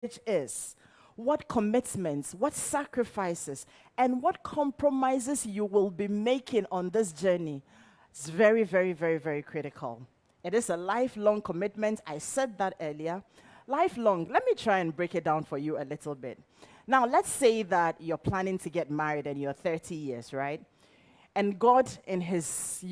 is, what commitments, what sacrifices, and what compromises you will be making on this journey. It's very, very, very, very critical. It is a lifelong commitment. I said that earlier. Lifelong. Let me try and break it down for you a little bit. Now, let's say that you're planning to get married and you're 30 years, right? And God, in his,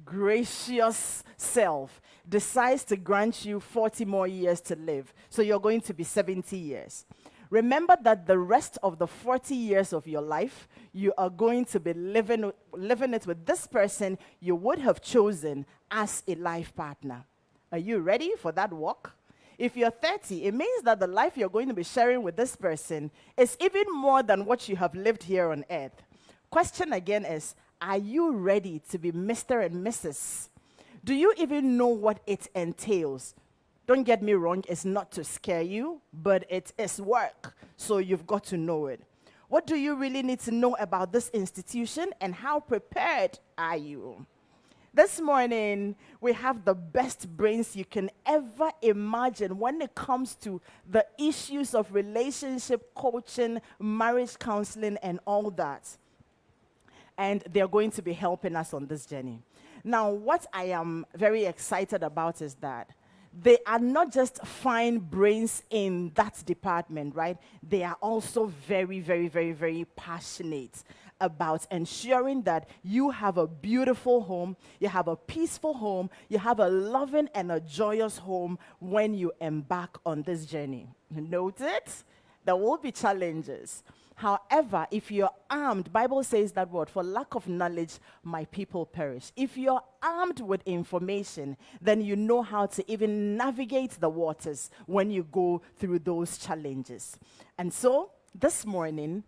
gracious self, decides to grant you 40 more years to live. So you're going to be 70 years. Remember that the rest of the 40 years of your life, you are going to be living it with this person you would have chosen as a life partner. Are you ready for that walk? If you're 30, it means that the life you're going to be sharing with this person is even more than what you have lived here on earth. Question again is, are you ready to be Mr. and Mrs.? Do you even know what it entails? Don't get me wrong, it's not to scare you, but it is work, so you've got to know it. What do you really need to know about this institution, and how prepared are you? This morning, we have the best brains you can ever imagine when it comes to the issues of relationship coaching, marriage counseling, and all that. And they're going to be helping us on this journey. Now, what I am very excited about is that they are not just fine brains in that department, right? They are also very, very, very, very passionate about ensuring that you have a beautiful home, you have a peaceful home, you have a loving and a joyous home when you embark on this journey. Note it? There will be challenges. However, if you're armed, Bible says that word, for lack of knowledge, my people perish. If you're armed with information, then you know how to even navigate the waters when you go through those challenges. And so, this morning,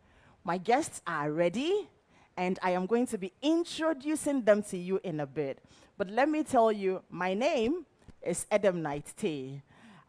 my guests are ready, and I am going to be introducing them to you in a bit. But let me tell you, my name is Adam Knight Tay.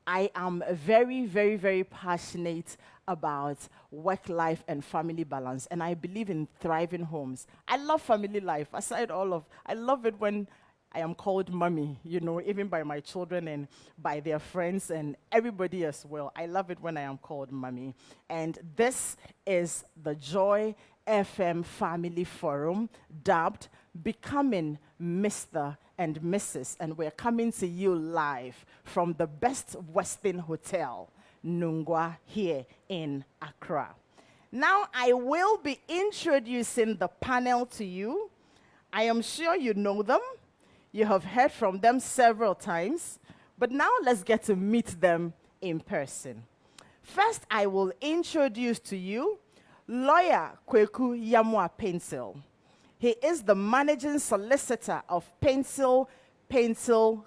I am very, very, very passionate about work-life and family balance, and I believe in thriving homes. I love family life. I love it when I am called mommy, even by my children and by their friends and everybody as well. I love it when I am called mommy. And this is the Joy FM Family Forum, dubbed Becoming Mr. and Mrs. And we're coming to you live from the Best Western Hotel, Nungwa, here in Accra. Now, I will be introducing the panel to you. I am sure you know them. You have heard from them several times. But now let's get to meet them in person. First, I will introduce to you Lawyer Kweku Yamwa Pencil. He is the managing solicitor of Pencil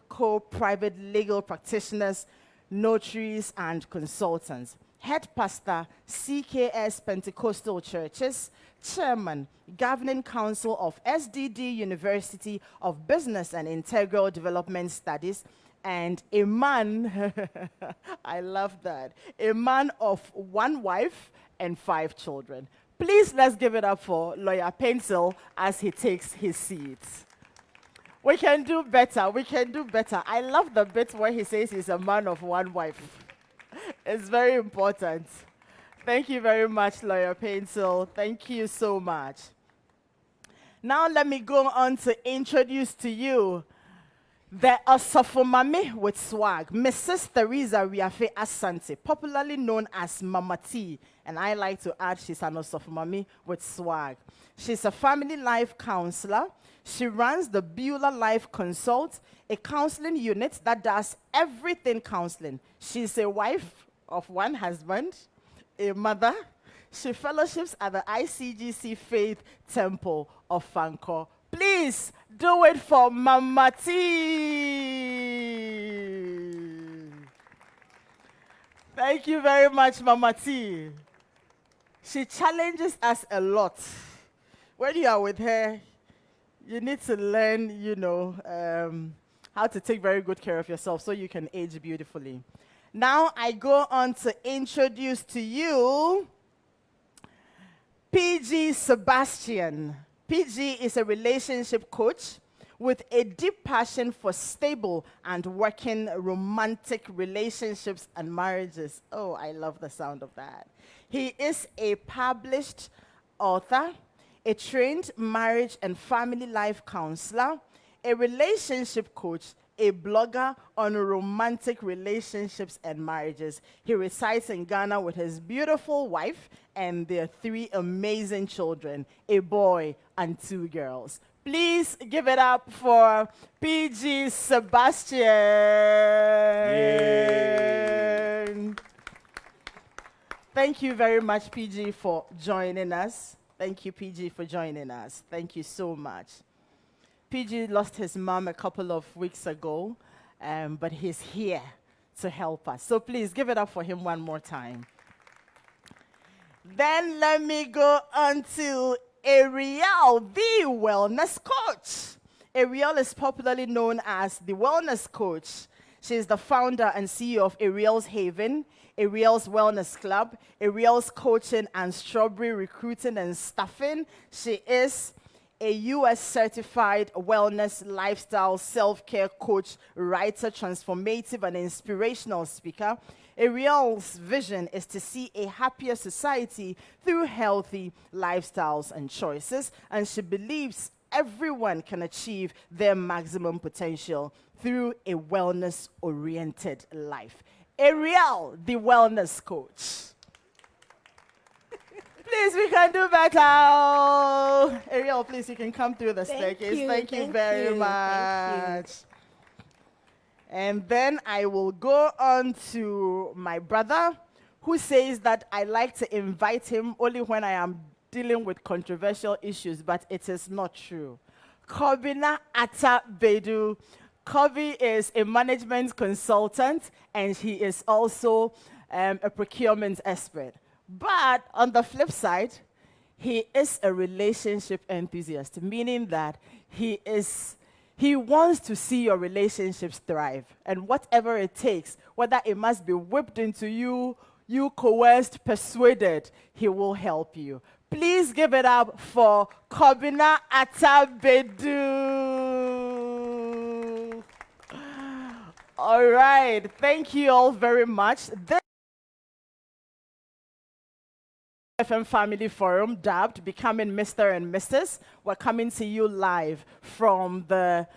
Co. Private Legal Practitioners, Notaries, and Consultants. Head pastor, CKS Pentecostal Churches, chairman, governing council of SDD University of Business and Integral Development Studies, and a man, I love that, a man of one wife and 5 children. Please, let's give it up for Lawyer Pencil as he takes his seat. We can do better. We can do better. I love the bit where he says he's a man of one wife. It's very important. Thank you very much, Lawyer Pencil. Thank you so much. Now let me go on to introduce to you the Osofomame with swag, Mrs. Teresa Riafe Asante, popularly known as Mama T. And I like to add she's an Osofomame with swag. She's a family life counselor. She runs the Beulah Life Consult, a counseling unit that does everything counseling. She's a wife of one husband, a mother. She fellowships at the ICGC Faith Temple of Fanko. Please do it for Mama T. Thank you very much, Mama T. She challenges us a lot. When you are with her, you need to learn, how to take very good care of yourself so you can age beautifully. Now I go on to introduce to you PG Sebastian. PG is a relationship coach with a deep passion for stable and working romantic relationships and marriages. Oh, I love the sound of that. He is a published author, a trained marriage and family life counselor, a relationship coach, a blogger on romantic relationships and marriages. He resides in Ghana with his beautiful wife and their 3 amazing children, a boy and 2 girls. Please give it up for PG Sebastian. Yay. Thank you very much, PG, for joining us. Thank you, PG, for joining us. Thank you so much. PG lost his mom a couple of weeks ago, but he's here to help us. So please give it up for him one more time. Then let me go on to Ariel, the wellness coach. Ariel is popularly known as the wellness coach. She is the founder and CEO of Ariel's Haven, Ariel's Wellness Club, Ariel's Coaching and Strawberry Recruiting and Staffing. She is a US certified wellness, lifestyle, self-care coach, writer, transformative and inspirational speaker. Ariel's vision is to see a happier society through healthy lifestyles and choices, and she believes everyone can achieve their maximum potential through a wellness-oriented life. Ariel, the wellness coach. Please, we can do better. Ariel, please, you can come through the staircase. Thank you very much. And then I will go on to my brother, who says that I like to invite him only when I am dealing with controversial issues, but it is not true. Kobina Ata Bedu. Kobe is a management consultant, and he is also a procurement expert. But on the flip side, he is a relationship enthusiast, meaning that he wants to see your relationships thrive. And whatever it takes, whether it must be whipped into you, you coerced, persuaded, he will help you. Please give it up for Kobina Atabedu. All right, thank you all very much. This FM Family Forum, dubbed Becoming Mr. and Mrs. We're coming to you live from the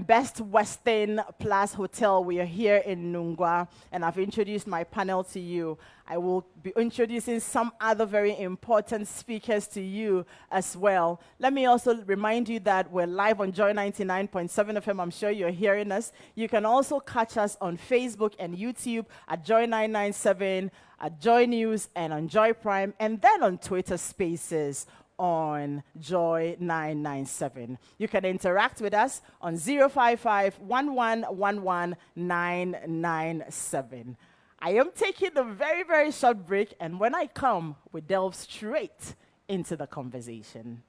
Best Western Plus Hotel. We are here in Nungwa, and I've introduced my panel to you. I will be introducing some other very important speakers to you as well. Let me also remind you that we're live on Joy 99.7 FM. I'm sure you're hearing us. You can also catch us on Facebook and YouTube at Joy 997, at Joy News, and on Joy Prime, and then on Twitter Spaces on Joy 997. You can interact with us on 055-1111-997. I am taking a very, very short break, and when I come, we delve straight into the conversation.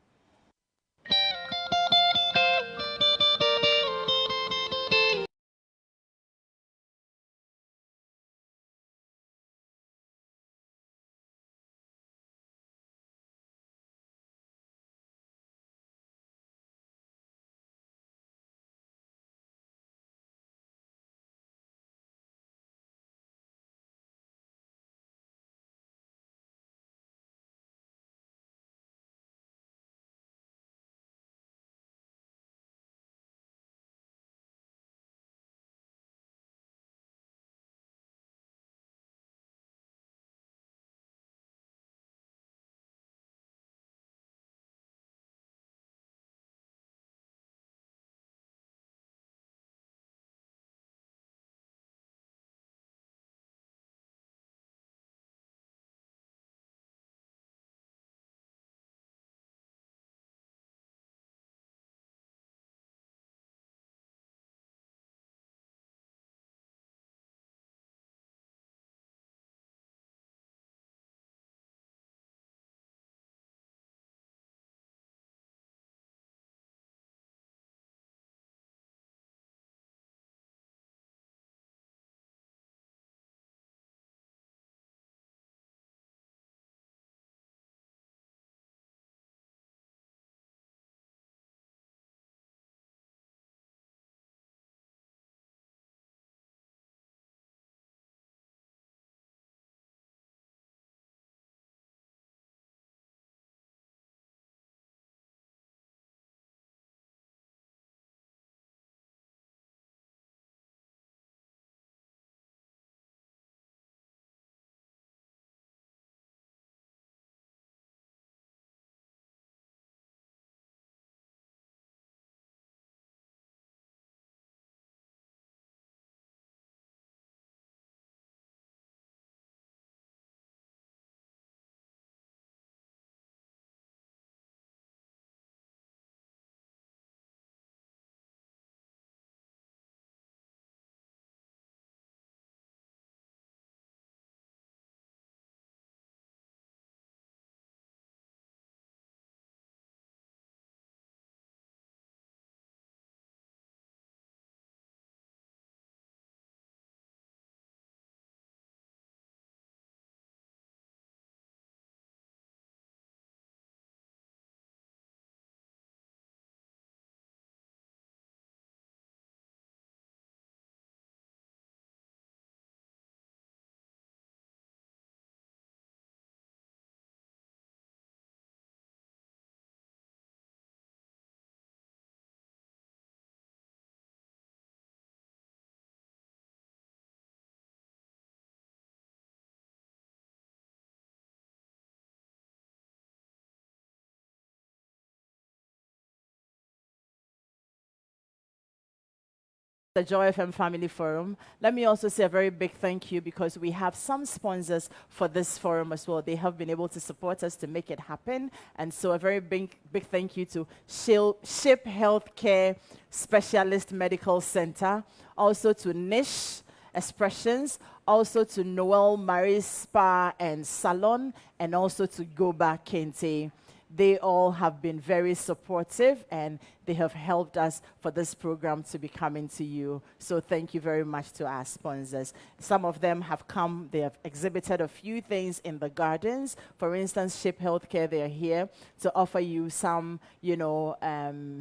the Joy FM Family Forum. Let me also say a very big thank you because we have some sponsors for this forum as well. They have been able to support us to make it happen. And so a very big thank you to SHIP Healthcare Specialist Medical Center, also to Niche Expressions, also to Noel Marie Spa and Salon, and also to Goba Kente. They all have been very supportive and they have helped us for this program to be coming to you. So thank you very much to our sponsors. Some of them have come, they have exhibited a few things in the gardens. For instance, SHIP Healthcare, they are here to offer you some,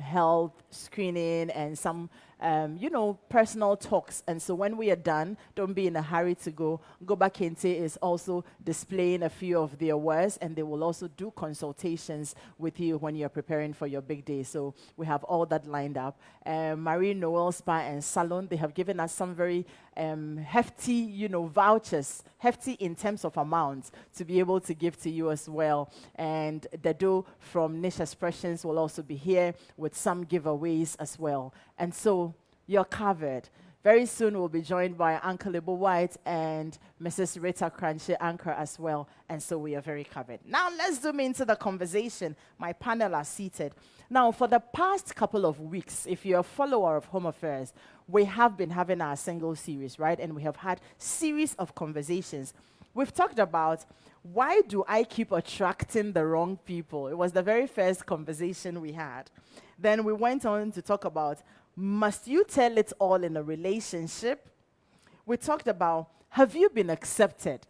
health screening and some personal talks. And so when we are done, don't be in a hurry to go. Goba Kente is also displaying a few of their wares, and they will also do consultations with you when you're preparing for your big day. So we have all that lined up. Marie Noel Spa and Salon, they have given us some very hefty, vouchers, hefty in terms of amounts to be able to give to you as well. And Dado from Niche Expressions will also be here with some giveaways as well. And so you're covered. Very soon we'll be joined by Uncle Ibo White and Mrs. Rita Crunchy Anchor as well. And so we are very covered. Now let's zoom into the conversation. My panel are seated. Now for the past couple of weeks, if you're a follower of Home Affairs, we have been having our single series, right? And we have had series of conversations. We've talked about why do I keep attracting the wrong people? It was the very first conversation we had. Then we went on to talk about, must you tell it all in a relationship? We talked about, have you been accepted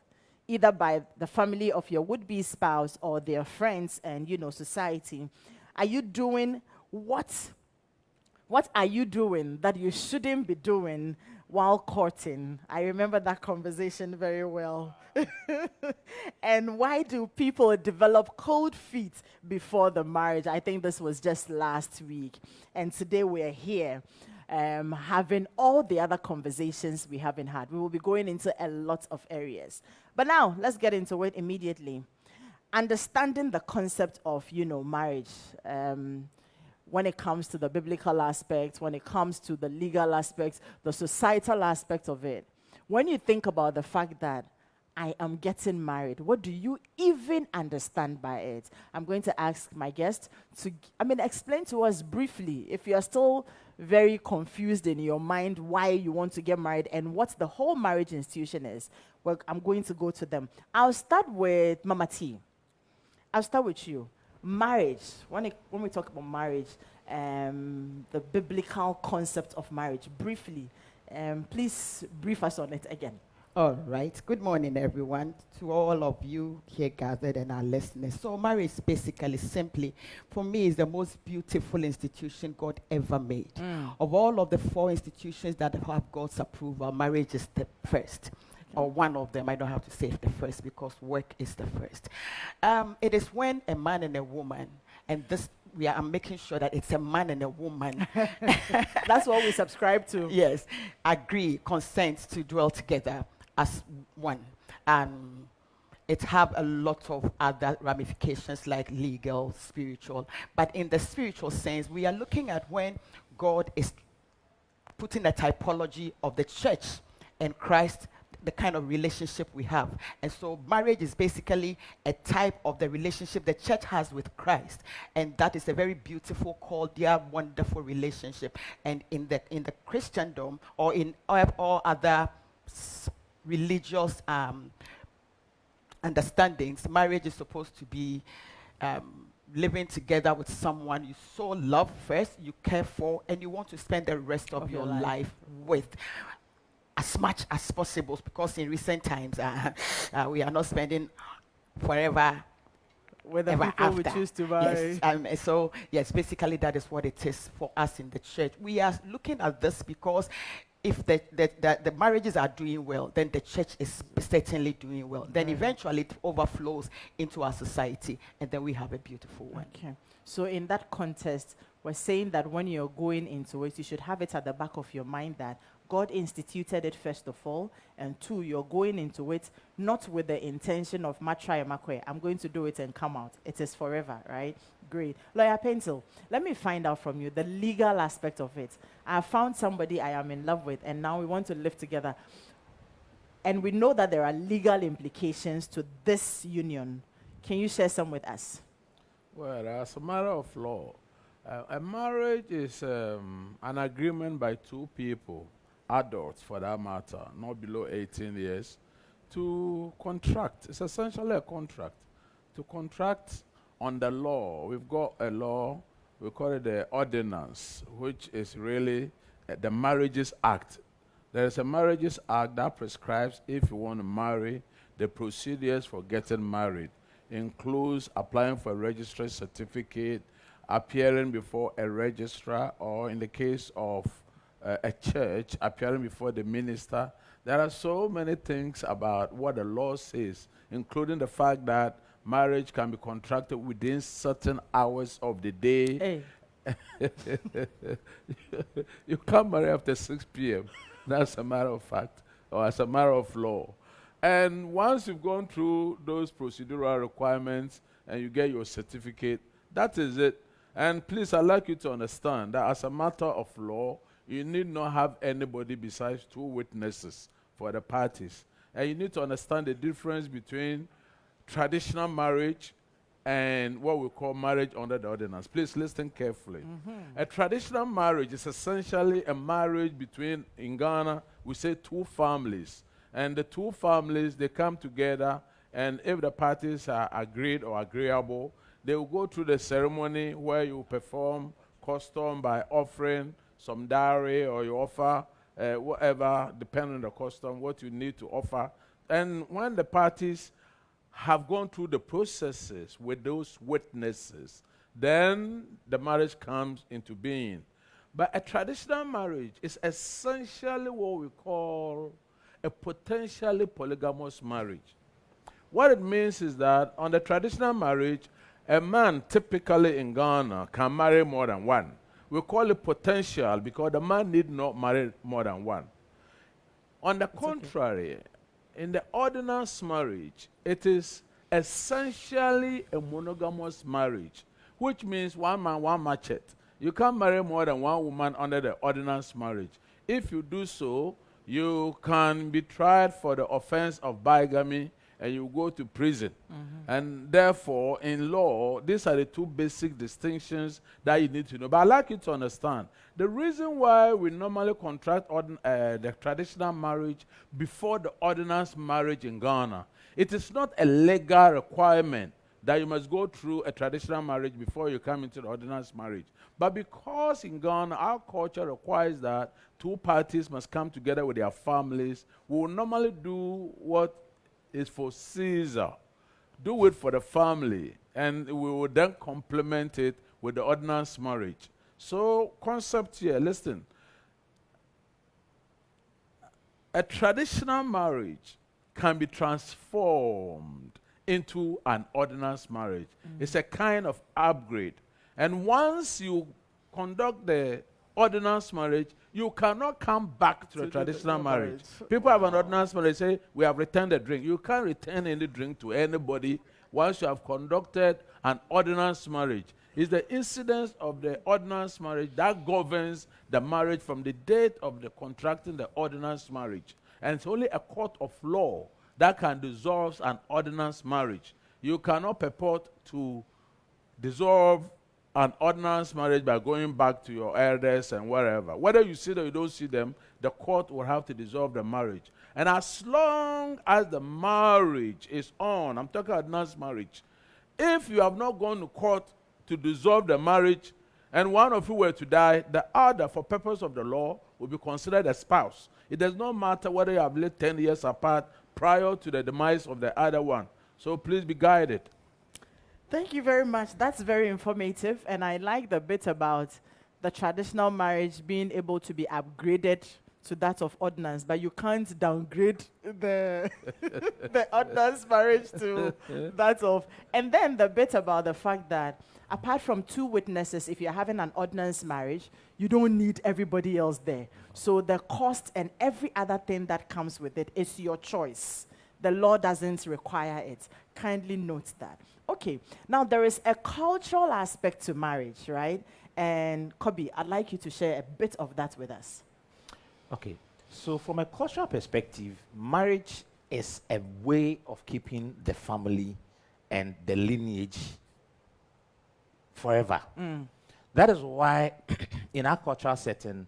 either by the family of your would-be spouse or their friends and, society? Are you doing what are you doing that you shouldn't be doing while courting? I remember that conversation very well. And why do people develop cold feet before the marriage? I think this was just last week. And today we're here having all the other conversations we haven't had. We will be going into a lot of areas. But now, let's get into it immediately. Understanding the concept of, marriage. When it comes to the biblical aspects, when it comes to the legal aspects, the societal aspect of it. When you think about the fact that I am getting married, what do you even understand by it? I'm going to ask my guest to, explain to us briefly, if you are still very confused in your mind why you want to get married and what the whole marriage institution is. Well, I'm going to go to them. I'll start with Mama T. I'll start with you. Marriage, when we talk about marriage, the biblical concept of marriage, briefly, please brief us on it again. All right. Good morning, everyone, to all of you here gathered and our listeners. So marriage basically, simply, for me, is the most beautiful institution God ever made. Of all of the 4 institutions that have God's approval, marriage is the first. Or one of them, I don't have to say the first because work is the first. It is when a man and a woman, and this I'm making sure that it's a man and a woman. That's what we subscribe to. Yes, agree, consent to dwell together as one. It have a lot of other ramifications like legal, spiritual. But in the spiritual sense, we are looking at when God is putting a typology of the church and Christ, the kind of relationship we have. And so marriage is basically a type of the relationship the church has with Christ. And that is a very beautiful, cordial, wonderful relationship. And in the Christendom or in all other religious understandings, marriage is supposed to be living together with someone you so love first, you care for, and you want to spend the rest of your life with. As much as possible, because in recent times we are not spending forever with the people after. we choose to marry. Yes, so yes, basically that is what it is for us in the church. We are looking at this because if the marriages are doing well, then the church is certainly doing well. Then eventually it overflows into our society, and then we have a beautiful one. Okay. So in that context, we're saying that when you're going into it, you should have it at the back of your mind that God instituted it first of all, and two, you're going into it not with the intention of matry makwe, I'm going to do it and come out. It is forever, right? Great. Lawyer Pencil, let me find out from you the legal aspect of it. I found somebody I am in love with, and now we want to live together. And we know that there are legal implications to this union. Can you share some with us? Well, as a matter of law, a marriage is an agreement by two people, adults for that matter, not below 18 years, to contract. It's essentially a contract. To contract on the law. We've got a law, we call it the ordinance, which is really the Marriages Act. There is a Marriages Act that prescribes, if you want to marry, the procedures for getting married. Includes applying for a registry certificate, appearing before a registrar, or in the case of a church, appearing before the minister. There are so many things about what the law says, including the fact that marriage can be contracted within certain hours of the day. Hey. You can't marry after 6 p.m. That's a matter of fact, or as a matter of law. And once you've gone through those procedural requirements and you get your certificate, that is it. And please, I'd like you to understand that as a matter of law, you need not have anybody besides two witnesses for the parties. And you need to understand the difference between traditional marriage and what we call marriage under the ordinance. Please listen carefully. A traditional marriage is essentially a marriage between, in Ghana, we say two families. And the two families, they come together, and if the parties are agreed or agreeable, they will go through the ceremony where you perform custom by offering some dowry, or you offer whatever, depending on the custom, what you need to offer. And when the parties have gone through the processes with those witnesses, then the marriage comes into being. But a traditional marriage is essentially what we call a potentially polygamous marriage. What it means is that on the traditional marriage, a man typically in Ghana can marry more than one. We call it potential because the man need not marry more than one. On the contrary, in the ordinance marriage, it is essentially a monogamous marriage, which means one man, one machete. You can't marry more than one woman under the ordinance marriage. If you do so, you can be tried for the offense of bigamy and you go to prison. And therefore, in law, these are the two basic distinctions that you need to know. But I'd like you to understand, the reason why we normally contract the traditional marriage before the ordinance marriage in Ghana, it is not a legal requirement that you must go through a traditional marriage before you come into the ordinance marriage. But because in Ghana, our culture requires that two parties must come together with their families, we will normally do what is for Caesar. Do it for the family, and we will then complement it with the ordinance marriage. So, concept here, listen. A traditional marriage can be transformed into an ordinance marriage. It's a kind of upgrade. And once you conduct the ordinance marriage, you cannot come back to the traditional marriage. People have an ordinance marriage, say, we have returned the drink. You can't return any drink to anybody once you have conducted an ordinance marriage. It's the incidence of the ordinance marriage that governs the marriage from the date of the contracting the ordinance marriage. And it's only a court of law that can dissolve an ordinance marriage. You cannot purport to dissolve an ordinance marriage by going back to your elders and wherever. Whether you see them or you don't see them, the court will have to dissolve the marriage. And as long as the marriage is on, I'm talking ordinance marriage, if you have not gone to court to dissolve the marriage, and one of you were to die, the other, for purpose of the law, will be considered a spouse. It does not matter whether you have lived 10 years apart prior to the demise of the other one. So please be guided. Thank you very much. That's very informative. And I like the bit about the traditional marriage being able to be upgraded to that of ordinance, but you can't downgrade the the ordinance marriage to that of. And then the bit about the fact that apart from two witnesses, if you're having an ordinance marriage, you don't need everybody else there. So the cost and every other thing that comes with it is your choice. The law doesn't require it. Kindly note that. Okay, now there is a cultural aspect to marriage, right? And Kobe, I'd like you to share a bit of that with us. Okay, so from a cultural perspective, marriage is a way of keeping the family and the lineage forever. That is why, in our cultural setting,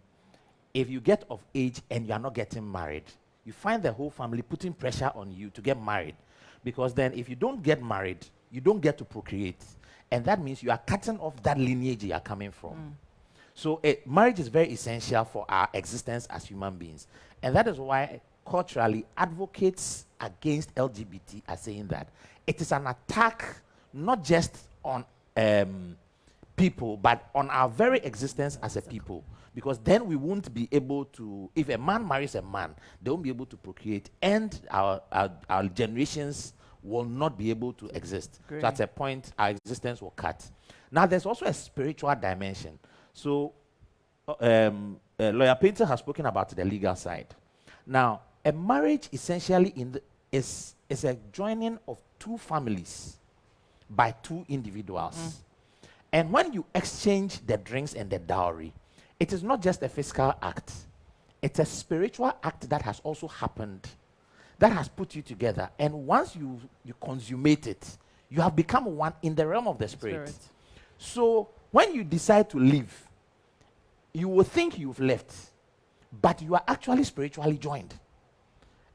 if you get of age and you are not getting married, you find the whole family putting pressure on you to get married. Because then, if you don't get married, you don't get to procreate. And that means you are cutting off that lineage you are coming from. So marriage is very essential for our existence as human beings. And that is why culturally advocates against LGBT are saying that it is an attack not just on people, but on our very existence as a people. Because then we won't be able to, if a man marries a man, they won't be able to procreate, and our generations will not be able to exist. Great. So at a point, our existence will cut. Now, there's also a spiritual dimension. So, Lawyer Painter has spoken about the legal side. Now, a marriage essentially is a joining of two families by two individuals. And when you exchange the drinks and the dowry, it is not just a physical act. It's a spiritual act that has also happened, that has put you together. And once you consummate it, you have become one in the realm of the spirit. So when you decide to leave, you will think you've left, but you are actually spiritually joined.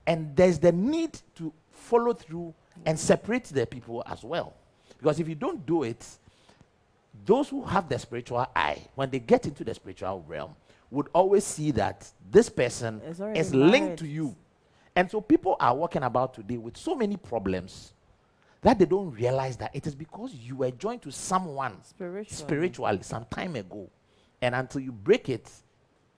And there's the need to follow through and separate the people as well. Because if you don't do it, those who have the spiritual eye, when they get into the spiritual realm, would always see that this person is linked to you. And so people are walking about today with so many problems that they don't realize that it is because you were joined to someone spiritually some time ago. And until you break it,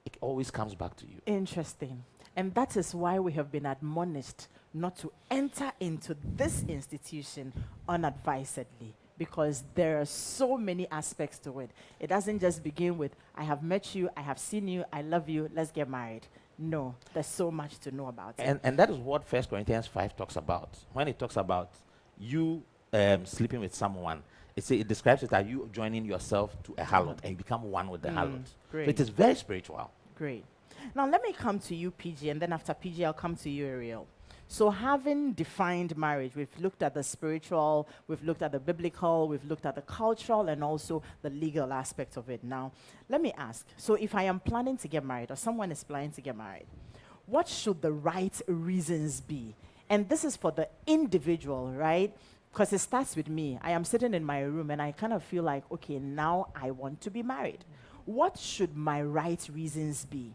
it always comes back to you. Interesting. And that is why we have been admonished not to enter into this institution unadvisedly, because there are so many aspects to it. It doesn't just begin with, I have met you, I have seen you, I love you, let's get married. No, there's so much to know about it. And that is what 1 Corinthians 5 talks about. When it talks about you sleeping with someone, it describes it as you joining yourself to a harlot and you become one with the harlot. Great. So it is very spiritual. Great. Now let me come to you, PG, and then after PG, I'll come to you, Ariel. So having defined marriage, we've looked at the spiritual, we've looked at the biblical, we've looked at the cultural, and also the legal aspect of it. Now, let me ask, so if I am planning to get married, or someone is planning to get married, what should the right reasons be? And this is for the individual, right? Because it starts with me. I am sitting in my room, and I kind of feel like, okay, now I want to be married. What should my right reasons be?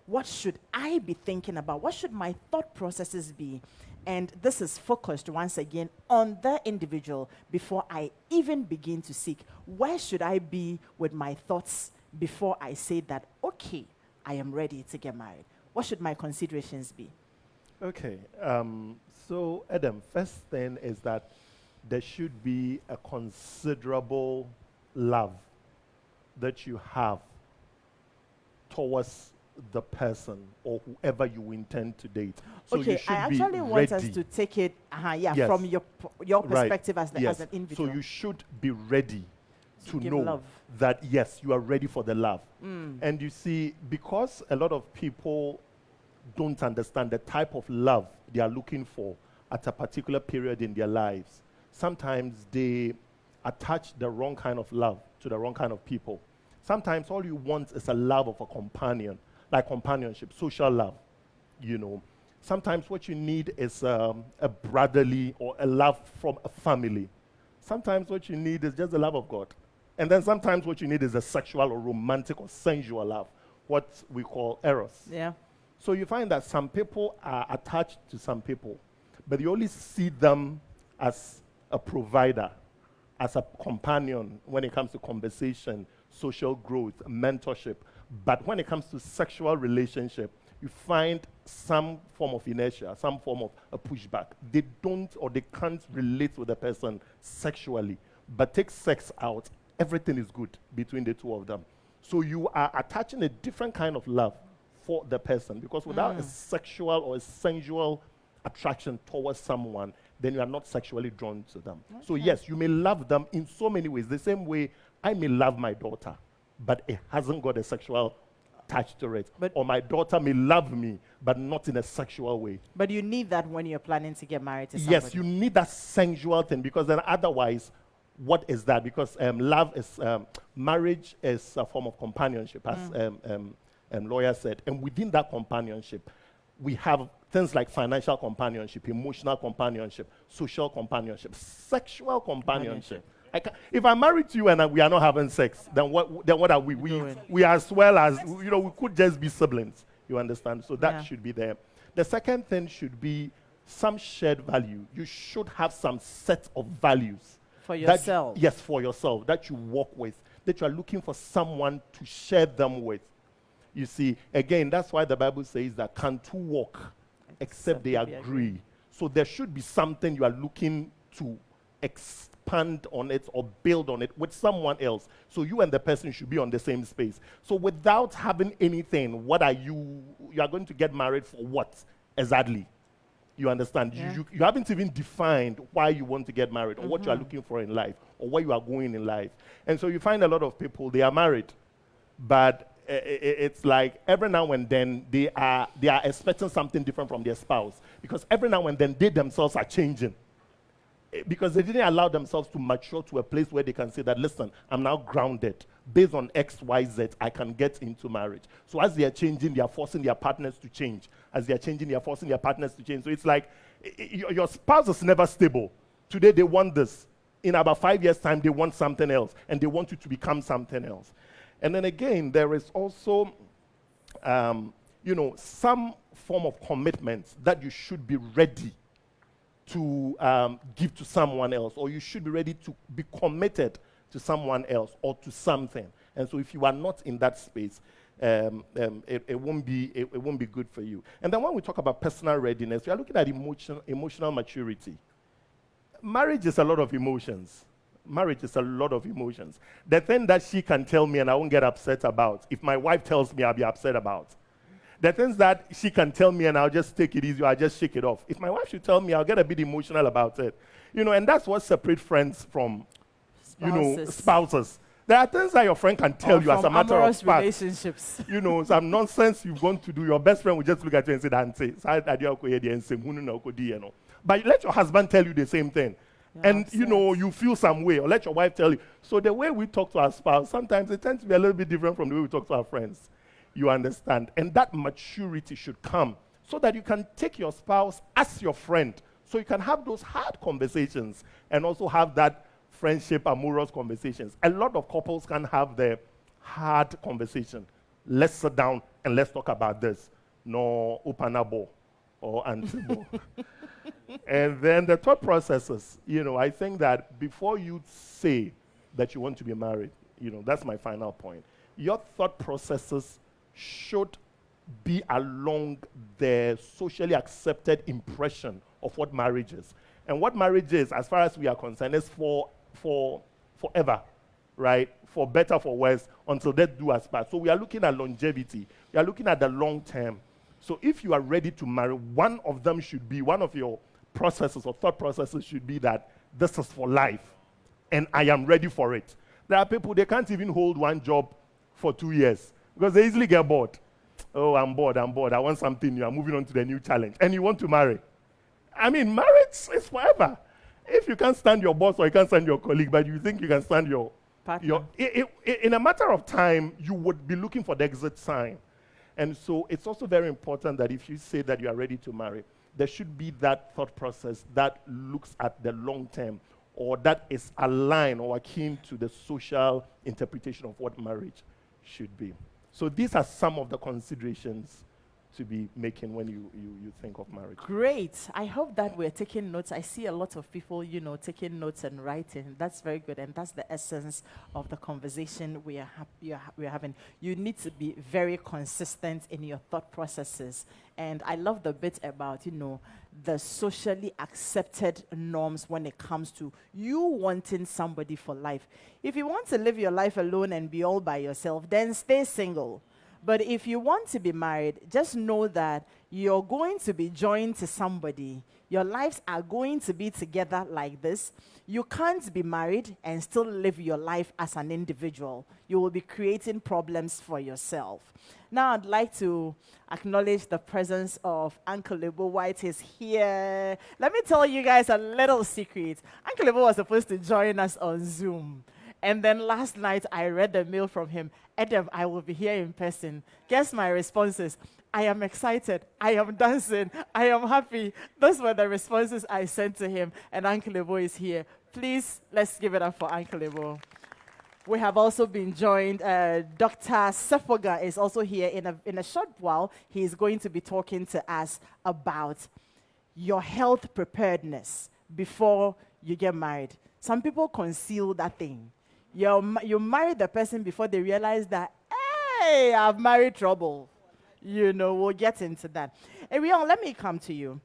What should I be thinking about? What should my thought processes be? And this is focused once again on the individual before I even begin to seek. Where should I be with my thoughts before I say that, okay, I am ready to get married? What should my considerations be? Okay. So, Adam, first thing is that there should be a considerable love that you have towards the person or whoever you intend to date. So okay, you should I actually be want ready. us to take it Yes. from your perspective as Yes. an individual. So you should be ready to give know love. that, yes, you are ready for the love. And you see, because a lot of people don't understand the type of love they are looking for at a particular period in their lives, sometimes they attach the wrong kind of love to the wrong kind of people. Sometimes all you want is a love of a companion, like companionship, social love, you know. Sometimes what you need is a brotherly or a love from a family. Sometimes what you need is just the love of God. And then sometimes what you need is a sexual or romantic or sensual love, what we call eros. Yeah. So you find that some people are attached to some people, but you only see them as a provider, as a companion when it comes to conversation, social growth, mentorship. But when it comes to sexual relationship, you find some form of inertia, some form of a pushback. They don't or they can't relate with the person sexually, but take sex out, everything is good between the two of them. So you are attaching a different kind of love for the person, because without a sexual or a sensual attraction towards someone, then you are not sexually drawn to them. Okay. So yes, you may love them in so many ways. The same way I may love my daughter, but it hasn't got a sexual attached to it. Or my daughter may love me, but not in a sexual way. But you need that when you're planning to get married to somebody. Yes, you need that sensual thing, because then otherwise, what is that? Because marriage is a form of companionship, as lawyer said. And within that companionship, we have things like financial companionship, emotional companionship, social companionship, sexual companionship. If I'm married to you and we are not having sex, then what are we? We as well as, we could just be siblings. You understand? So that should be there. The second thing should be some shared value. You should have some set of values. For yourself. Yes, for yourself, that you walk with, that you are looking for someone to share them with. You see, again, that's why the Bible says that can two walk except they agree. So there should be something you are looking to expand on it or build on it with someone else. So you and the person should be on the same space. So without having anything, what are you are going to get married for what exactly? You understand? Yeah. You haven't even defined why you want to get married or what you are looking for in life or where you are going in life. And so you find a lot of people, they are married, but it's like every now and then they are expecting something different from their spouse, because every now and then they themselves are changing. Because they didn't allow themselves to mature to a place where they can say that, listen, I'm now grounded. Based on X, Y, Z, I can get into marriage. So as they are changing, they are forcing their partners to change. As they are changing, they are forcing their partners to change. So it's like your spouse is never stable. Today they want this. In about 5 years' time, they want something else. And they want you to become something else. And then again, there is also, some form of commitment that you should be ready to give to someone else, or you should be ready to be committed to someone else or to something. And so if you are not in that space, it won't be good for you. And then when we talk about personal readiness, we are looking at emotional maturity. Marriage is a lot of emotions. Marriage is a lot of emotions. The thing that she can tell me and I won't get upset about, if my wife tells me, I'll be upset about. The things that she can tell me and I'll just take it easy, or I'll just shake it off. If my wife should tell me, I'll get a bit emotional about it. And that's what separates friends from, spouses. There are things that your friend can tell you as a matter of fact. Relationships. Some nonsense you're going to do. Your best friend will just look at you and say, but let your husband tell you the same thing. And, you feel some way, or let your wife tell you. So the way we talk to our spouse, sometimes it tends to be a little bit different from the way we talk to our friends. You understand? And that maturity should come so that you can take your spouse as your friend. So you can have those hard conversations and also have that friendship, amorous conversations. A lot of couples can have the hard conversation. Let's sit down and let's talk about this. No openable or antibo. And then the thought processes. I think that before you say that you want to be married, that's my final point. Your thought processes should be along the socially accepted impression of what marriage is. And what marriage is, as far as we are concerned, is for forever, right? For better, for worse, until death do us part. So we are looking at longevity. We are looking at the long term. So if you are ready to marry, one of your processes or thought processes should be that this is for life, and I am ready for it. There are people, they can't even hold one job for 2 years. Because they easily get bored. Oh, I'm bored. I want something new. I'm moving on to the new challenge. And you want to marry. Marriage is forever. If you can't stand your boss or you can't stand your colleague, but you think you can stand your partner, in a matter of time, you would be looking for the exit sign. And so it's also very important that if you say that you are ready to marry, there should be that thought process that looks at the long term, or that is aligned or akin to the social interpretation of what marriage should be. So these are some of the considerations to be making when you think of marriage? Great. I hope that we're taking notes. I see a lot of people, taking notes and writing. That's very good. And that's the essence of the conversation we are having. You need to be very consistent in your thought processes. And I love the bit about, the socially accepted norms when it comes to you wanting somebody for life. If you want to live your life alone and be all by yourself, then stay single. But if you want to be married, just know that you're going to be joined to somebody. Your lives are going to be together like this. You can't be married and still live your life as an individual. You will be creating problems for yourself. Now, I'd like to acknowledge the presence of Uncle Lebo White is here. Let me tell you guys a little secret. Uncle Lebo was supposed to join us on Zoom. And then last night, I read the mail from him. Adam, I will be here in person. Guess my responses. I am excited. I am dancing. I am happy. Those were the responses I sent to him. And Uncle Lebo is here. Please, let's give it up for Uncle Lebo. We have also been joined. Dr. Sefoga is also here. In a short while, he is going to be talking to us about your health preparedness before you get married. Some people conceal that thing. You marry the person before they realize that, hey, I've married trouble. We'll get into that. Ariel, let me come to you.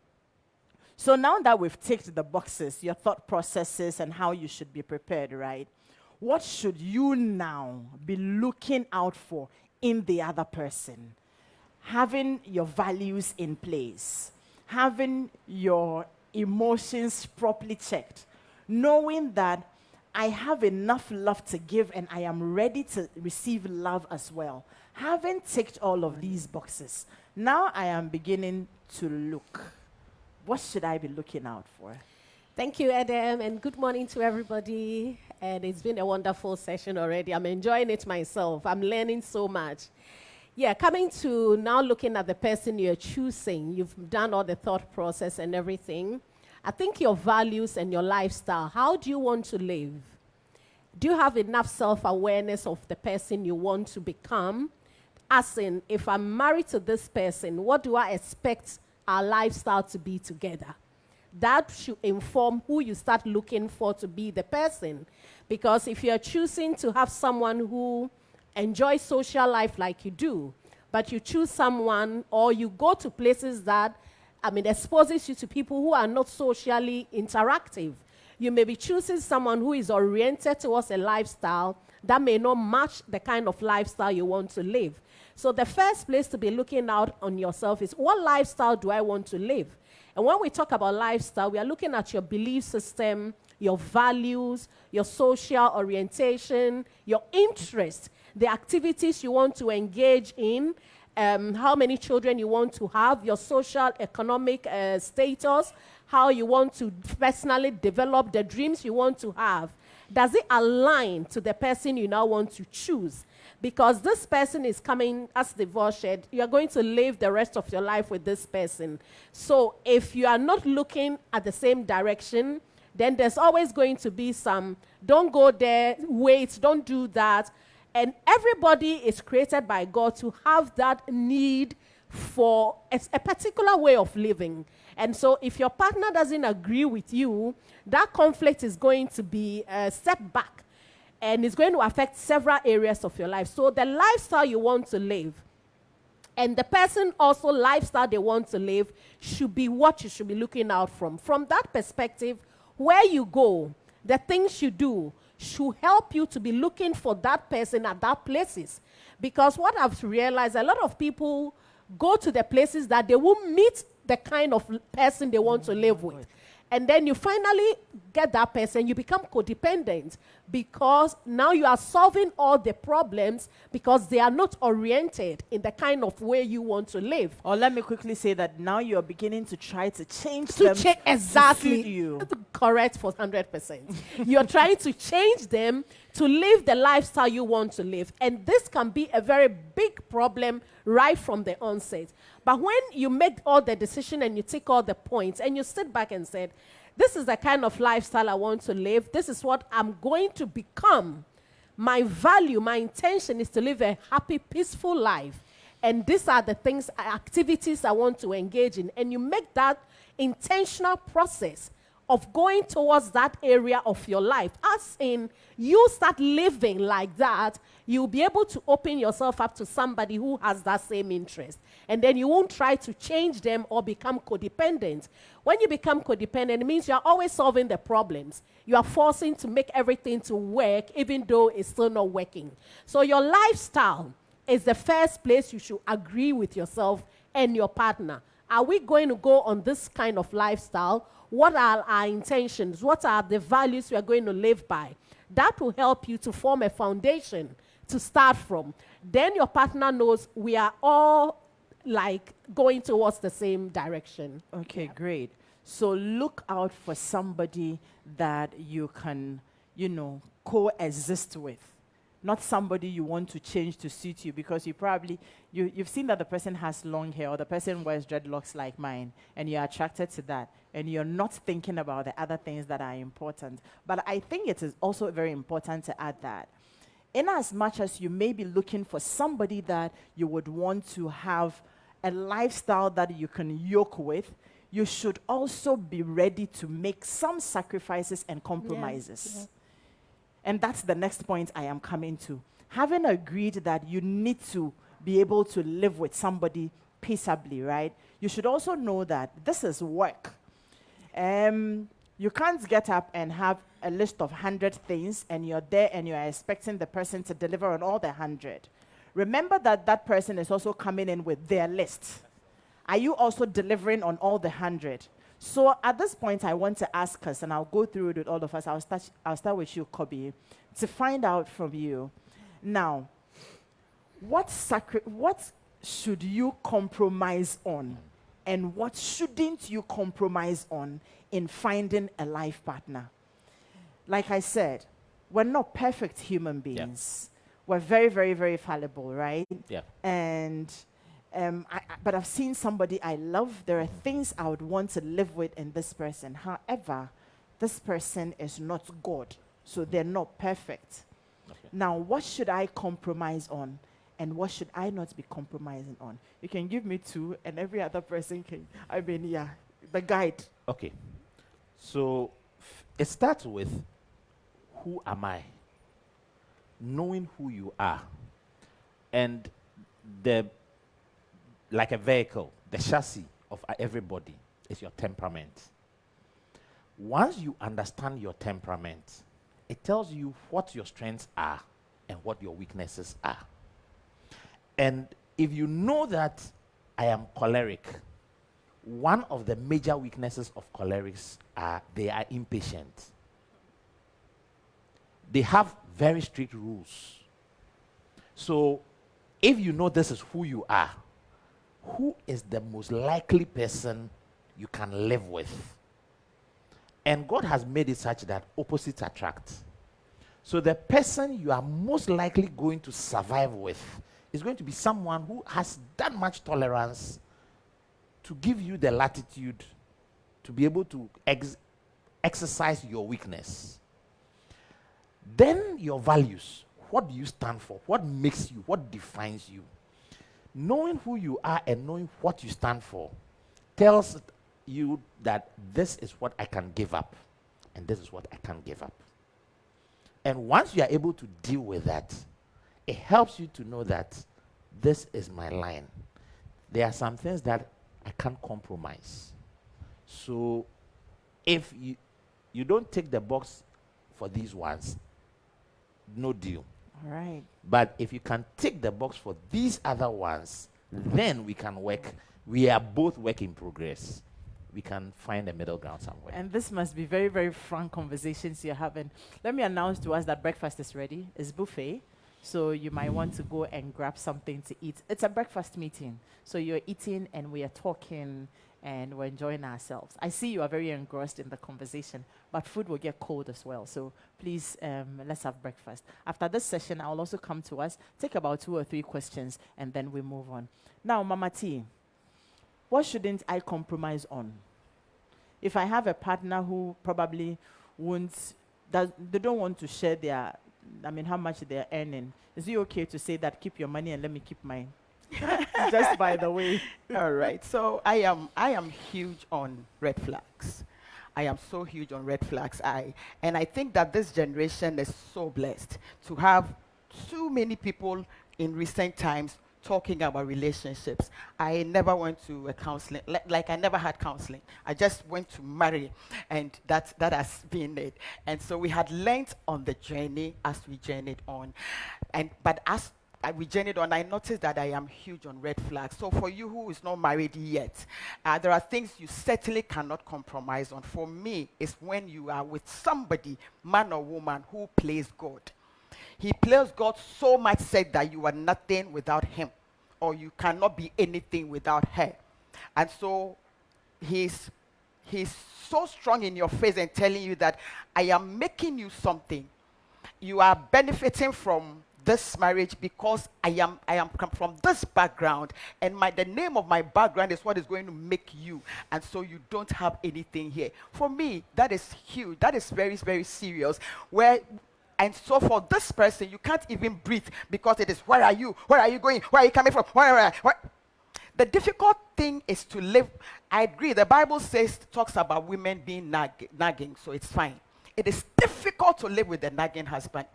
So now that we've ticked the boxes, your thought processes and how you should be prepared, right? What should you now be looking out for in the other person? Having your values in place, having your emotions properly checked, knowing that I have enough love to give and I am ready to receive love as well. Having ticked all of these boxes, now I am beginning to look. What should I be looking out for? Thank you, Adam, and good morning to everybody. And it's been a wonderful session already. I'm enjoying it myself. I'm learning so much. Yeah, coming to now looking at the person you're choosing, you've done all the thought process and everything. I think your values and your lifestyle, how do you want to live? Do you have enough self-awareness of the person you want to become? As in, if I'm married to this person, what do I expect our lifestyle to be together? That should inform who you start looking for to be the person. Because if you're choosing to have someone who enjoys social life like you do, but you choose someone or you go to places that exposes you to people who are not socially interactive. You may be choosing someone who is oriented towards a lifestyle that may not match the kind of lifestyle you want to live. So the first place to be looking out on yourself is, what lifestyle do I want to live? And when we talk about lifestyle, we are looking at your belief system, your values, your social orientation, your interest, the activities you want to engage in, how many children you want to have, your social, economic status, how you want to personally develop the dreams you want to have. Does it align to the person you now want to choose? Because this person is coming as divorced, you are going to live the rest of your life with this person. So if you are not looking at the same direction, then there's always going to be some, don't go there, wait, don't do that. And everybody is created by God to have that need for a particular way of living. And so if your partner doesn't agree with you, that conflict is going to be set back. And it's going to affect several areas of your life. So the lifestyle you want to live, and the person also lifestyle they want to live, should be what you should be looking out from. From that perspective, where you go, the things you do, should help you to be looking for that person at that places. Because what I've realized, a lot of people go to the places that they will meet the kind of person they want to live with. And then you finally get that person, you become codependent because now you are solving all the problems because they are not oriented in the kind of way you want to live. Or let me quickly say that now you're beginning to try to change them exactly to suit you. Correct for 100%. You're trying to change them to live the lifestyle you want to live. And this can be a very big problem right from the onset. But when you make all the decision and you take all the points and you sit back and said, this is the kind of lifestyle I want to live. This is what I'm going to become. My value, my intention is to live a happy, peaceful life. And these are the things, activities I want to engage in. And you make that intentional process of going towards that area of your life. As in, you start living like that, you'll be able to open yourself up to somebody who has that same interest. And then you won't try to change them or become codependent. When you become codependent, it means you're always solving the problems. You are forcing to make everything to work, even though it's still not working. So your lifestyle is the first place you should agree with yourself and your partner. Are we going to go on this kind of lifestyle? What are our intentions? What are the values we are going to live by? That will help you to form a foundation to start from. Then your partner knows we are all like going towards the same direction. Okay, great. So look out for somebody that you can, coexist with. Not somebody you want to change to suit you, because you've seen that the person has long hair or the person wears dreadlocks like mine, and you're attracted to that, and you're not thinking about the other things that are important. But I think it is also very important to add that in as much as you may be looking for somebody that you would want to have a lifestyle that you can yoke with, you should also be ready to make some sacrifices and compromises. Yeah. And that's the next point I am coming to. Having agreed that you need to be able to live with somebody peaceably, right? You should also know that this is work. You can't get up and have a list of 100 things and you're there and you're expecting the person to deliver on all the 100. Remember that that person is also coming in with their list. Are you also delivering on all the 100? So at this point, I want to ask us, and I'll go through it with all of us. I'll start with you, Kobe, to find out from you. Now, what should you compromise on, and what shouldn't you compromise on in finding a life partner? Like I said, we're not perfect human beings. We're very, very, very fallible, right? Yeah. And but I've seen somebody I love. There are things I would want to live with in this person. However, this person is not God, so they're not perfect. Okay. Now, what should I compromise on, and what should I not be compromising on? You can give me two, and every other person can. The guide. Okay. So it starts with, who am I? Knowing who you are. And like a vehicle, the chassis of everybody is your temperament. Once you understand your temperament, it tells you what your strengths are and what your weaknesses are. And if you know that I am choleric, one of the major weaknesses of cholerics they are impatient. They have very strict rules. So if you know this is who you are, who is the most likely person you can live with? And God has made it such that opposites attract. So the person you are most likely going to survive with is going to be someone who has that much tolerance to give you the latitude to be able to exercise your weakness. Then your values. What do you stand for? What makes you? What defines you? Knowing who you are and knowing what you stand for tells you that this is what I can give up and this is what I can't give up. And once you are able to deal with that, it helps you to know that this is my line. There are some things that I can't compromise. So if you don't take the box for these ones, no deal. All right. But if you can tick the box for these other ones, then we can work. We are both work in progress. We can find a middle ground somewhere. And this must be very, very frank conversations you're having. Let me announce to us that breakfast is ready. It's buffet. So you might want to go and grab something to eat. It's a breakfast meeting. So you're eating and we are talking and we're enjoying ourselves. I see you are very engrossed in the conversation, but food will get cold as well. So please, let's have breakfast. After this session, I'll also come to us, take about 2 or 3 questions, and then we move on. Now, Mama T, what shouldn't I compromise on? If I have a partner who probably they don't want to share how much they're earning, is it okay to say that keep your money and let me keep mine? Just by the way. All right. So I am huge on red flags. I am so huge on red flags. And I think that this generation is so blessed to have too many people in recent times talking about relationships. I never went to a counseling, like I never had counseling. I just went to marry, and that has been it. And so we had learned on the journey as we journeyed on. But as we journeyed on, I noticed that I am huge on red flags. So for you who is not married yet, there are things you certainly cannot compromise on. For me, it's when you are with somebody, man or woman, who plays God. He plays God so much said that you are nothing without him, or you cannot be anything without her. And so he's so strong in your face and telling you that I am making you something. You are benefiting from this marriage because I am come from this background, and the name of my background is what is going to make you, and so you don't have anything here. For me, that is huge. That is very, very serious. And so for this person, you can't even breathe because it is, where are you? Where are you going? Where are you coming from? Where? The difficult thing is to live. I agree. The Bible talks about women being nagging, so it's fine. It is difficult to live with a nagging husband.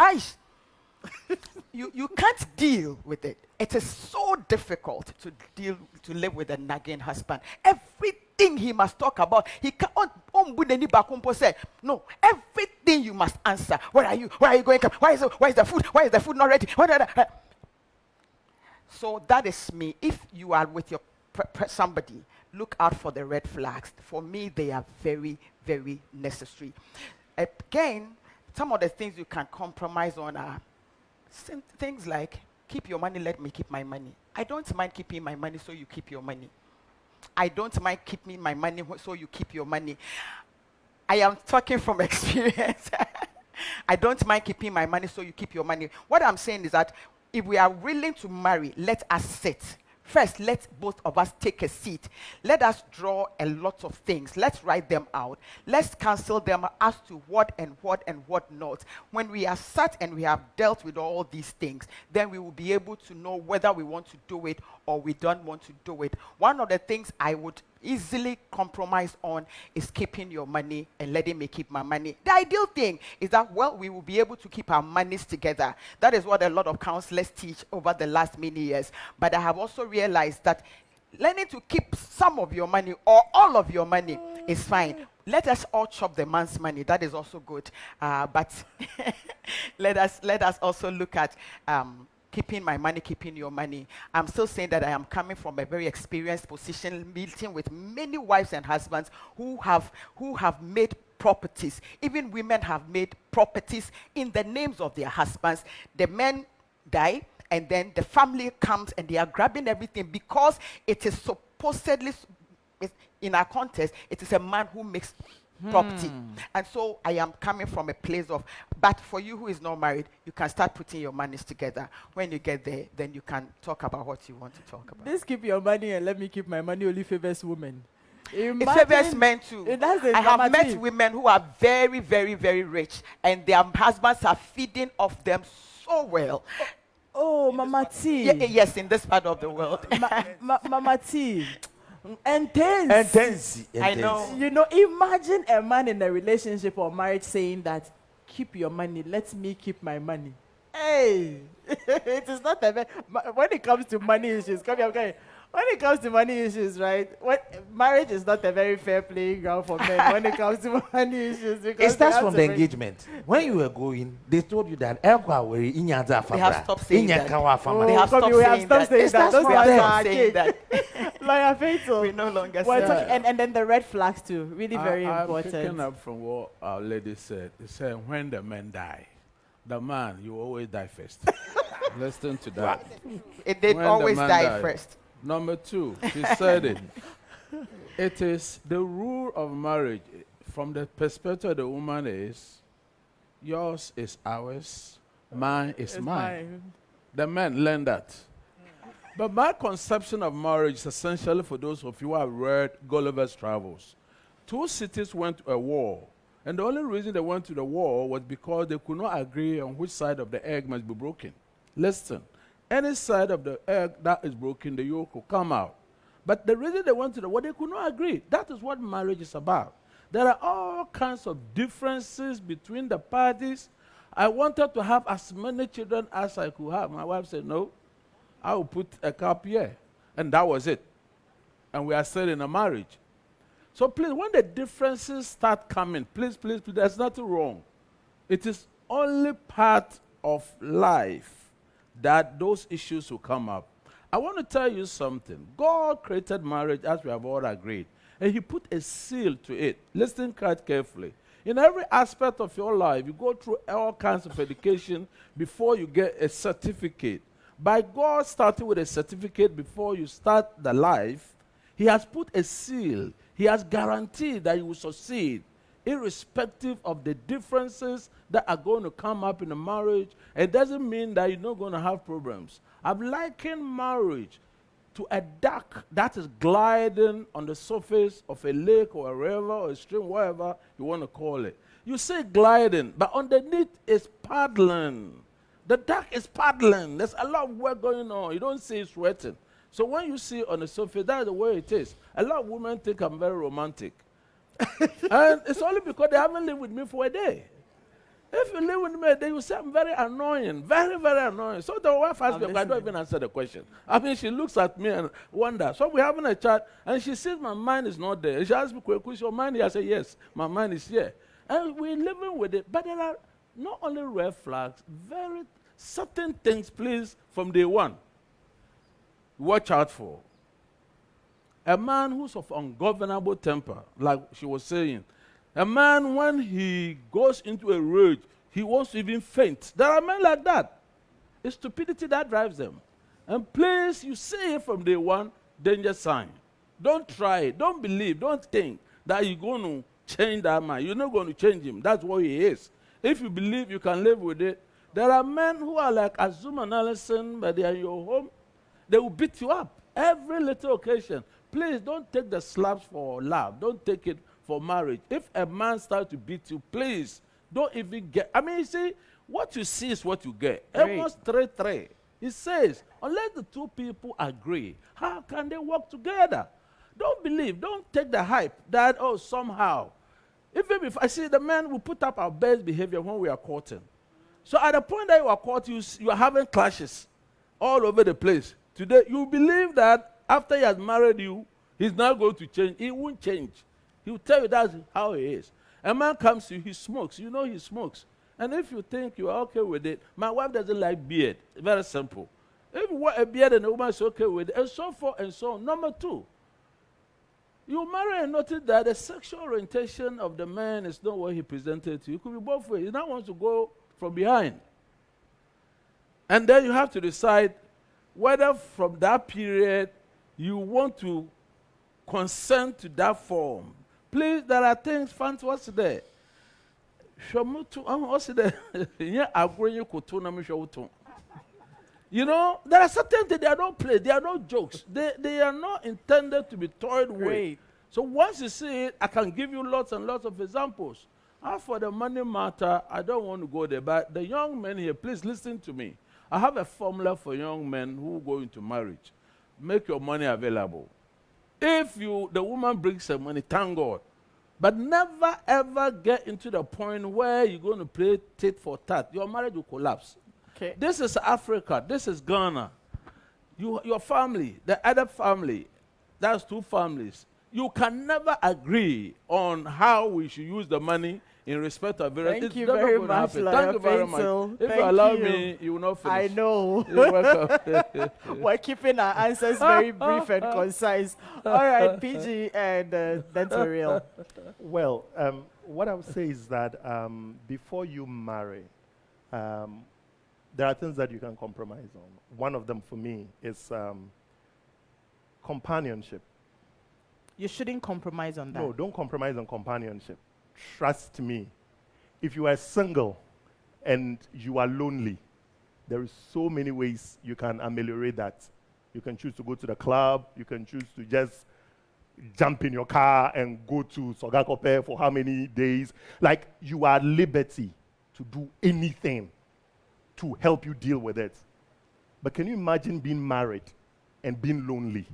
You can't deal with it. It is so difficult to live with a nagging husband. Everything he must talk about, he can't. No, everything you must answer. Where are you? Where are you going? Where is the food? Why is the food not ready? So that is me. If you are with your somebody, look out for the red flags. For me, they are very, very necessary. Again, some of the things you can compromise on are things like, keep your money, let me keep my money. I don't mind keeping my money, so you keep your money. I don't mind keeping my money, so you keep your money. I am talking from experience. I don't mind keeping my money, so you keep your money. What I'm saying is that if we are willing to marry, let us sit. First, let both of us take a seat. Let us draw a lot of things. Let's write them out. Let's cancel them as to what and what not. When we are sat and we have dealt with all these things, then we will be able to know whether we want to do it or we don't want to do it. One of the things I would easily compromise on is keeping your money and letting me keep my money. The ideal thing is that, we will be able to keep our monies together. That is what a lot of counselors teach over the last many years. But I have also realized that learning to keep some of your money or all of your money is fine. Let us all chop the man's money. That is also good. But let us also look at keeping my money, keeping your money. I'm still saying that I am coming from a very experienced position, meeting with many wives and husbands who have made properties. Even women have made properties in the names of their husbands. The men die, and then the family comes and they are grabbing everything because it is supposedly, in our context, it is a man who makes property. And so I am coming from a place of, but for you who is not married, you can start putting your monies together. When you get there, then you can talk about what you want to talk about. This keep your money and let me keep my money only favors women. It favors men too. I have met women who are very, very, very rich, and their husbands are feeding off them so well. Oh, Mama T. Yes, in this part of the world. Mama T. Intense. I know. You know, imagine a man in a relationship or marriage saying that, keep your money, let me keep my money. Hey, it is not when it comes to money issues, when it comes to money issues, right? Marriage is not a very fair playing ground for men when it comes to money issues. It starts from the engagement. When you were going, they told you that they have stopped saying that. They have stopped saying that. Those are saying that. Lawyer Fatal. We no longer say that. And then the red flags too, really very important. I'm picking up from what our lady said. They said when the men die, the man, you always die first. Listen to that. It did always die first. Number two, she said it. It is the rule of marriage from the perspective of the woman is yours is ours, mine is mine. The men learn that. But my conception of marriage is essentially for those of you who have read Gulliver's Travels. Two cities went to a war, and the only reason they went to the war was because they could not agree on which side of the egg must be broken. Listen, Any side of the egg that is broken, the yolk will come out. But the reason they wanted to, well, they could not agree. That is what marriage is about. There are all kinds of differences between the parties. I wanted to have as many children as I could have. My wife said, no, I will put a cup here. And that was it. And we are still in a marriage. So please, when the differences start coming, please, there's nothing wrong. It is only part of life that those issues will come up. I want to tell you something. God created marriage, as we have all agreed, and he put a seal to it. Listen quite carefully. In every aspect of your life, you go through all kinds of education before you get a certificate. By God starting with a certificate before you start the life, he has put a seal. He has guaranteed that you will succeed, irrespective of the differences that are going to come up in a marriage. It doesn't mean that you're not going to have problems. I've likened marriage to a duck that is gliding on the surface of a lake or a river or a stream, whatever you want to call it. You say gliding, but underneath is paddling. The duck is paddling. There's a lot of work going on. You don't see it sweating. So when you see it on the surface, that's the way it is. A lot of women think I'm very romantic. And it's only because they haven't lived with me for a day. If you live with me, they will say I'm very annoying, very, very annoying. So the wife asks me, I don't even answer the question. I mean, she looks at me and wonders. So we're having a chat, and she says my mind is not there. And she asks me, is your mind here? I say, yes, my mind is here. And we're living with it. But there are not only red flags, very certain things, please, from day one. Watch out for. A man who's of ungovernable temper, like she was saying. A man, when he goes into a rage, he wants to even faint. There are men like that. It's stupidity that drives them. And please, you see it from day one, danger sign. Don't try it. Don't believe. Don't think that you're going to change that man. You're not going to change him. That's what he is. If you believe you can live with it, there are men who are like Azuma and Allison, but they are in your home. They will beat you up every little occasion. Please don't take the slaps for love. Don't take it for marriage. If a man starts to beat you, please don't even get. I mean, you see, what you see is what you get. Amos 3:3. It says, unless the two people agree, how can they work together? Don't believe. Don't take the hype that, oh, somehow. Even if I see the men will put up our best behavior when we are courting. So at the point that you are caught, you are having clashes all over the place. Today, you believe that after he has married you, he's not going to change. He won't change. He will tell you that's how he is. A man comes to you, he smokes. You know he smokes. And if you think you are okay with it, my wife doesn't like beard. Very simple. If you want a beard and a woman is okay with it, and so forth and so on. Number two, you marry and notice that the sexual orientation of the man is not what he presented to you. It could be both ways. He now wants to go from behind. And then you have to decide whether from that period you want to consent to that form. Please, there are things, fans, what's there? What's there? You know, there are certain things, they are not plays, they are not jokes. They are not intended to be toyed with. So once you see it, I can give you lots and lots of examples. As for the money matter, I don't want to go there, but the young men here, please listen to me. I have a formula for young men who go into marriage. Make your money available. If the woman brings some money, thank God. But never ever get into the point where you're going to play tit for tat. Your marriage will collapse. Okay. This is Africa. This is Ghana. Your family, the other family, that's two families. You can never agree on how we should use the money in respect of various. Thank you very much, Thank you very much. If you allow me, you will not finish. I know. You're welcome. We're keeping our answers very brief and concise. All right, PG and then to real. Well, what I would say is that before you marry, there are things that you can compromise on. One of them for me is companionship. You shouldn't compromise on that. No, don't compromise on companionship. Trust me. If you are single and you are lonely, there is so many ways you can ameliorate that. You can choose to go to the club. You can choose to just jump in your car and go to Sogakope for how many days. Like, you are at liberty to do anything to help you deal with it. But can you imagine being married and being lonely?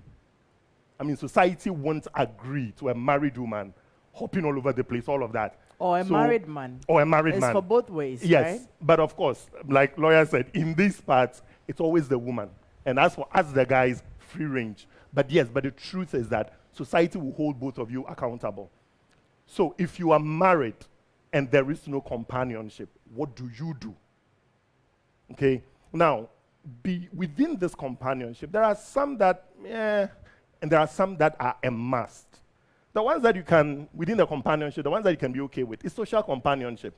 I mean, society won't agree to a married woman hopping all over the place, all of that. Or a married man. Or a married It's man. for both ways, Yes, right? but of course, like lawyer said, in these parts, it's always the woman. And as for us, the guys, free range. But yes, but the truth is that society will hold both of you accountable. So if you are married and there is no companionship, what do you do? Okay? Now, within this companionship, there are some that, and there are some that are a must. The ones that you can, within the companionship, the ones that you can be okay with is social companionship.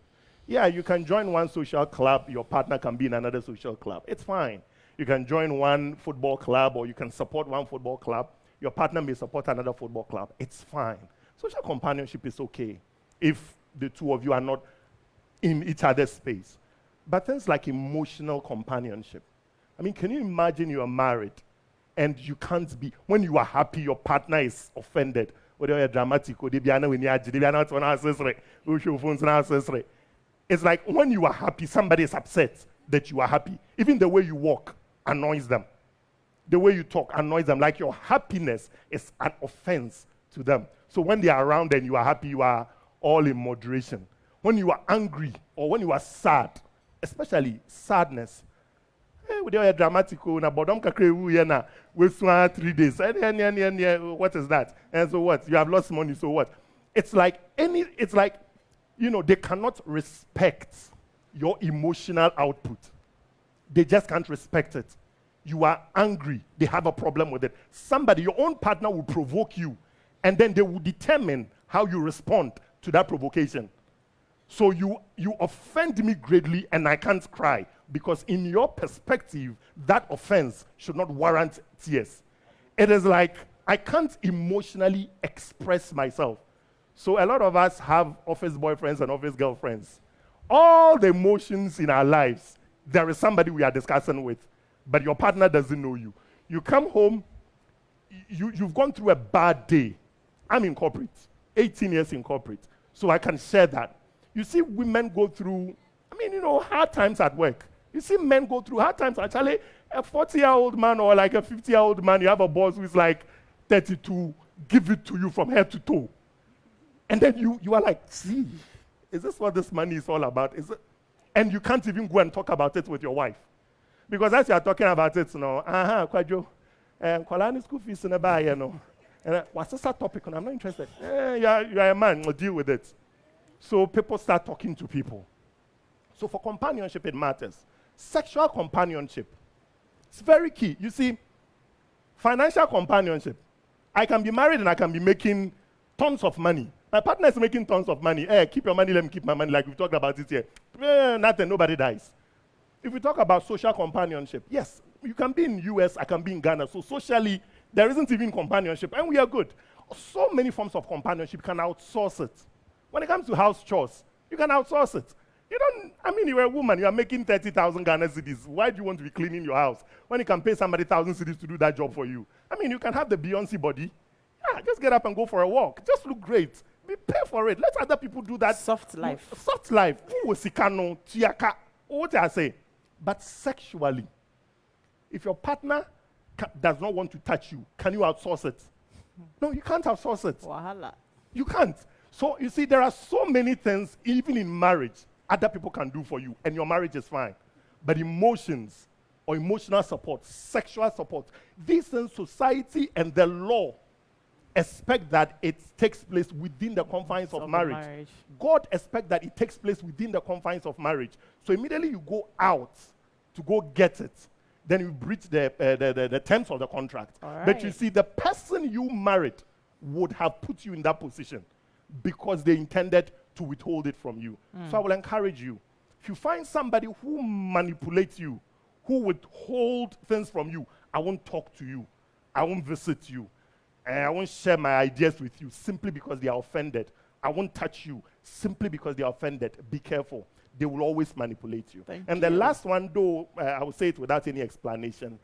Yeah, you can join one social club, your partner can be in another social club. It's fine. You can join one football club or you can support one football club. Your partner may support another football club. It's fine. Social companionship is okay if the two of you are not in each other's space. But things like emotional companionship. I mean, can you imagine you are married and you can't be, when you are happy, your partner is offended. Whether you're dramatic or it's like when you are happy, somebody is upset that you are happy. Even the way you walk annoys them. The way you talk annoys them. Like your happiness is an offense to them. So when they are around and you are happy, you are all in moderation. When you are angry or when you are sad, especially sadness, we are dramatic. We 3 days. What is that? And so what? You have lost money. So what? It's like they cannot respect your emotional output. They just can't respect it. You are angry. They have a problem with it. Somebody, your own partner, will provoke you, and then they will determine how you respond to that provocation. So you offend me greatly, and I can't cry. Because in your perspective, that offense should not warrant tears. It is like, I can't emotionally express myself. So a lot of us have office boyfriends and office girlfriends. All the emotions in our lives, there is somebody we are discussing with, but your partner doesn't know you. You come home, you've gone through a bad day. I'm in corporate, 18 years in corporate, so I can share that. You see women go through, hard times at work. You see men go through hard times. Actually, a 40-year-old man or like a 50-year-old man, you have a boss who is like 32, give it to you from head to toe. And then you are like, gee, is this what this money is all about? Is it? And you can't even go and talk about it with your wife. Because as you are talking about it, Kwajo, Kolani school fees in a buy, And what's this topic? I'm not interested. You are a man, deal with it. So people start talking to people. So for companionship, it matters. Sexual companionship, it's very key. You see, financial companionship, I can be married and I can be making tons of money. My partner is making tons of money. Hey, keep your money, let me keep my money, like we talked about it here. Nothing, nobody dies. If we talk about social companionship, yes, you can be in US, I can be in Ghana. So socially, there isn't even companionship, and we are good. So many forms of companionship, you can outsource it. When it comes to house chores, you can outsource it. You're a woman, you are making 30,000 Ghana cedis. Why do you want to be cleaning your house when you can pay somebody 1,000 cedis to do that job for you? You can have the Beyonce body. Yeah, just get up and go for a walk. Just look great. Pay for it. Let other people do that. Soft life. Soft life. What I say? But sexually, if your partner does not want to touch you, can you outsource it? No, you can't outsource it. Wahala. You can't. So you see, there are so many things, even in marriage, other people can do for you, and your marriage is fine. But emotions or emotional support, sexual support, these things, society and the law expect that it takes place within the confines of marriage. God expects that it takes place within the confines of marriage. So immediately you go out to go get it, then you breach the terms of the contract. Right. But you see, the person you married would have put you in that position because they intended to withhold it from you. So I will encourage you. If you find somebody who manipulates you, who withhold things from you, I won't talk to you. I won't visit you. And I won't share my ideas with you simply because they are offended. I won't touch you simply because they are offended. Be careful. They will always manipulate you. And the last one, though, I will say it without any explanation,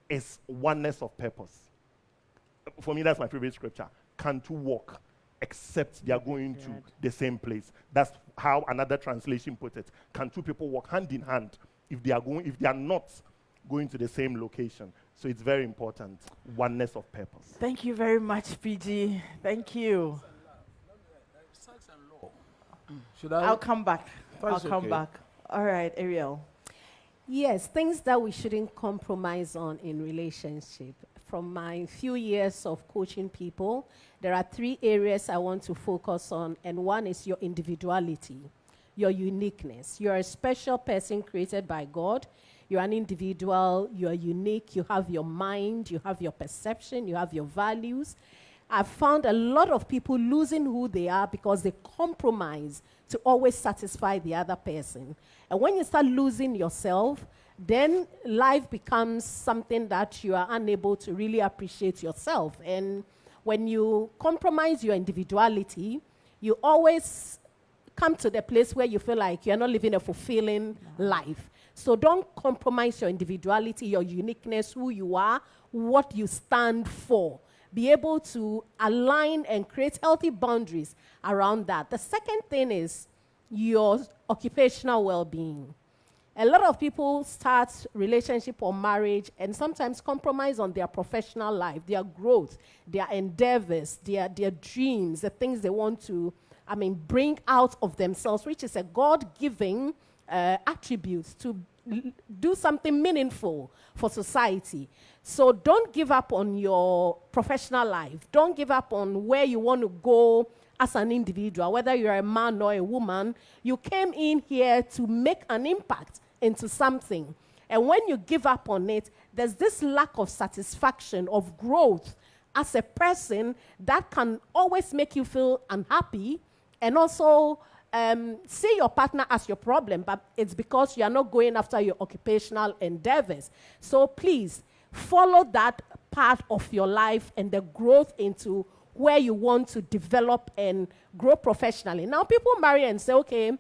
is oneness of purpose. For me, that's my favorite scripture. Can two walk except they are going to the same place? That's how another translation put it. Can two people walk hand in hand if they are not going to the same location. So it's very important, oneness of purpose. Thank you very much, PG. Thank you. Should I? I'll come back. That's I'll come okay. back. All right, Ariel. Yes, things that we shouldn't compromise on in relationship. From my few years of coaching people, there are 3 areas I want to focus on, and one is your individuality, your uniqueness. You're a special person created by God. You're an individual, you're unique, you have your mind, you have your perception, you have your values. I've found a lot of people losing who they are because they compromise to always satisfy the other person. And when you start losing yourself, then life becomes something that you are unable to really appreciate yourself. And when you compromise your individuality, you always come to the place where you feel like you're not living a fulfilling life. So don't compromise your individuality, your uniqueness, who you are, what you stand for. Be able to align and create healthy boundaries around that. The second thing is your occupational well-being. A lot of people start relationship or marriage and sometimes compromise on their professional life, their growth, their endeavors, their dreams, the things they want to, bring out of themselves, which is a God-given attribute to do something meaningful for society. So don't give up on your professional life. Don't give up on where you want to go as an individual, whether you're a man or a woman. You came in here to make an impact into something. And when you give up on it, there's this lack of satisfaction, of growth as a person that can always make you feel unhappy and also see your partner as your problem, but it's because you are not going after your occupational endeavors. So please follow that part of your life and the growth into where you want to develop and grow professionally. Now, people marry and say, okay,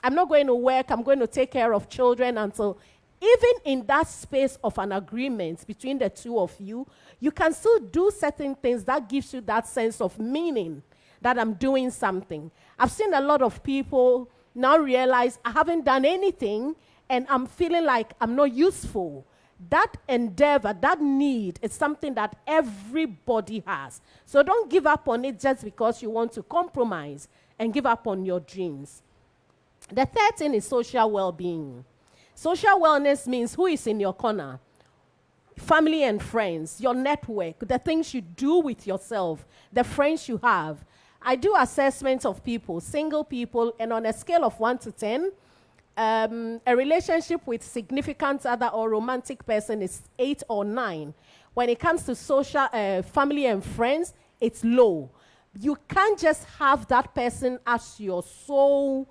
I'm not going to work, I'm going to take care of children until, even in that space of an agreement between the two of you, you can still do certain things that gives you that sense of meaning that I'm doing something. I've seen a lot of people now realize I haven't done anything and I'm feeling like I'm not useful. That endeavor, that need, is something that everybody has. So don't give up on it just because you want to compromise and give up on your dreams. The third thing is social well-being. Social wellness means who is in your corner. Family and friends, your network, the things you do with yourself, the friends you have. I do assessments of people, single people, and on a scale of 1 to 10, a relationship with significant other or romantic person is 8 or 9. When it comes to social, family and friends, it's low. You can't just have that person as your sole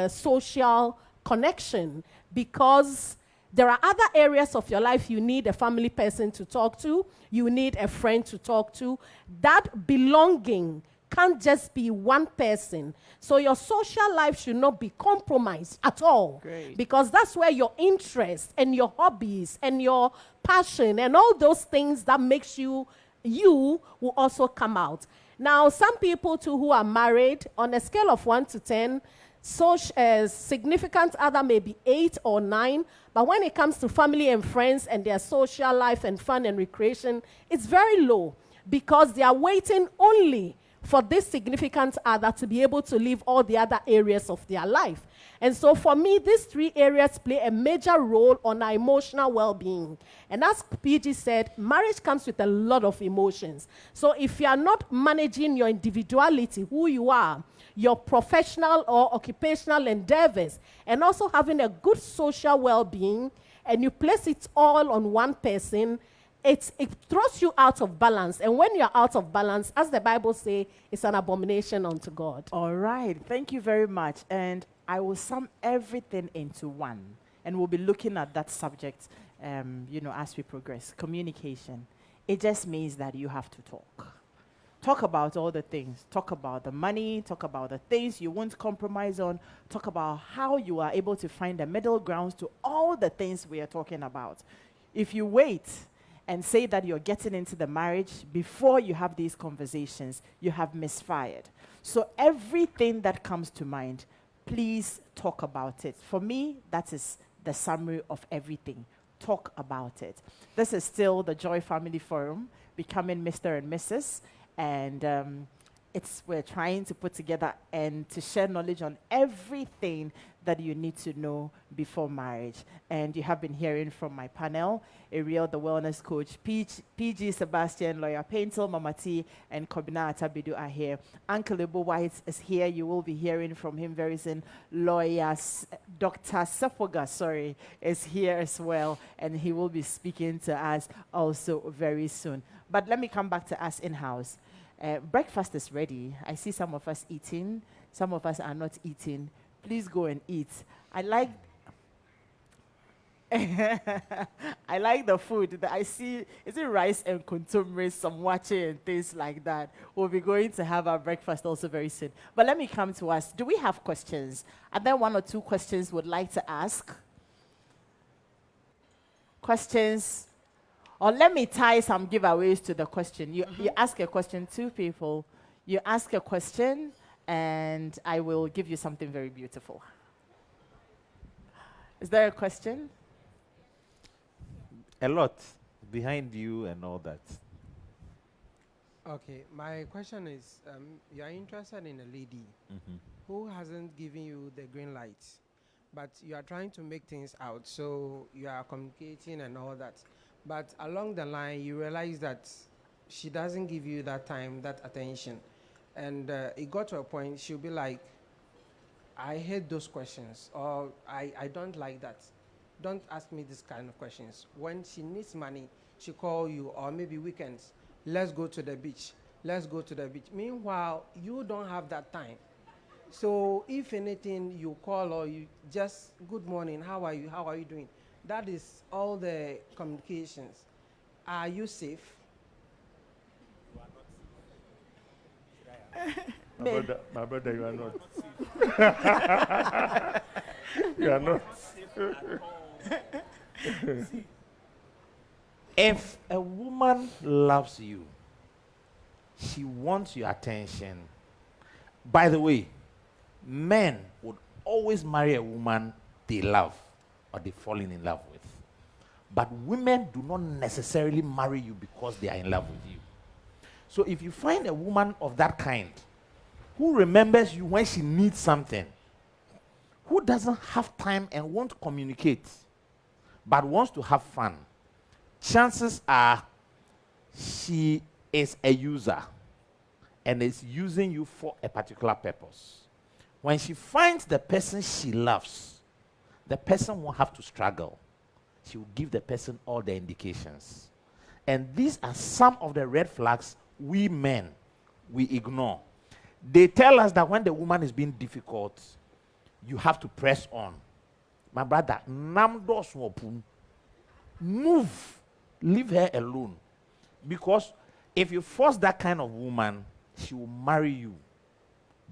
social connection, because there are other areas of your life you need a family person to talk to, you need a friend to talk to. That belonging can't just be one person. So your social life should not be compromised at all. Great. Because that's where your interest and your hobbies and your passion and all those things that makes you will also come out. Now, some people too who are married, on a scale of 1 to 10, significant other may be 8 or 9, but when it comes to family and friends and their social life and fun and recreation, it's very low, because they are waiting only for this significant other to be able to live all the other areas of their life. And so for me, these 3 areas play a major role on our emotional well-being. And as PG said, marriage comes with a lot of emotions. So if you are not managing your individuality, who you are, your professional or occupational endeavors, and also having a good social well-being, and you place it all on one person, it throws you out of balance. And when you're out of balance, as the Bible says, it's an abomination unto God. All right. Thank you very much. And I will sum everything into one. And we'll be looking at that subject, as we progress. Communication. It just means that you have to talk. Talk about all the things. Talk about the money. Talk about the things you won't compromise on. Talk about how you are able to find the middle grounds to all the things we are talking about. If you wait and say that you're getting into the marriage before you have these conversations, you have misfired. So everything that comes to mind, please talk about it. For me, that is the summary of everything. talk about it. This is still the Joy Family Forum, Becoming Mr. and Mrs. And we're trying to put together and to share knowledge on everything that you need to know before marriage. And you have been hearing from my panel, Ariel, the wellness coach, PG Sebastian, Lawyer Paintel, Mama T, and Kobina Atabidu are here. Uncle Ibo White is here. You will be hearing from him very soon. Lawyer Dr. Sefoga, is here as well. And he will be speaking to us also very soon. But let me come back to us in-house. Breakfast is ready. I see some of us eating. Some of us are not eating. Please go and eat. I like I like the food that I see. Is it rice and contomere, some wache and things like that? We'll be going to have our breakfast also very soon. But let me come to us. Do we have questions? Are there one or two questions would like to ask? Questions? Or let me tie some giveaways to the question. You ask a question, two people. You ask a question, and I will give you something very beautiful. Is there a question? A lot behind you and all that. Okay, my question is, you are interested in a lady who hasn't given you the green light, but you are trying to make things out, so you are communicating and all that. But along the line, you realize that she doesn't give you that time, that attention. And it got to a point, she'll be like, I hate those questions, or I don't like that. Don't ask me this kind of questions. When she needs money, she call you, or maybe weekends, let's go to the beach. Let's go to the beach. Meanwhile, you don't have that time. So if anything, you call or you just, good morning, how are you? How are you doing? That is all the communications. Are you safe? My brother, you are not. You are not. If a woman loves you, she wants your attention. By the way, men would always marry a woman they love or they've fallen in love with. But women do not necessarily marry you because they are in love with you. So if you find a woman of that kind who remembers you when she needs something, who doesn't have time and won't communicate, but wants to have fun, chances are she is a user and is using you for a particular purpose. When she finds the person she loves, the person won't have to struggle. She will give the person all the indications. And these are some of the red flags we men, we ignore. They tell us that when the woman is being difficult, you have to press on. My brother, move. Leave her alone. Because if you force that kind of woman, she will marry you.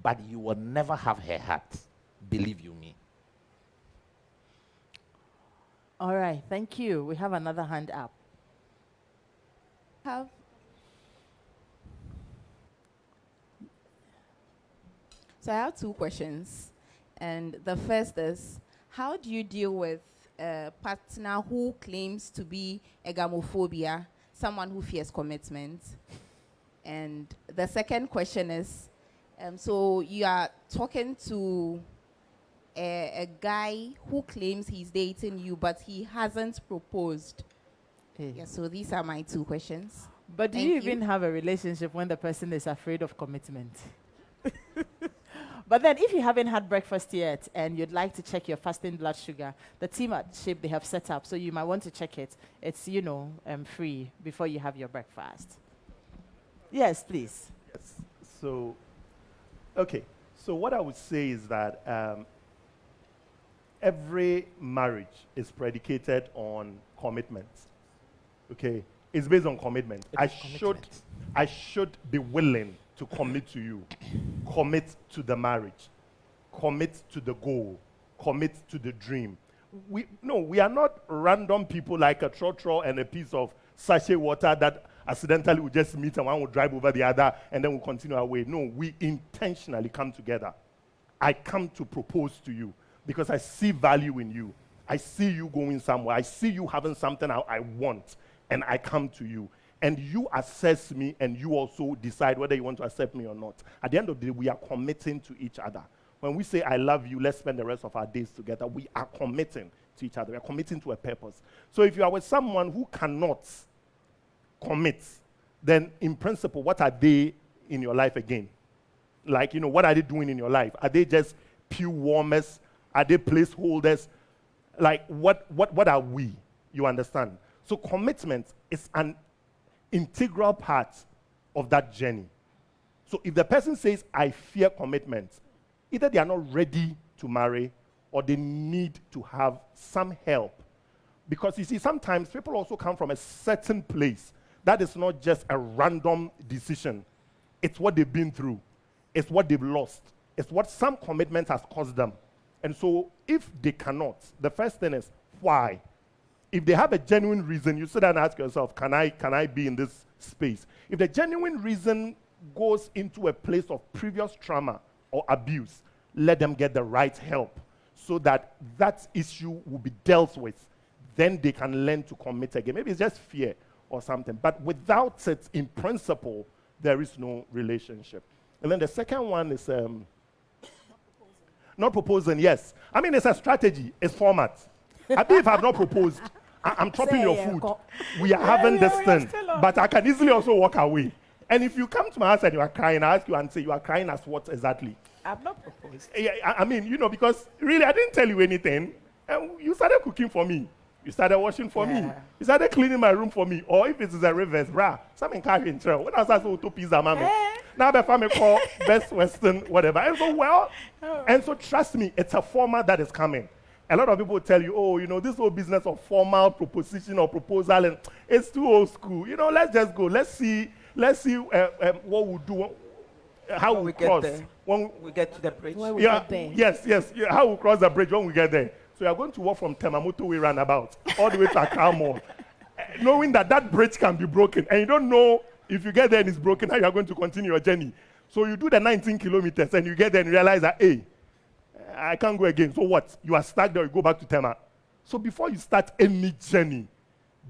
But you will never have her heart. Believe you me. All right, thank you. We have another hand up. So I have two questions. And the first is, how do you deal with a partner who claims to be a gamophobia, someone who fears commitment? And the second question is, so you are talking to a guy who claims he's dating you, but he hasn't proposed. Hey. Yeah, so these are my two questions. But do Thank you you. even have a relationship when the person is afraid of commitment? But then if you haven't had breakfast yet and you'd like to check your fasting blood sugar, the team at Shape, they have set up, so you might want to check it. It's, free before you have your breakfast. Yes, please. Yes. So, okay. So what I would say is that every marriage is predicated on commitment. Okay? It's based on commitment. I should be willing to commit to you, commit to the marriage, commit to the goal, commit to the dream. We are not random people like a trotro and a piece of sachet water that accidentally we just meet and one will drive over the other and then we'll continue our way. No, we intentionally come together. I come to propose to you because I see value in you. I see you going somewhere. I see you having something I want, and I come to you. And you assess me, and you also decide whether you want to accept me or not. At the end of the day, we are committing to each other. When we say, I love you, let's spend the rest of our days together, we are committing to each other. We are committing to a purpose. So if you are with someone who cannot commit, then in principle, what are they in your life again? Like, what are they doing in your life? Are they just pew warmers? Are they placeholders? Like, what are we? You understand? So commitment is an integral part of that journey. So if the person says, I fear commitment, either they are not ready to marry or they need to have some help. Because you see, sometimes people also come from a certain place. That is not just a random decision. It's what they've been through. It's what they've lost. It's what some commitment has caused them. And so if they cannot, the first thing is, why? If they have a genuine reason, you sit down and ask yourself, can I be in this space? If the genuine reason goes into a place of previous trauma or abuse, let them get the right help so that that issue will be dealt with. Then they can learn to commit again. Maybe it's just fear or something. But without it, in principle, there is no relationship. And then the second one is not proposing, yes. I mean, it's a strategy. It's format. I mean, if I've not proposed, I'm chopping your food. We are having this thing. But I can easily also walk away. And if you come to my house and you are crying, I ask you and say, you are crying as what exactly? I've not proposed. Yeah, I mean, because really, I didn't tell you anything. And you started cooking for me. You started washing for me. You started cleaning my room for me. Or if it is a reverse, something can't enter. When I was asking to pizza, mommy. Now the family call Best Western, whatever. And so, and so trust me, it's a format that is coming. A lot of people tell you, this whole business of formal proposition or proposal, and it's too old school. Let's just go. Let's see what we'll do, how we cross. When we get to the bridge. When we get there. Yes, how we cross the bridge when we get there. So you are going to walk from Temperament way roundabout all the way to Accra Mall, knowing that bridge can be broken, and you don't know if you get there and it's broken, how you are going to continue your journey. So you do the 19 kilometers, and you get there and realize that, hey, I can't go again. So what? You are stuck there, you go back to Tema. So before you start any journey,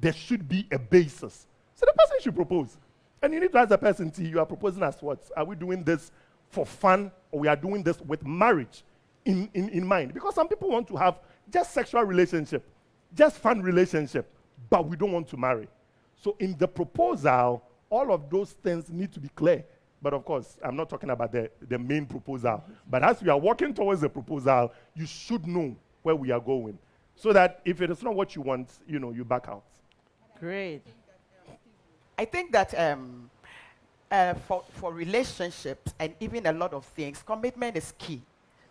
there should be a basis. So the person should propose. And you need to ask the person, you are proposing as what? Are we doing this for fun, or we are doing this with marriage in mind? Because some people want to have just sexual relationship, just fun relationship, but we don't want to marry. So in the proposal, all of those things need to be clear. But of course, I'm not talking about the main proposal. But as we are working towards the proposal, you should know where we are going. So that if it is not what you want, you back out. Great. I think that for relationships and even a lot of things, commitment is key.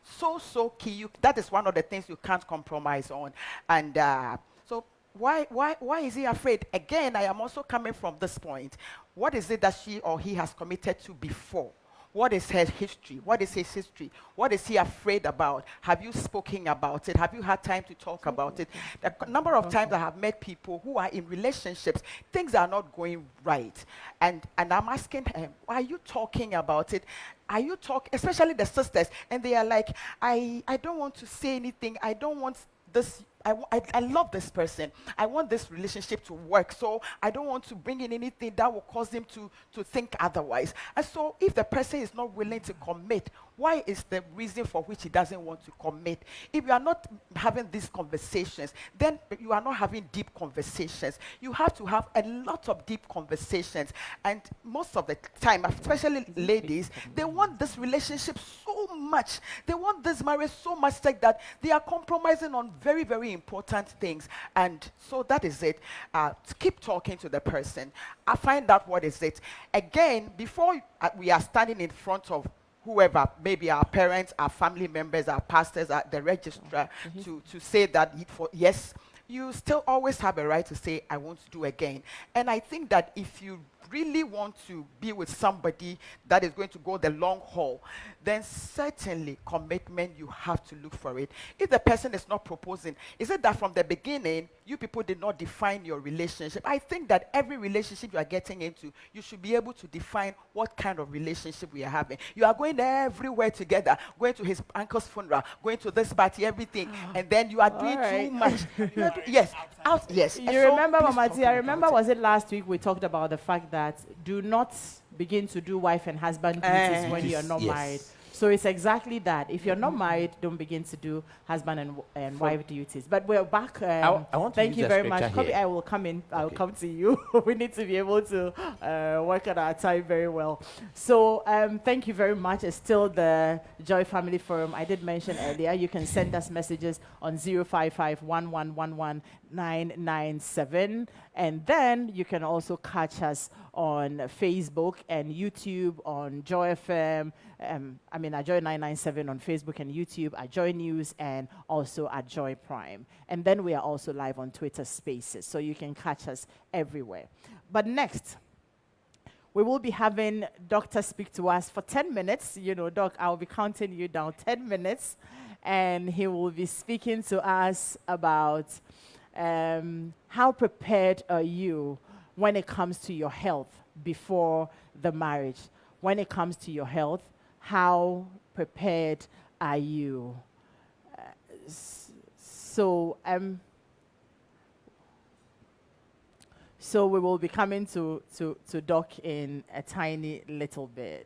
So key. That is one of the things you can't compromise on. And so why is he afraid? Again, I am also coming from this point. What is it that she or he has committed to before? What is her history? What is his history? What is he afraid about? Have you spoken about it? Have you had time to talk about it? The number of times I have met people who are in relationships, things are not going right. And I'm asking him, are you talking about it? Are you talking, especially the sisters, and they are like, I don't want to say anything. I don't want this. I love this person. I want this relationship to work. So I don't want to bring in anything that will cause him to think otherwise. And so if the person is not willing to commit, why is the reason for which he doesn't want to commit? If you are not having these conversations, then you are not having deep conversations. You have to have a lot of deep conversations. And most of the time, especially ladies, they want this relationship so much. They want this marriage so much like that they are compromising on very, very important things. And so that is it. Keep talking to the person. I find out what is it. Again, before we are standing in front of whoever, maybe our parents, our family members, our pastors, the registrar, to say that yes, you still always have a right to say, I want to do again. And I think that if you really want to be with somebody that is going to go the long haul, then certainly commitment, you have to look for it. If the person is not proposing, is it that from the beginning, you people did not define your relationship? I think that every relationship you are getting into, you should be able to define what kind of relationship we are having. You are going everywhere together, going to his uncle's funeral, going to this party, everything, and then you are doing right. too much. Yes, out, yes. You And so remember, please Mama talk T, I about remember, it. was it last week we talked about the fact that do not begin to do wife and husband duties when you're not Yes. married. So it's exactly that. If you're not married, don't begin to do husband and wife duties. But we're back. I want to Thank use you a very much. scripture Kobe, here. I will come in. I'll Okay. come to you. We need to be able to work at our time very well. So thank you very much. It's still the Joy Family Forum. I did mention earlier, you can send us messages on 055 997. And then you can also catch us on Facebook and YouTube on Joy FM. At Joy 997 on Facebook and YouTube, at Joy News, and also at Joy Prime. And then we are also live on Twitter Spaces, so you can catch us everywhere. But next, we will be having Doctor speak to us for 10 minutes. You know, Doc, I'll be counting you down 10 minutes, and he will be speaking to us about how prepared are you when it comes to your health before the marriage? When it comes to your health, how prepared are you? So we will be coming to Doc in a tiny little bit.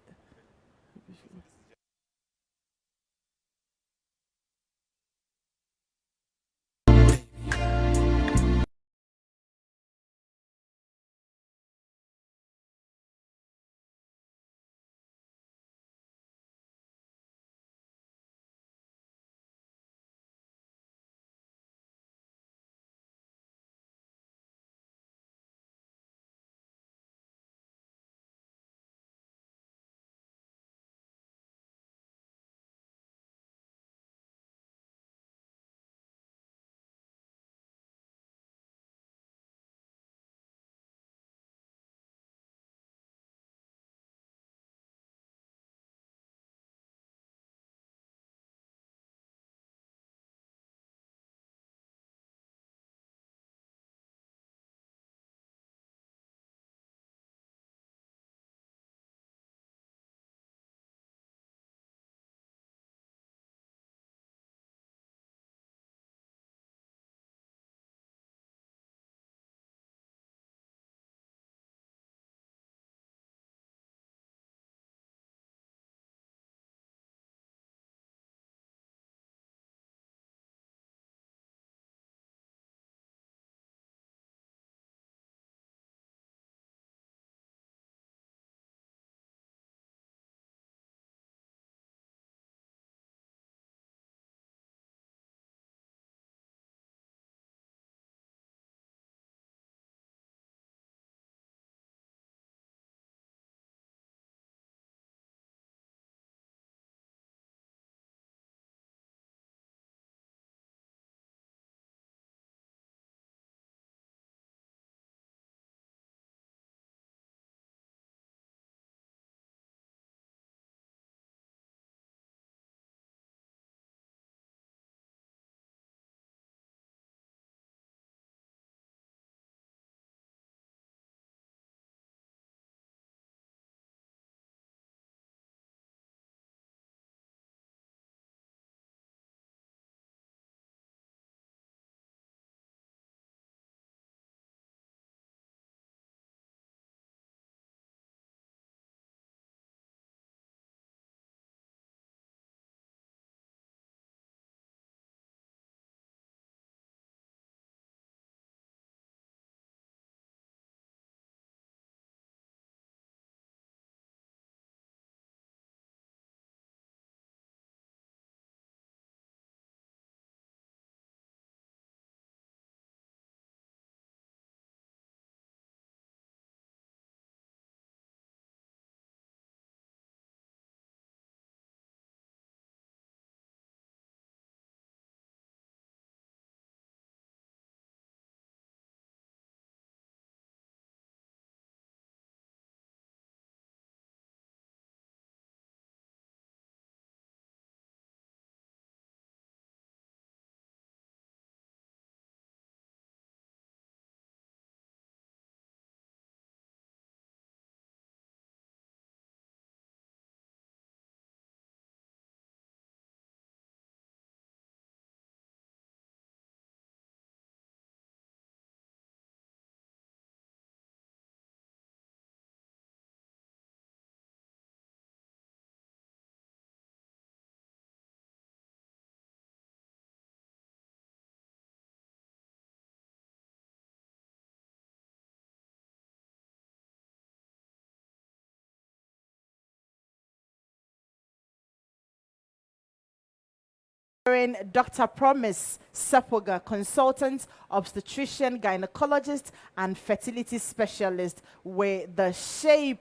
Dr. Promise Sepoga, consultant, obstetrician, gynecologist, and fertility specialist with the Shape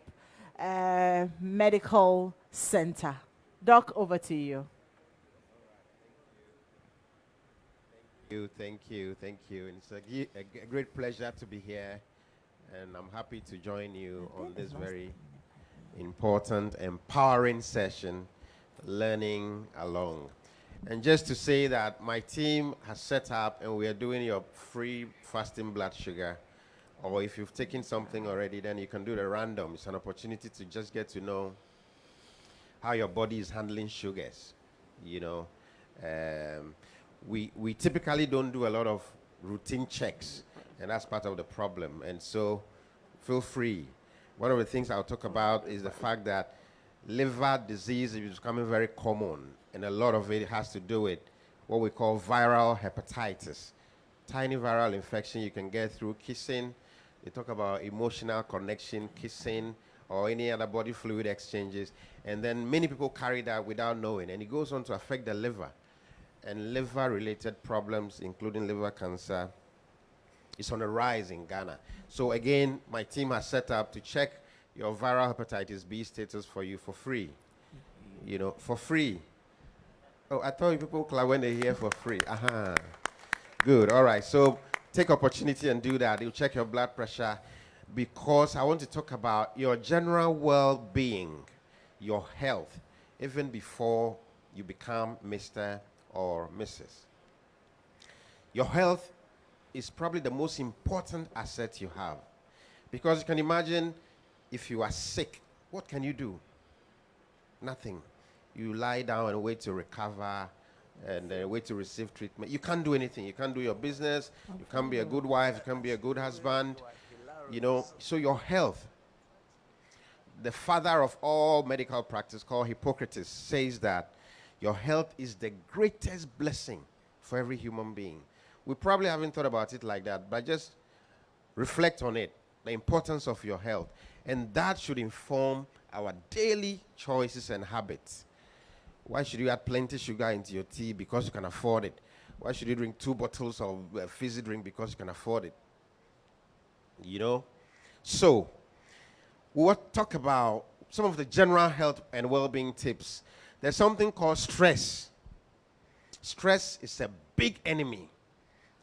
Medical Center. Doc, over to you. Thank you. It's a great pleasure to be here, and I'm happy to join you on this very important, empowering session, Learning Along. And just to say that my team has set up, and we are doing your free fasting blood sugar, or if you've taken something already, then you can do the random. It's an opportunity to just get to know how your body is handling sugars, you know. We typically don't do a lot of routine checks, and that's part of the problem. And so feel free. One of the things I'll talk about is the fact that liver disease is becoming very common, and a lot of it has to do with what we call viral hepatitis. Tiny viral infection you can get through kissing. They talk about emotional connection, kissing, or any other body fluid exchanges. And then many people carry that without knowing, and it goes on to affect the liver. And liver-related problems, including liver cancer, is on the rise in Ghana. So again, my team has set up to check your viral hepatitis B status for you for free. You know, for free. Oh, I thought people clap when they hear for free. Aha. Good, all right. So take opportunity and do that. You'll check your blood pressure, because I want to talk about your general well-being, your health, even before you become Mr. or Mrs. Your health is probably the most important asset you have, because you can imagine if you are sick, what can you do? Nothing. You lie down and wait to recover and wait to receive treatment. You can't do anything. You can't do your business. You can't be a good wife. You can't be a good husband. You know, so your health. The father of all medical practice, called Hippocrates, says that your health is the greatest blessing for every human being. We probably haven't thought about it like that, but just reflect on it, the importance of your health. And that should inform our daily choices and habits. Why should you add plenty sugar into your tea? Because you can afford it. Why should you drink 2 bottles of fizzy drink? Because you can afford it. You know? So, we'll talk about some of the general health and well-being tips. There's something called stress. Stress is a big enemy.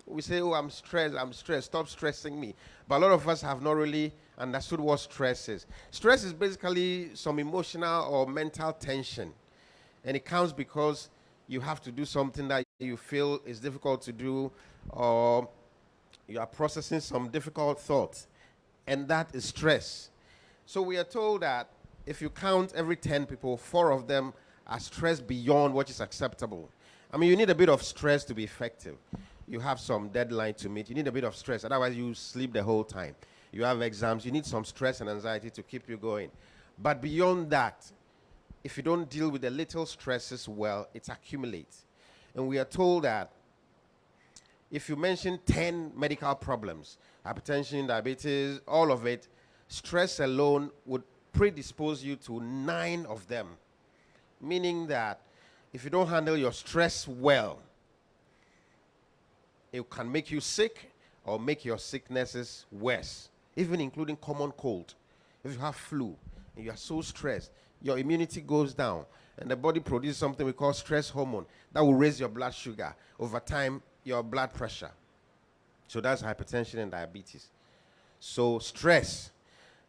We say, oh, I'm stressed, stop stressing me. But a lot of us have not really understood what stress is. Stress is basically some emotional or mental tension. And it comes because you have to do something that you feel is difficult to do, or you are processing some difficult thoughts. And that is stress. So we are told that if you count every 10 people, 4 of them are stressed beyond what is acceptable. I mean, you need a bit of stress to be effective. You have some deadline to meet. You need a bit of stress. Otherwise, you sleep the whole time. You have exams. You need some stress and anxiety to keep you going. But beyond that, if you don't deal with the little stresses well, it accumulates. And we are told that if you mention 10 medical problems, hypertension, diabetes, all of it, stress alone would predispose you to 9 of them. Meaning that if you don't handle your stress well, it can make you sick or make your sicknesses worse, even including common cold. If you have flu and you are so stressed, your immunity goes down, and the body produces something we call stress hormone that will raise your blood sugar. Over time, your blood pressure. So that's hypertension and diabetes. So stress.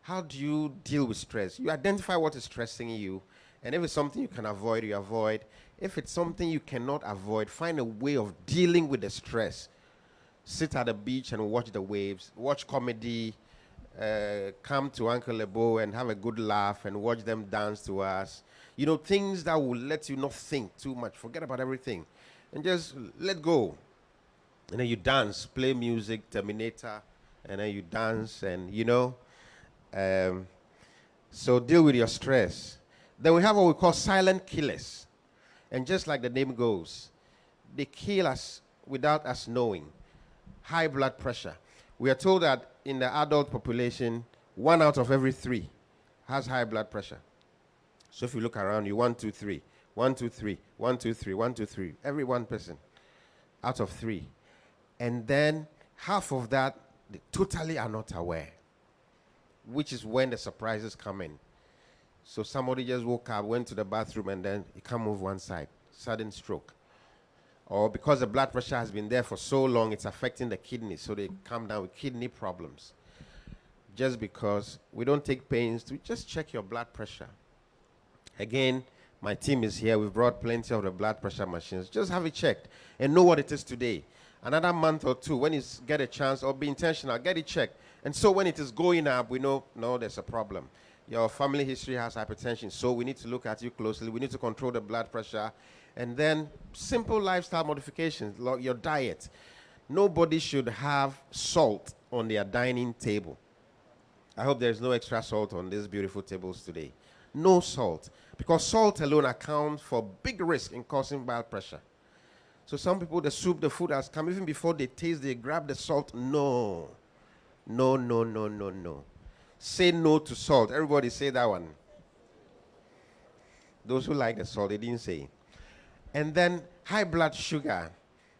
How do you deal with stress? You identify what is stressing you, and if it's something you can avoid, you avoid. If it's something you cannot avoid, find a way of dealing with the stress. Sit at the beach and watch the waves, watch comedy, come to Uncle Lebo and have a good laugh and watch them dance to us. You know, things that will let you not think too much. Forget about everything and just let go. And then you dance, play music, Terminator, and then you dance and, you know. So deal with your stress. Then we have what we call silent killers. And just like the name goes, they kill us without us knowing. High blood pressure. We are told that in the adult population, 1 out of every 3 has high blood pressure. So if you look around you, 1, 2, 3. 1, 2, 3, 1, 2, 3, 1, 2, 3. Every one person out of 3. And then half of that, they totally are not aware, which is when the surprises come in. So somebody just woke up, went to the bathroom, and then he can't move one side. Sudden stroke. Or because the blood pressure has been there for so long, it's affecting the kidneys, so they come down with kidney problems. Just because we don't take pains to just check your blood pressure. Again, my team is here. We've brought plenty of the blood pressure machines. Just have it checked and know what it is today. Another month or two, when you get a chance, or be intentional, get it checked. And so when it is going up, we know, no, there's a problem. Your family history has hypertension, so we need to look at you closely. We need to control the blood pressure. And then simple lifestyle modifications, like your diet. Nobody should have salt on their dining table. I hope there's no extra salt on these beautiful tables today. No salt. Because salt alone accounts for big risk in causing blood pressure. So some people, the soup, the food has come, even before they taste, they grab the salt. No. No, no, no, no, no. Say no to salt. Everybody say that one. Those who like the salt, they didn't say. And then high blood sugar.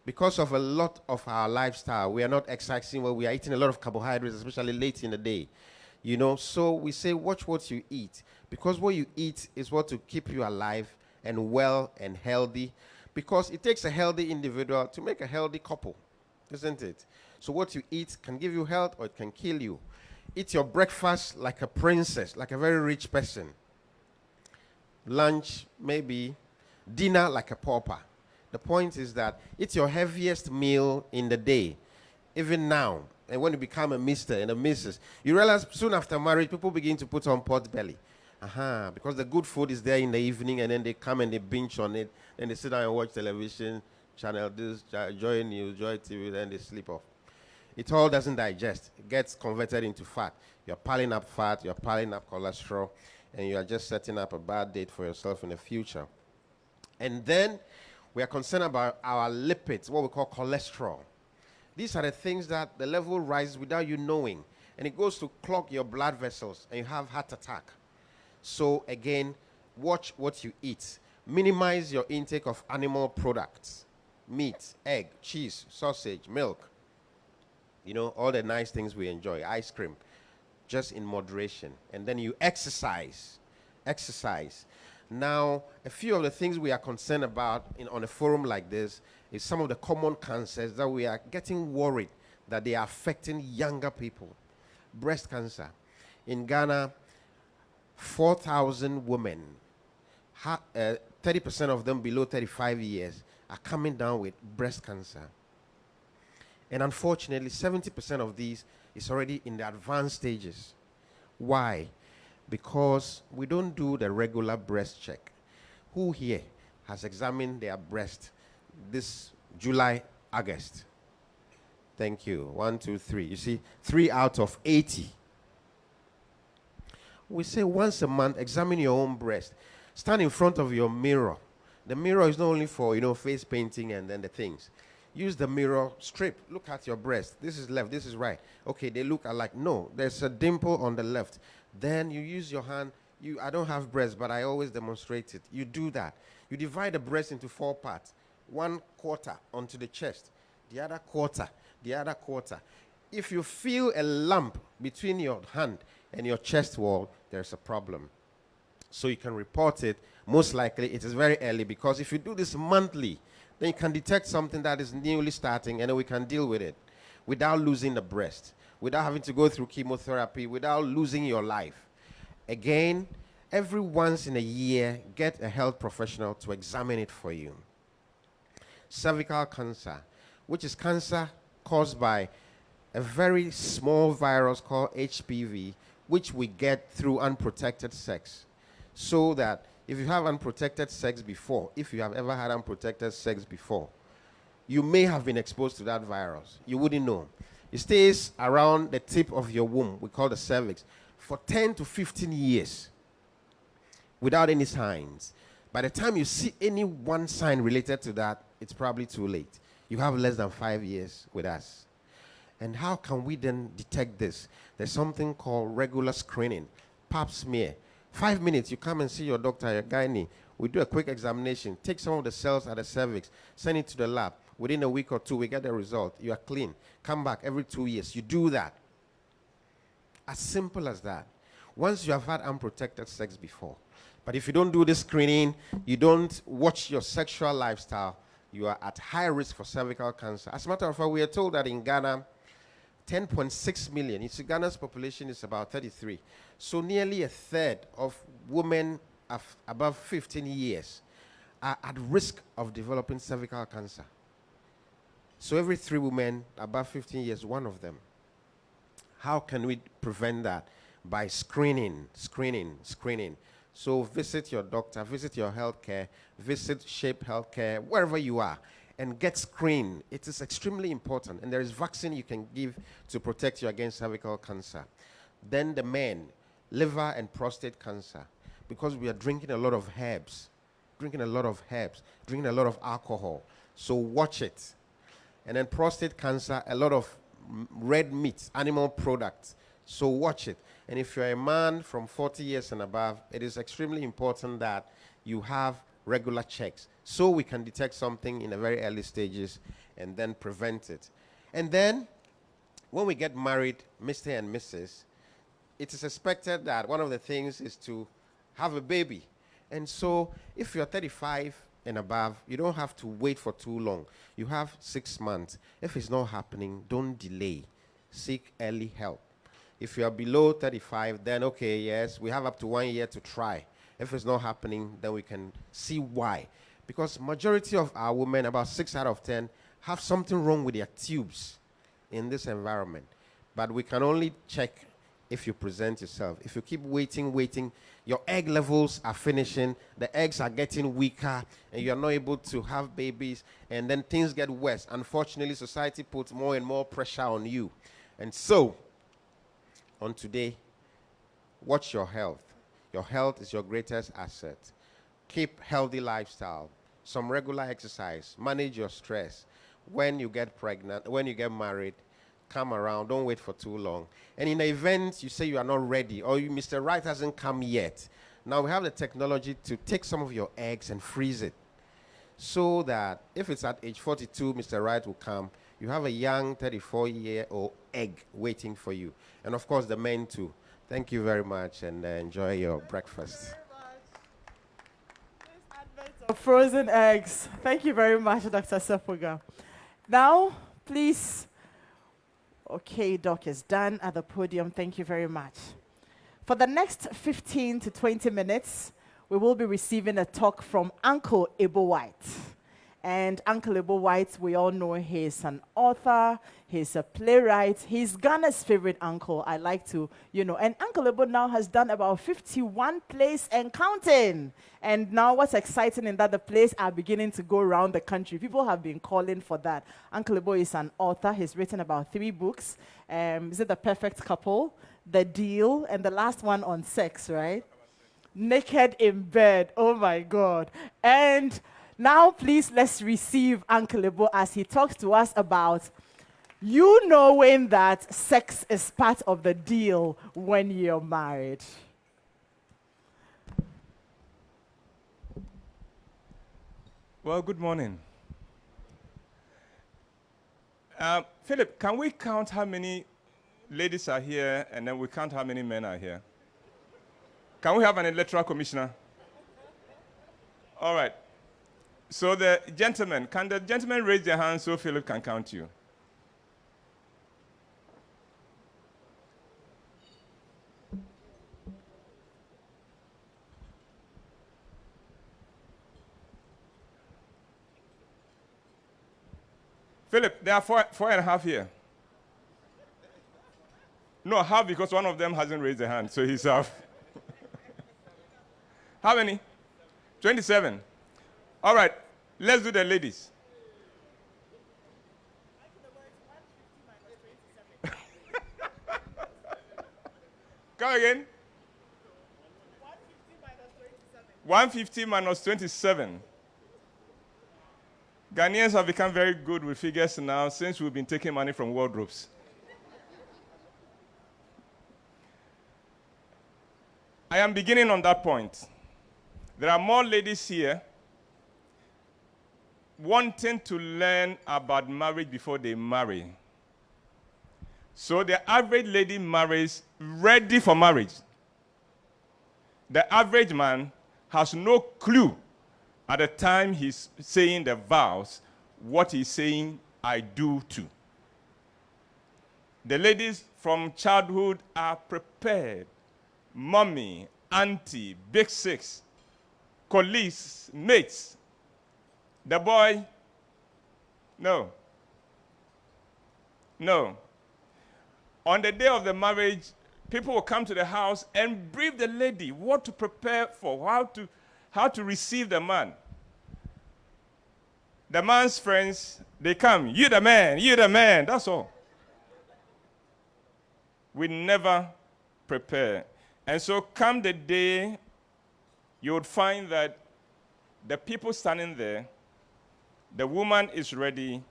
Because of a lot of our lifestyle, we are not exercising well. We are eating a lot of carbohydrates, especially late in the day. You know, so we say watch what you eat. Because what you eat is what will keep you alive and well and healthy. Because it takes a healthy individual to make a healthy couple, isn't it? So what you eat can give you health or it can kill you. Eat your breakfast like a princess, like a very rich person. Lunch, maybe. Dinner like a pauper. The point is that it's your heaviest meal in the day, even now. And when you become a Mr. and a Mrs., you realize soon after marriage, people begin to put on pot belly. Because the good food is there in the evening, and then they come and they binge on it, and they sit down and watch television, channel this, Joy News, Joy TV, then they sleep off. It all doesn't digest. It gets converted into fat. You're piling up fat, you're piling up cholesterol, and you are just setting up a bad date for yourself in the future. And then we are concerned about our lipids, what we call cholesterol. These are the things that the level rises without you knowing, and it goes to clog your blood vessels, and you have heart attack. So again, watch what you eat. Minimize your intake of animal products, meat, egg, cheese, sausage, milk. You know, all the nice things we enjoy, ice cream, just in moderation. And then you exercise. Exercise. Now, a few of the things we are concerned about on a forum like this is some of the common cancers that we are getting worried that they are affecting younger people. Breast cancer. In Ghana, 4,000 women, 30% of them below 35 years, are coming down with breast cancer. And unfortunately, 70% of these is already in the advanced stages. Why? Because we don't do the regular breast check. Who here has examined their breast this July, August? Thank you. 1, 2, 3. You see, 3 out of 80. We say once a month, examine your own breast. Stand in front of your mirror. The mirror is not only for, face painting and then the things. Use the mirror, strip, look at your breast. This is left, this is right. Okay, they look alike. No, there's a dimple on the left. Then you use your hand. I don't have breast, but I always demonstrate it. You do that. You divide the breast into 4 parts. 1/4 onto the chest, the other quarter, the other quarter. If you feel a lump between your hand and your chest wall, there's a problem. So you can report it. Most likely it is very early, because if you do this monthly, then you can detect something that is newly starting, and then we can deal with it without losing the breast, without having to go through chemotherapy, without losing your life. Again, every once in a year, get a health professional to examine it for you. Cervical cancer, which is cancer caused by a very small virus called HPV, which we get through unprotected sex. So that if you have unprotected sex before, if you have ever had unprotected sex before, you may have been exposed to that virus. You wouldn't know. It stays around the tip of your womb, we call the cervix, for 10 to 15 years without any signs. By the time you see any one sign related to that, it's probably too late. You have less than 5 years with us. And how can we then detect this? There's something called regular screening, pap smear. 5 minutes, you come and see your doctor, your gynae. We do a quick examination, take some of the cells at the cervix, send it to the lab. Within a week or two, we get the result. You are clean. Come back every 2 years. You do that. As simple as that. Once you have had unprotected sex before. But if you don't do this screening, you don't watch your sexual lifestyle, you are at high risk for cervical cancer. As a matter of fact, we are told that in Ghana, 10.6 million. You see, Ghana's population is about 33. So nearly a third of women above 15 years are at risk of developing cervical cancer. So every 3 women above 15 years, one of them. How can we prevent that? By screening. So visit your doctor, visit your healthcare, visit Shape Healthcare, wherever you are, and get screened. It is extremely important. And there is vaccine you can give to protect you against cervical cancer. Then the men, liver and prostate cancer, because we are drinking a lot of herbs, drinking a lot of alcohol. So watch it. And then prostate cancer, a lot of red meat, animal products. So watch it. And if you're a man from 40 years and above, it is extremely important that you have regular checks so we can detect something in the very early stages and then prevent it. And then when we get married, Mr. and Mrs., it is expected that one of the things is to have a baby. And so if you're 35 and above, you don't have to wait for too long. You have 6 months. If it's not happening, don't delay. Seek early help. If you are below 35, then okay, yes, we have up to 1 year to try. If it's not happening, then we can see why. Because majority of our women, about 6 out of 10, have something wrong with their tubes in this environment. But we can only check if you present yourself. If you keep waiting, your egg levels are finishing, the eggs are getting weaker, and you're not able to have babies, and then things get worse. Unfortunately, society puts more and more pressure on you. And so, on today, watch your health. Your health is your greatest asset. Keep healthy lifestyle, some regular exercise, manage your stress. When you get pregnant, when you get married, come around, don't wait for too long. And in the event you say you are not ready, or Mr. Right hasn't come yet, now we have the technology to take some of your eggs and freeze it. So that if it's at age 42, Mr. Right will come, you have a young 34-year-old egg waiting for you. And of course, the men too. Thank you very much, and enjoy your breakfast. Frozen eggs. Thank you very much, Dr. Sepuga. Now, please. Okay, Doc is done at the podium. Thank you very much. For the next 15 to 20 minutes, we will be receiving a talk from Uncle Ebo White. And Uncle Ebo White, we all know he's an author, he's a playwright, he's Ghana's favorite uncle. I like to, and Uncle Ebo now has done about 51 plays and counting. And now what's exciting is that the plays are beginning to go around the country. People have been calling for that. Uncle Ebo is an author. He's written about 3 books. Is it The Perfect Couple, The Deal, and the last one on sex, right? Naked in Bed. Oh, my God. And now, please, let's receive Uncle Ebo as he talks to us about you knowing that sex is part of the deal when you're married. Well, good morning. Philip, can we count how many ladies are here, and then we count how many men are here? Can we have an electoral commissioner? All right. So the gentlemen, can the gentlemen raise their hands so Philip can count you? Philip, there are four and a half here. No, half because one of them hasn't raised a hand, so he's half. How many? 27. All right, let's do the ladies. Come again. 150 minus 27. Ghanaians have become very good with figures now since we've been taking money from wardrobes. I am beginning on that point. There are more ladies here wanting to learn about marriage before they marry. So the average lady marries ready for marriage. The average man has no clue at the time he's saying the vows what he's saying I do to. The ladies from childhood are prepared. Mommy, auntie, big six, colleagues, mates. The boy, no. No. On the day of the marriage, people will come to the house and brief the lady what to prepare for, how to receive the man. The man's friends, they come, you the man, that's all. We never prepare. And so come the day, you would find that the people standing there, the woman is ready,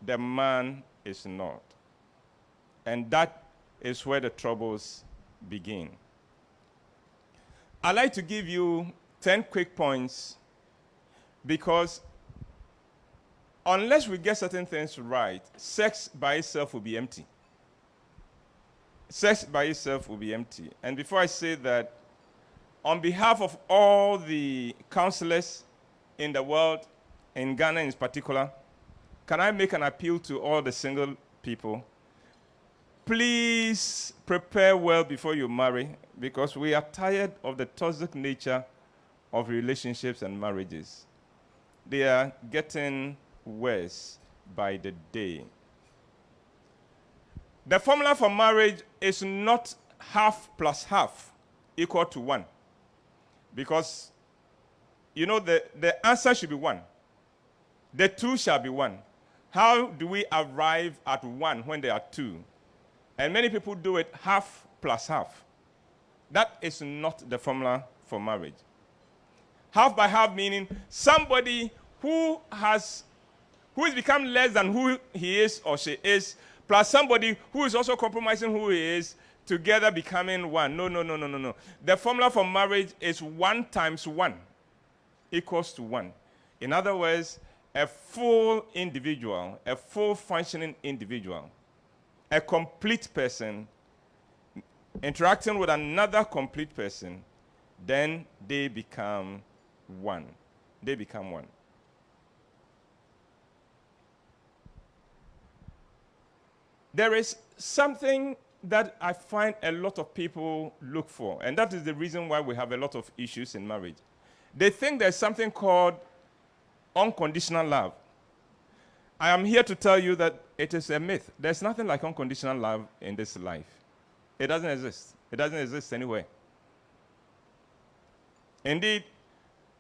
the man is not. And that is where the troubles begin. I'd like to give you 10 quick points because unless we get certain things right, sex by itself will be empty. Sex by itself will be empty. And before I say that, on behalf of all the counselors in the world, in Ghana in particular, can I make an appeal to all the single people? Please prepare well before you marry, because we are tired of the toxic nature of relationships and marriages. They are getting worse by the day. The formula for marriage is not half plus half equal to 1. Because, you know, the answer should be 1. The 2 shall be 1. How do we arrive at 1 when there are 2? And many people do it half plus half. That is not the formula for marriage. Half by half meaning somebody who is become less than who he is or she is, plus somebody who is also compromising who he is, together becoming 1. No. The formula for marriage is 1 times 1 equals to 1. In other words, a full individual, a full functioning individual, a complete person interacting with another complete person, then they become 1. They become 1. There is something that I find a lot of people look for, and that is the reason why we have a lot of issues in marriage. They think there's something called unconditional love. I am here to tell you that it is a myth. There's nothing like unconditional love in this life. It doesn't exist. It doesn't exist anywhere. Indeed,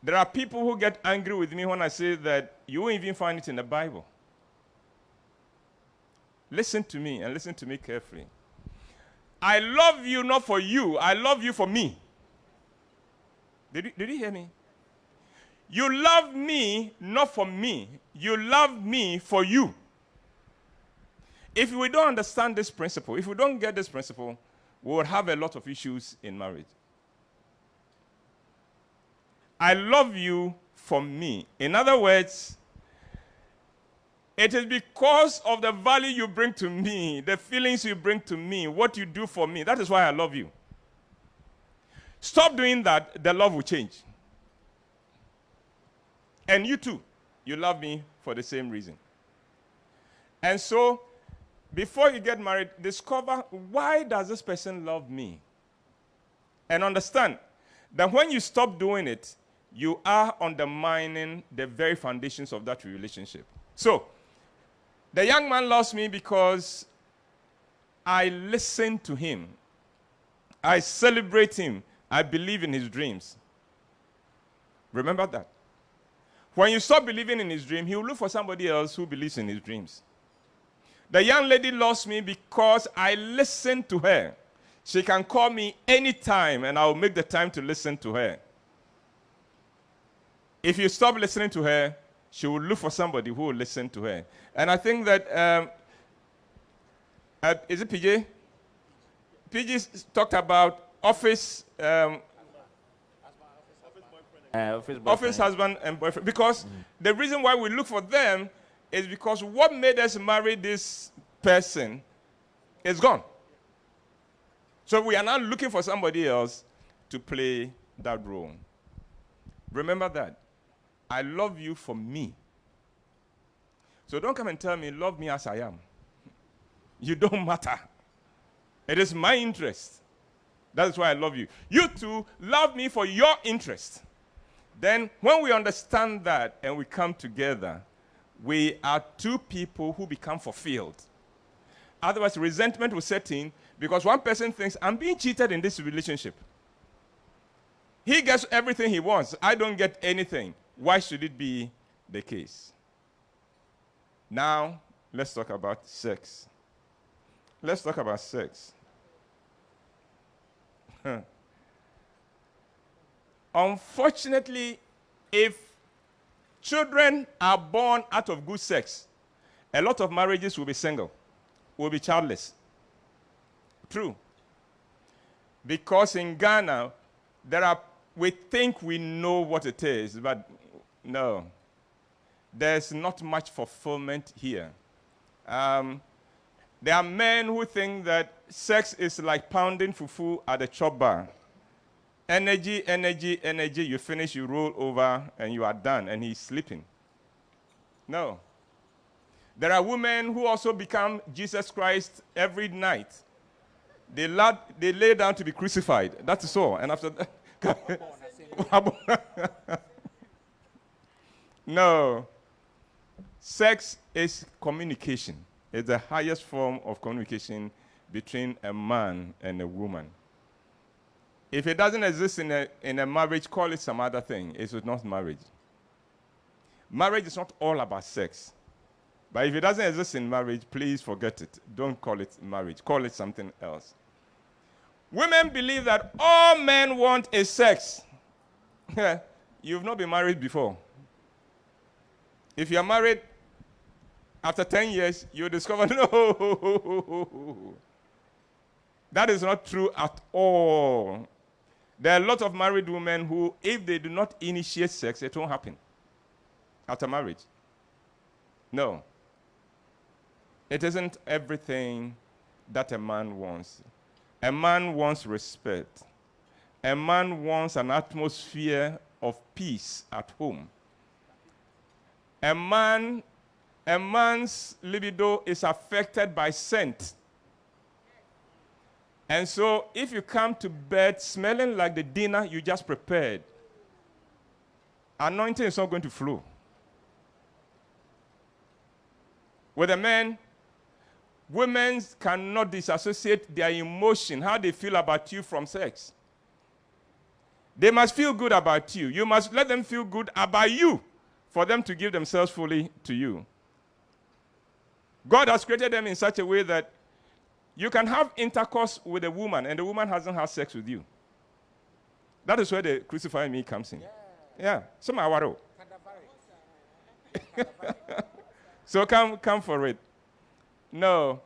there are people who get angry with me when I say that you won't even find it in the Bible. Listen to me, and listen to me carefully. I love you not for you. I love you for me. Did you hear me? You love me not for me. You love me for you. If we don't understand this principle, if we don't get this principle, we will have a lot of issues in marriage. I love you for me. In other words, it is because of the value you bring to me, the feelings you bring to me, what you do for me. That is why I love you. Stop doing that, the love will change. And you too, you love me for the same reason. And so, before you get married, discover, why does this person love me? And understand that when you stop doing it, you are undermining the very foundations of that relationship. So, the young man loves me because I listen to him. I celebrate him. I believe in his dreams. Remember that. When you stop believing in his dream, he will look for somebody else who believes in his dreams. The young lady loves me because I listen to her. She can call me anytime and I will make the time to listen to her. If you stop listening to her, she will look for somebody who will listen to her. And I think that, is it PJ? PJ talked about office Office husband and boyfriend. Because the reason why we look for them is because what made us marry this person is gone. So we are now looking for somebody else to play that role. Remember that. I love you for me. So don't come and tell me, love me as I am. You don't matter. It is my interest. That is why I love you. You too, love me for your interest. Then when we understand that and we come together, we are two people who become fulfilled. Otherwise, resentment will set in because one person thinks, I'm being cheated in this relationship. He gets everything he wants. I don't get anything. Why should it be the case? Now, let's talk about sex. Let's talk about sex. Unfortunately, if children are born out of good sex, a lot of marriages will be single, will be childless. True. Because in Ghana, we think we know what it is, but no. There's not much fulfillment here. There are men who think that sex is like pounding fufu at a chop bar. Energy, energy, energy. You finish, you roll over, and you are done, and he's sleeping. No. There are women who also become Jesus Christ every night. They lay down to be crucified. That is all. And after that, no. Sex is communication. It's the highest form of communication between a man and a woman. If it doesn't exist in a marriage, call it some other thing. It's not marriage. Marriage is not all about sex. But if it doesn't exist in marriage, please forget it. Don't call it marriage. Call it something else. Women believe that all men want is sex. You've not been married before. If you're married, after 10 years, you discover, no. That is not true at all. There are a lot of married women who, if they do not initiate sex, it won't happen after marriage. No. It isn't everything that a man wants. A man wants respect. A man wants an atmosphere of peace at home. A man's libido is affected by scent. And so if you come to bed smelling like the dinner you just prepared, anointing is not going to flow. With a man, women cannot disassociate their emotion, how they feel about you, from sex. They must feel good about you. You must let them feel good about you for them to give themselves fully to you. God has created them in such a way that you can have intercourse with a woman and the woman hasn't had sex with you. That is where the crucify me comes in. Yeah. So come for it. No.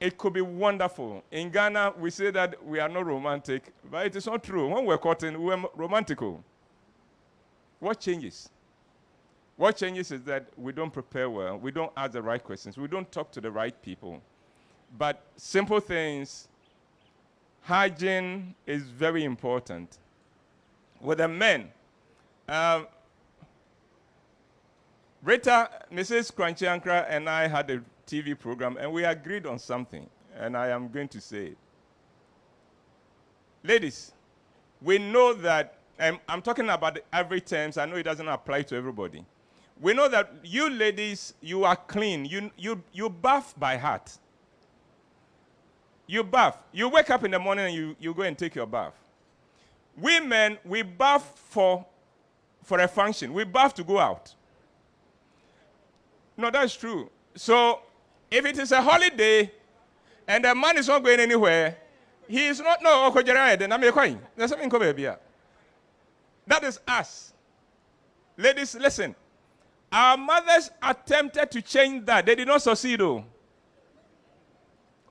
It could be wonderful. In Ghana, we say that we are not romantic, but it is not true. When we're courting, we're romantical. What changes? What changes is that we don't prepare well. We don't ask the right questions. We don't talk to the right people. But simple things, hygiene is very important. With the men, Rita, Mrs. Kranchiankra, and I had a TV program, and we agreed on something, and I am going to say it. Ladies, we know that, and I'm talking about the average terms, I know it doesn't apply to everybody. We know that you ladies, you are clean. You bath by heart. You bath. You wake up in the morning and you go and take your bath. Women, we bath for a function. We bath to go out. No, that's true. So, if it is a holiday and the man is not going anywhere, he is not, no, that is us. Ladies, listen. Our mothers attempted to change that. They did not succeed, though.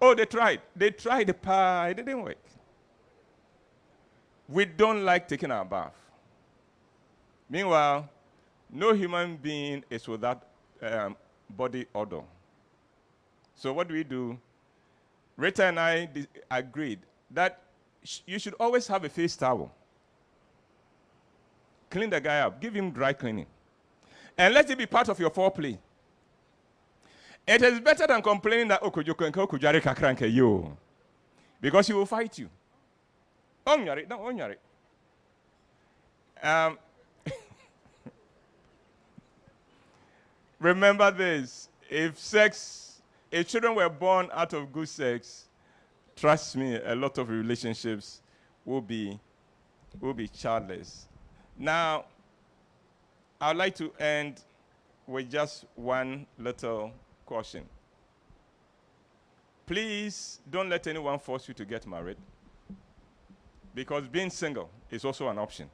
Oh, they tried. They tried the pie. It didn't work. We don't like taking our bath. Meanwhile, no human being is without body odor. So what do? Rita and I agreed that you should always have a face towel. Clean the guy up. Give him dry cleaning. And let it be part of your foreplay. It is better than complaining that, because he will fight you. Remember this. If children were born out of good sex, trust me, a lot of relationships will be childless. Now, I'd like to end with just one little caution. Please don't let anyone force you to get married, because being single is also an option.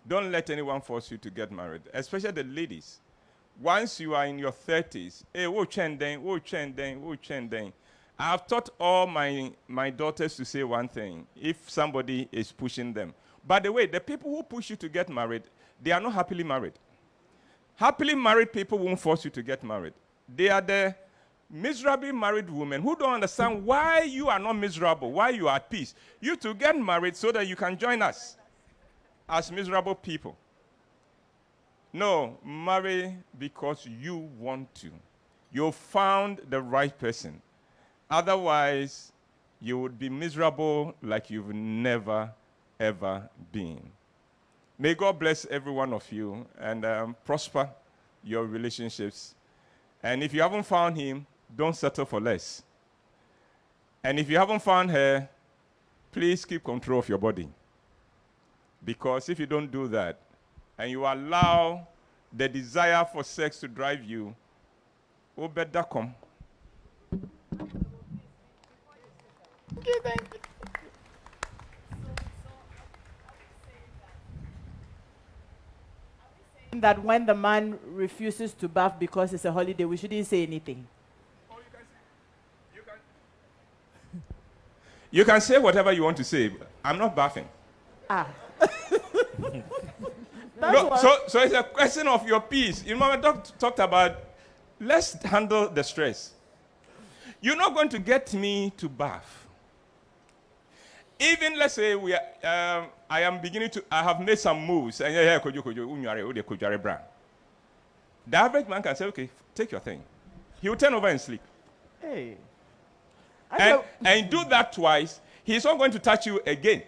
Don't let anyone force you to get married, especially the ladies. Once you are in your 30s, I've taught all my daughters to say one thing, if somebody is pushing them. By the way, the people who push you to get married, they are not happily married. Happily married people won't force you to get married. They are the miserably married women who don't understand why you are not miserable, why you are at peace. You to get married so that you can join us as miserable people. No, marry because you want to. You found the right person. Otherwise, you would be miserable like you've never, ever been. May God bless every one of you and prosper your relationships. And if you haven't found him, don't settle for less. And if you haven't found her, please keep control of your body. Because if you don't do that, and you allow the desire for sex to drive you, oh, better come. Okay, thank you. That when the man refuses to bath because it's a holiday, we shouldn't say anything. Oh, you can say whatever you want to say. I'm not bathing. Ah. No, so it's a question of your peace. You know, I talked about, let's handle the stress. You're not going to get me to bath. Even let's say I have made some moves, and the average man can say, okay, take your thing. He will turn over and sleep. Hey. And do that twice, he's not going to touch you again.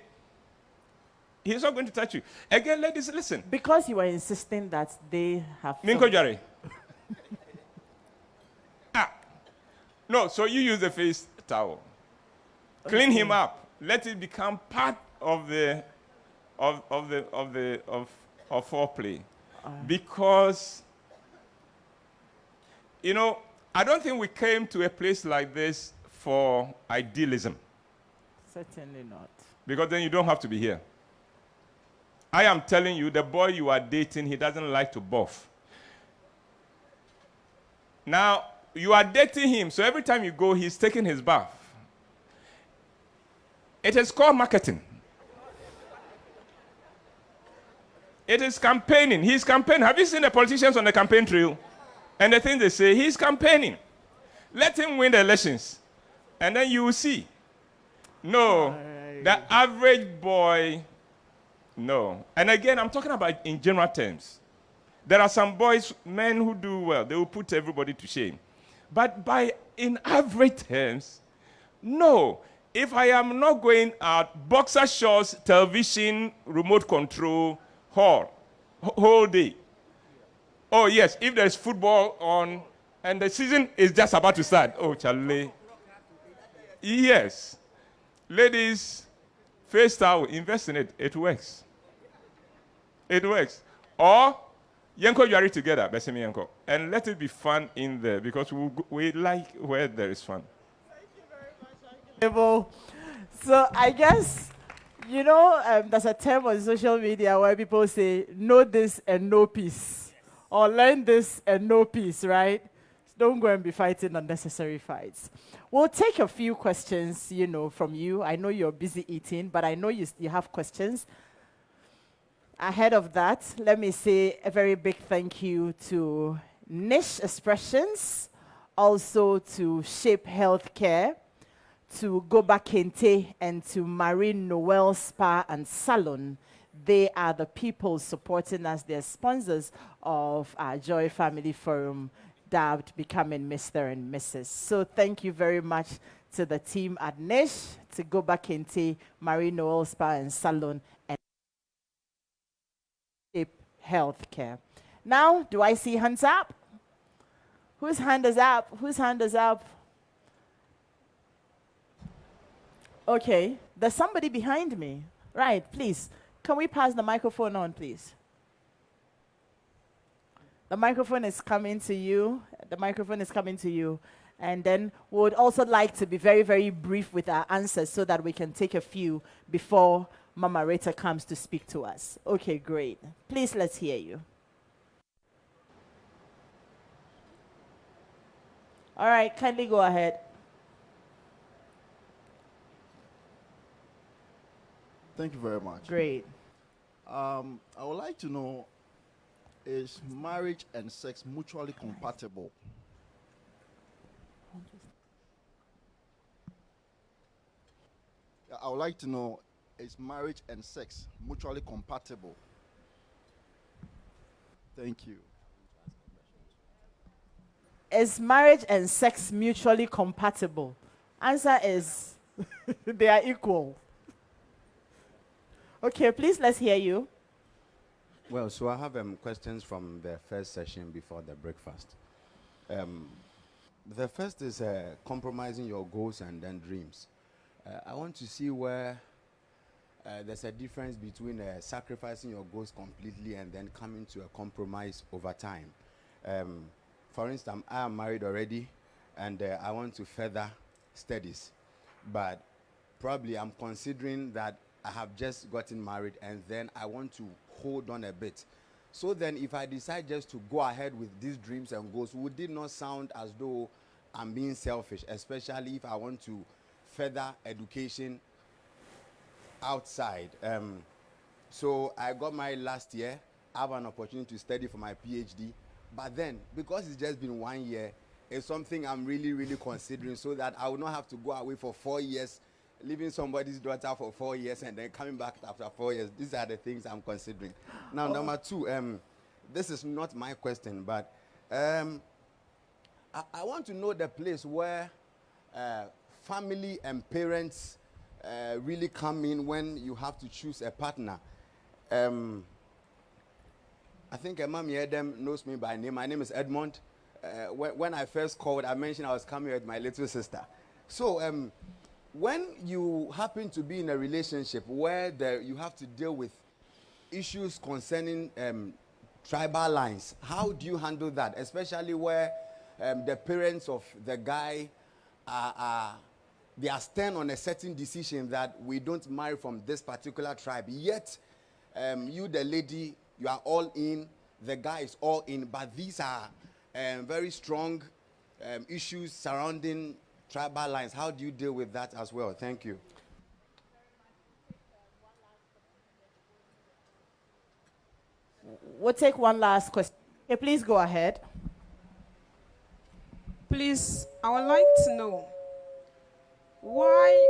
He's not going to touch you. Again, ladies, listen. Because you are insisting that they have... Minko Jare. No, so you use the face towel. Clean him up. Let it become part of foreplay. Because, you know, I don't think we came to a place like this for idealism. Certainly not. Because then you don't have to be here. I am telling you, the boy you are dating, he doesn't like to buff. Now, you are dating him, so every time you go, he's taking his bath. It is called marketing. It is campaigning. He's campaigning. Have you seen the politicians on the campaign trail? And the thing they say, he's campaigning. Let him win the elections. And then you will see. No, the average boy, no. And again, I'm talking about in general terms. There are some boys, men who do well. They will put everybody to shame. But in average terms, no. If I am not going out, boxer shorts, television, remote control, whole day. Oh, yes, if there's football on and the season is just about to start. Oh, Charlie. Yes. Ladies, face towel, invest in it. It works. It works. Or, Yanko Yari together, Besemi Yanko. And let it be fun in there because we like where there is fun. So I guess, you know, there's a term on social media where people say, know this and no peace. Or learn this and no peace, right? Don't go and be fighting unnecessary fights. We'll take a few questions, you know, from you. I know you're busy eating, but I know you have questions. Ahead of that, let me say a very big thank you to Niche Expressions, also to Shape Healthcare, to Goba Kente, and to Marine Noel Spa and Salon. They are the people supporting us. They're sponsors of our Joy Family Forum, dubbed Becoming Mr. and Mrs. So thank you very much to the team at Niche, to Goba Kente, Marine Noel Spa and Salon, and Shape Healthcare. Now, do I see hands up? Whose hand is up? Whose hand is up? Okay, there's somebody behind me. Right, please. Can we pass the microphone on, please? The microphone is coming to you. The microphone is coming to you. And then we would also like to be very, very brief with our answers so that we can take a few before Mama Rita comes to speak to us. Okay, great. Please, let's hear you. All right, kindly go ahead. Thank you very much. Great. I would like to know, is marriage and sex mutually compatible? I would like to know, is marriage and sex mutually compatible? Thank you. Is marriage and sex mutually compatible? Answer is they are equal. Okay, please, let's hear you. Well, so I have questions from the first session before the breakfast. The first is compromising your goals and then dreams. I want to see where there's a difference between sacrificing your goals completely and then coming to a compromise over time. For instance, I am married already, and I want to further studies. But probably I'm considering that I have just gotten married, and then I want to hold on a bit. So then if I decide just to go ahead with these dreams and goals, would it not sound as though I'm being selfish, especially if I want to further education outside? So I got married last year. I have an opportunity to study for my PhD. But then, because it's just been 1 year, it's something I'm really, really considering, so that I will not have to go away for 4 years, leaving somebody's daughter for 4 years and then coming back after 4 years. These are the things I'm considering. Now, number two, this is not my question, but I want to know the place where family and parents really come in when you have to choose a partner. I think Mami Edem knows me by name. My name is Edmond. When I first called, I mentioned I was coming with my little sister. So when you happen to be in a relationship where you have to deal with issues concerning tribal lines, how do you handle that? Especially where the parents of the guy they are stern on a certain decision that we don't marry from this particular tribe. Yet, you, the lady, you are all in, the guy is all in, but these are very strong issues surrounding tribal lines. How do you deal with that as well? Thank you. We'll take one last question. Okay, please go ahead. Please, I would like to know why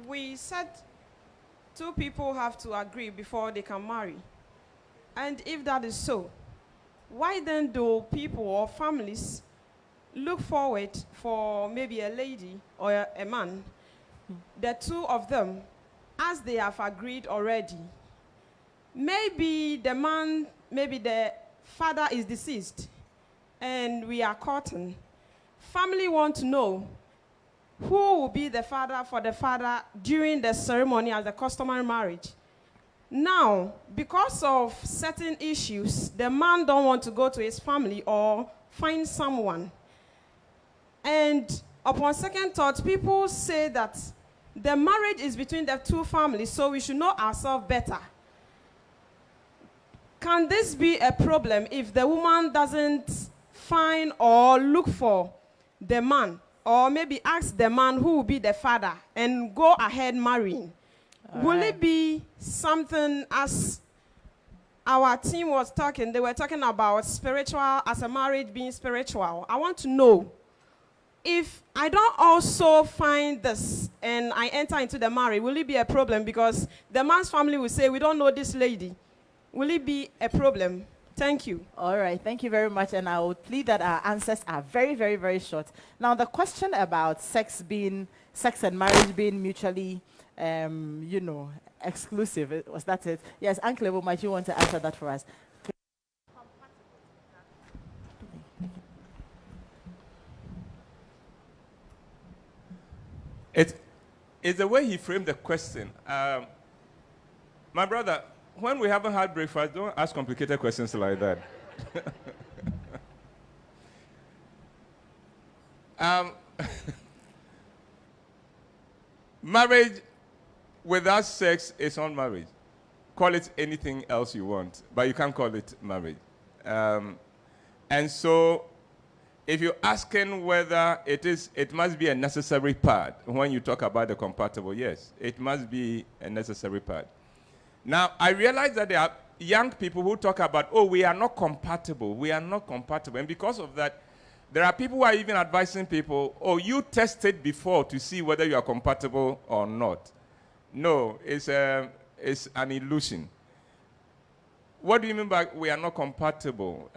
we said two people have to agree before they can marry. And if that is so, why then do people or families look forward for maybe a lady or a man, the two of them, as they have agreed already? Maybe the man, maybe the father is deceased and we are courting. Family want to know who will be the father for the father during the ceremony as a customary marriage. Now, because of certain issues, the man don't want to go to his family or find someone. And upon second thought, people say that the marriage is between the two families, so we should know ourselves better. Can this be a problem if the woman doesn't find or look for the man or maybe ask the man who will be the father and go ahead marrying. Will it be something as our team was talking, they were talking about spiritual, as a marriage being spiritual. I want to know if I don't also find this and I enter into the marriage, will it be a problem? Because the man's family will say, we don't know this lady. Will it be a problem? Thank you. All right, thank you very much. And I would plead that our answers are very, very, very short. Now, the question about sex and marriage being mutually, exclusive, was that it? Yes, Uncle Evo, might you want to answer that for us? It's the way he framed the question. My brother, when we haven't had breakfast, don't ask complicated questions like that. Marriage without sex is not marriage. Call it anything else you want, but you can't call it marriage. And so, if you're asking whether it must be a necessary part when you talk about the compatible, yes, it must be a necessary part. Now, I realize that there are young people who talk about, oh, we are not compatible, and because of that, there are people who are even advising people, oh, you tested before to see whether you are compatible or not. No, it's an illusion. What do you mean by we are not compatible?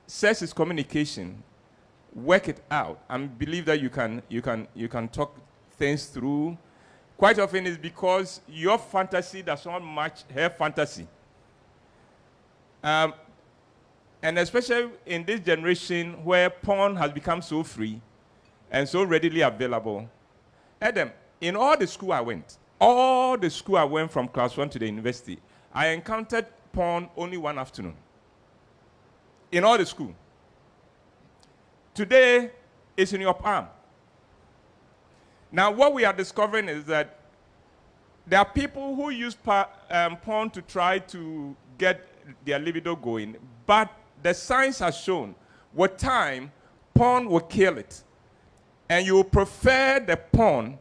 Sex is communication. Work it out and believe that you can talk things through. Quite often it's because your fantasy does not match her fantasy. And especially in this generation where porn has become so free and so readily available. Adam, in all the school I went from class 1 to the university, I encountered porn only one afternoon. In all the school. Today, it's in your palm. Now, what we are discovering is that there are people who use porn to try to get their libido going, but the science has shown with time, porn will kill it. And you will prefer the porn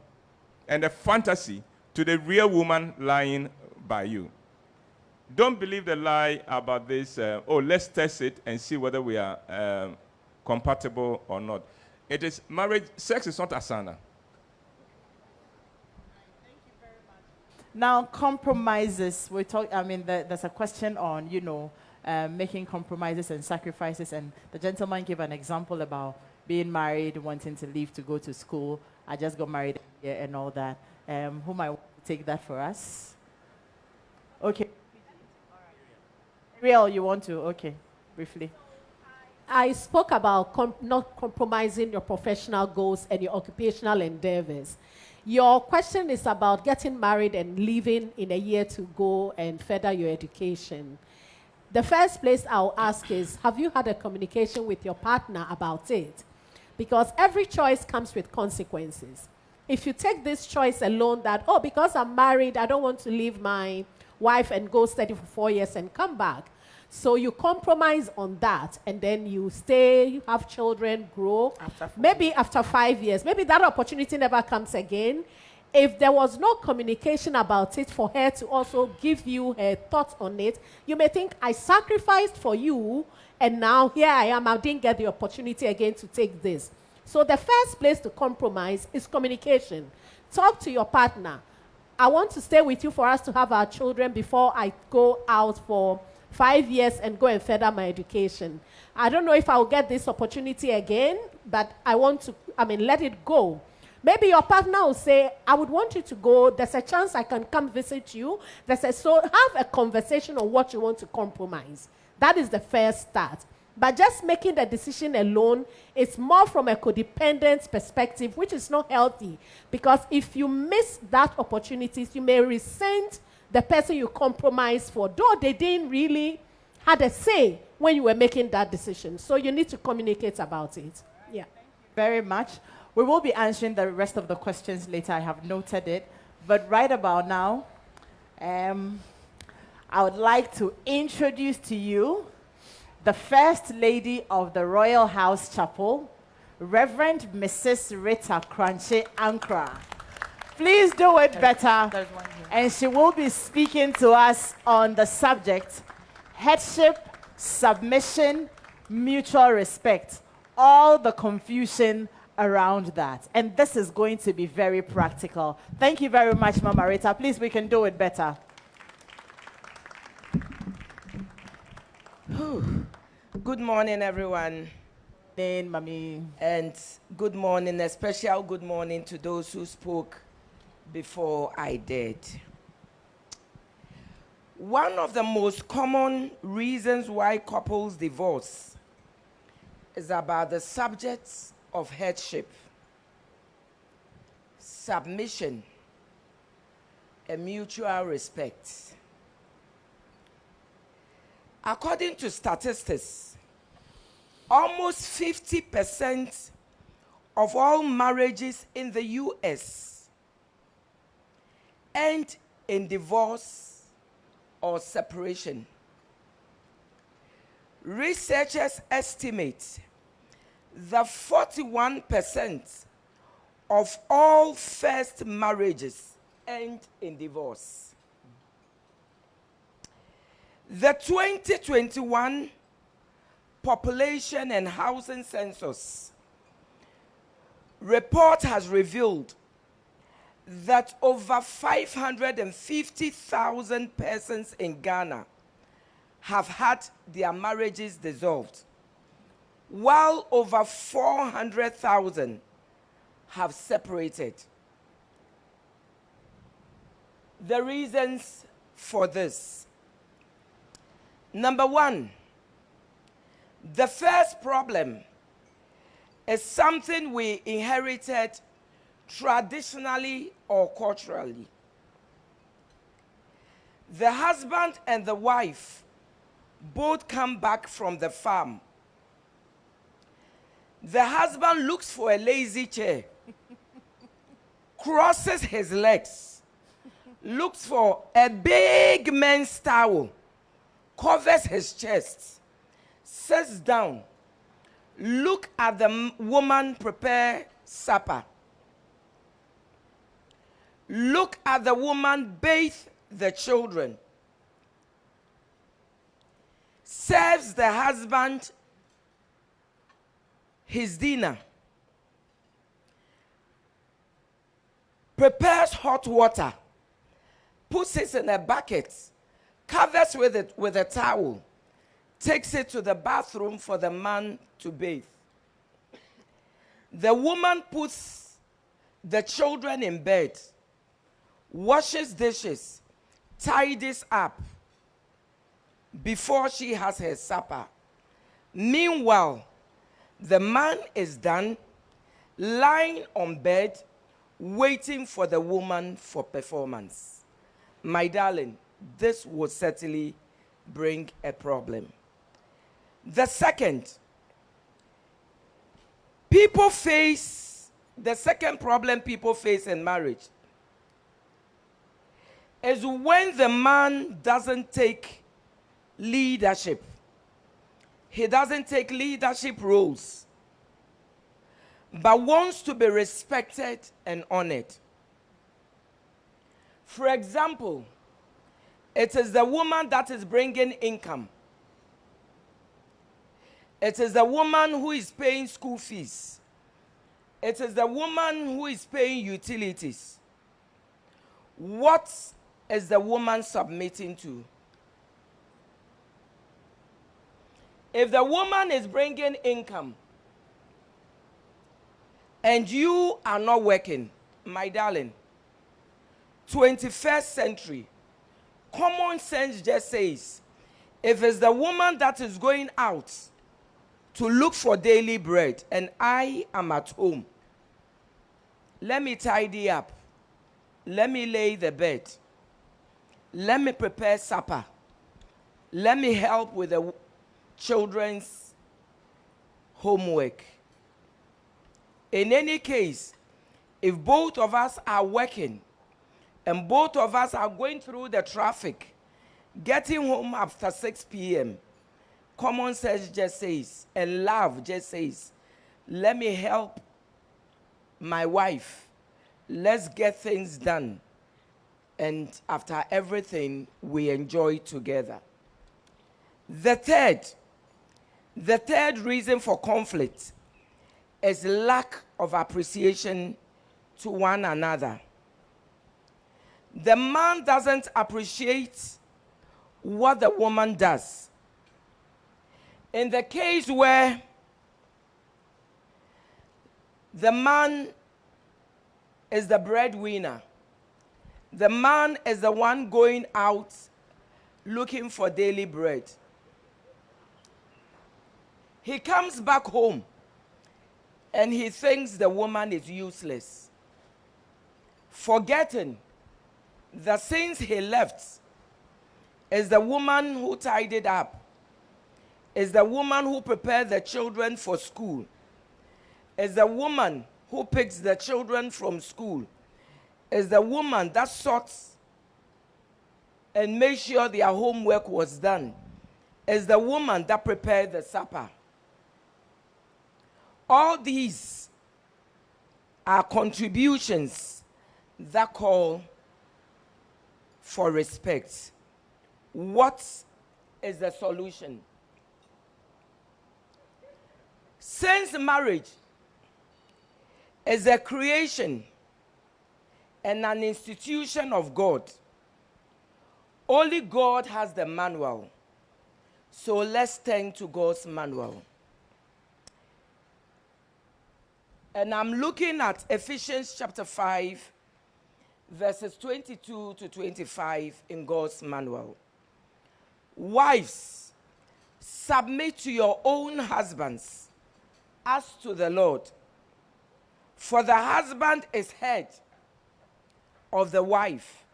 and the fantasy to the real woman lying by you. Don't believe the lie about this, let's test it and see whether we are compatible or not. It is marriage, sex is not asana. Now, compromises. There's a question on, making compromises and sacrifices. And the gentleman gave an example about being married, wanting to leave to go to school. I just got married here and all that. Who might want to take that for us? Okay. Real, you want to? Okay, briefly. I spoke about not compromising your professional goals and your occupational endeavors. Your question is about getting married and leaving in a year to go and further your education. The first place I'll ask is, have you had a communication with your partner about it? Because every choice comes with consequences. If you take this choice alone that, because I'm married, I don't want to leave my wife and go study for 4 years and come back. So you compromise on that, and then you stay, have children, grow. Maybe after 5 years, maybe that opportunity never comes again. If there was no communication about it for her to also give you her thoughts on it, you may think, I sacrificed for you, and now here I am, I didn't get the opportunity again to take this. So the first place to compromise is communication. Talk to your partner. I want to stay with you for us to have our children before I go out for 5 years and go and further my education. I don't know if I'll get this opportunity again, but I want to, let it go. Maybe your partner will say, I would want you to go. There's a chance I can come visit you. So have a conversation on what you want to compromise. That is the first start. But just making the decision alone is more from a codependent perspective, which is not healthy. Because if you miss that opportunity, you may resent the person you compromise for, though they didn't really had a say when you were making that decision. So you need to communicate about it. Yeah. Thank you very much. We will be answering the rest of the questions later. I have noted it. But right about now, I would like to introduce to you the First Lady of the Royal House Chapel, Reverend Mrs. Rita Crunchy Ankra. Please do it better. There's one here. And she will be speaking to us on the subject headship, submission, mutual respect, all the confusion around that. And this is going to be very practical. Thank you very much, Mama Rita. Please, we can do it better. Good morning, everyone. Then, Mami. And good morning, a special good morning to those who spoke before I did. One of the most common reasons why couples divorce is about the subjects of headship, submission, and mutual respect. According to statistics, almost 50% of all marriages in the US end in divorce or separation. Researchers estimate that 41% of all first marriages end in divorce. The 2021 Population and Housing Census report has revealed that over 550,000 persons in Ghana have had their marriages dissolved, while over 400,000 have separated. The reasons for this. Number one, the first problem is something we inherited traditionally or culturally. The husband and the wife both come back from the farm. The husband looks for a lazy chair, crosses his legs, looks for a big men's towel, covers his chest, sits down, look at the woman prepare supper, look at the woman bathe the children, serves the husband his dinner, prepares hot water, puts it in a bucket, covers with a towel, takes it to the bathroom for the man to bathe. The woman puts the children in bed, washes dishes, tidies up before she has her supper. Meanwhile, the man is done, lying on bed, waiting for the woman for performance. My darling, this will certainly bring a problem. The second problem people face in marriage is when the man doesn't take leadership. He doesn't take leadership roles, but wants to be respected and honored. For example, it is the woman that is bringing income. It is the woman who is paying school fees. It is the woman who is paying utilities. What is the woman submitting to? If the woman is bringing income and you are not working, my darling, 21st century, common sense just says, if it's the woman that is going out to look for daily bread and I am at home, let me tidy up, let me lay the bed, let me prepare supper, let me help with the children's homework. In any case, if both of us are working and both of us are going through the traffic, getting home after 6 p.m., common sense just says, and love just says, Let me help my wife. Let's get things done. And after everything, we enjoy together. The third reason for conflict is lack of appreciation to one another. The man doesn't appreciate what the woman does. In the case where the man is the breadwinner, the man is the one going out looking for daily bread. He comes back home and he thinks the woman is useless, forgetting that since he left, is the woman who tidied up, is the woman who prepared the children for school, is the woman who picks the children from school, is the woman that sorts and makes sure their homework was done, is the woman that prepared the supper. All these are contributions that call for respect. What is the solution? Since marriage is a creation and an institution of God, only God has the manual. So let's turn to God's manual. And I'm looking at Ephesians chapter 5, verses 22 to 25 in God's manual. Wives, submit to your own husbands as to the Lord. For the husband is head of the wife,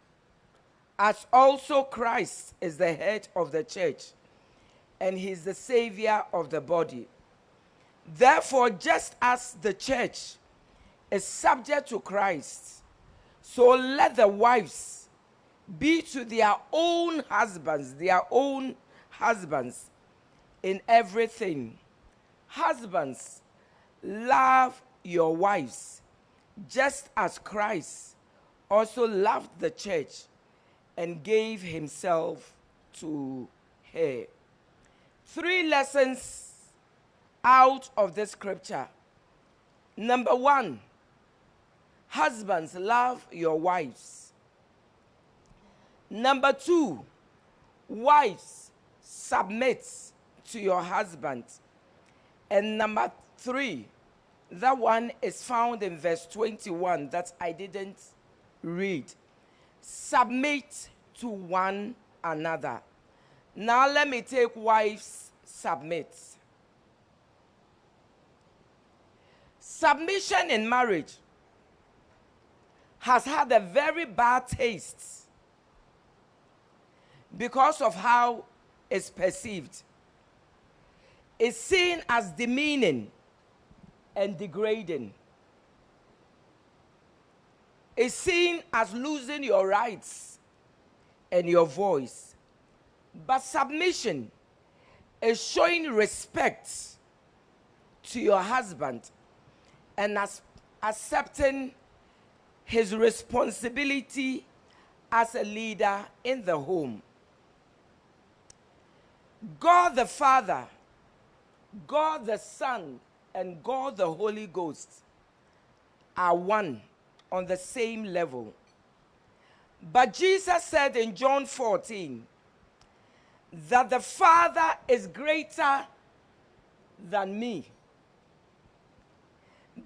as also Christ is the head of the church, and he is the savior of the body. Therefore, just as the church is subject to Christ, so let the wives be to their own husbands in everything. Husbands, love your wives, just as Christ also loved the church and gave himself to her. 3 lessons out of this scripture. Number 1, husbands, love your wives. Number 2, wives, submit to your husband. And number 3, that one is found in verse 21 that I didn't read. Submit to one another. Now let me take wives, submit. Submission in marriage has had a very bad taste because of how it's perceived. It's seen as demeaning and degrading. It's seen as losing your rights and your voice. But submission is showing respect to your husband and accepting his responsibility as a leader in the home. God the Father, God the Son, and God the Holy Ghost are one on the same level. But Jesus said in John 14 that the Father is greater than me.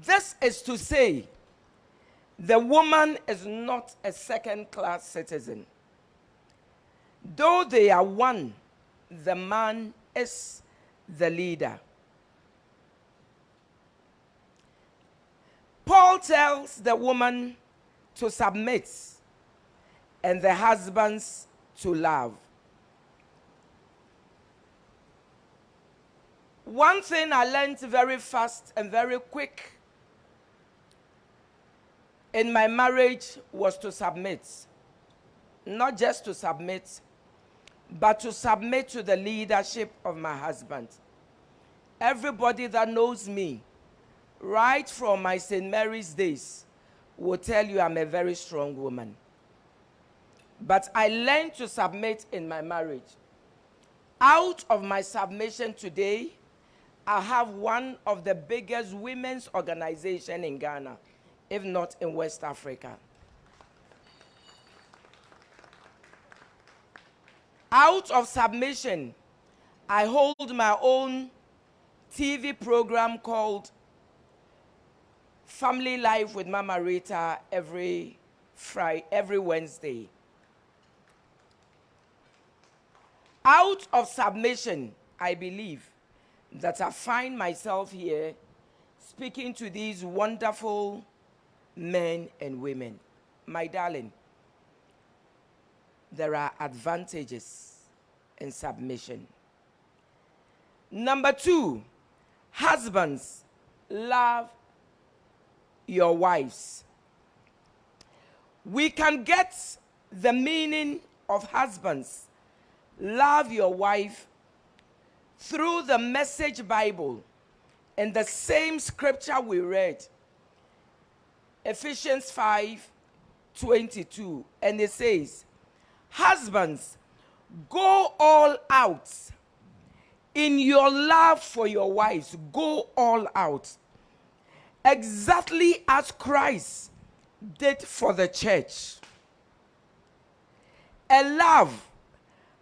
This is to say, the woman is not a second-class citizen. Though they are one, the man is the leader. Paul tells the woman to submit and the husbands to love. One thing I learned very fast and very quick in my marriage was to submit. Not just to submit, but to submit to the leadership of my husband. Everybody that knows me right from my St. Mary's days, will tell you I'm a very strong woman. But I learned to submit in my marriage. Out of my submission today, I have one of the biggest women's organizations in Ghana, if not in West Africa. Out of submission, I hold my own TV program called Family Life with Mama Rita every Wednesday. Out of submission, I believe that I find myself here speaking to these wonderful men and women. My darling, there are advantages in submission. Number 2, husbands, love your wives. We can get the meaning of husbands, love your wife, through the Message Bible and the same scripture we read, Ephesians 5:22, and it says, husbands, go all out in your love for your wives. Go all out, exactly as Christ did for the church. A love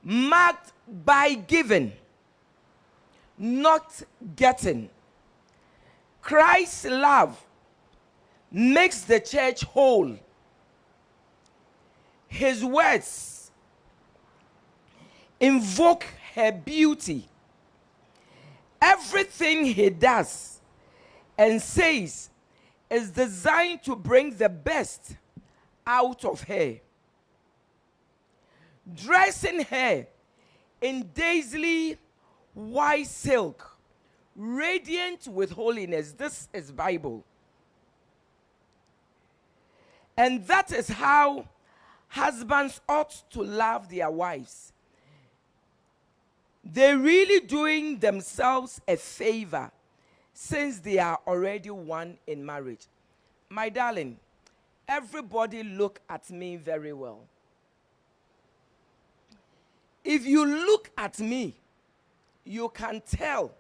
marked by giving, not getting. Christ's love makes the church whole. His words invoke her beauty. Everything he does and says is designed to bring the best out of her. Dressing her in dazzling white silk, radiant with holiness. This is Bible. And that is how husbands ought to love their wives. They're really doing themselves a favor since they are already one in marriage. My darling, everybody look at me very well. If you look at me, you can tell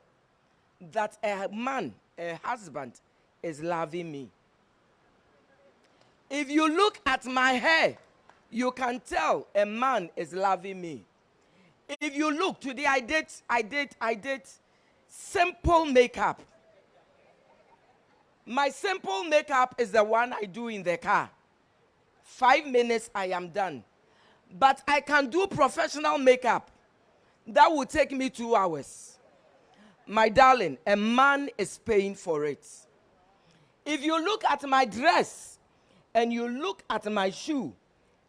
that a man, a husband, is loving me. If you look at my hair, you can tell a man is loving me. If you look, today I did simple makeup. My simple makeup is the one I do in the car. 5 minutes, I am done. But I can do professional makeup. That will take me 2 hours. My darling, a man is paying for it. If you look at my dress and you look at my shoe,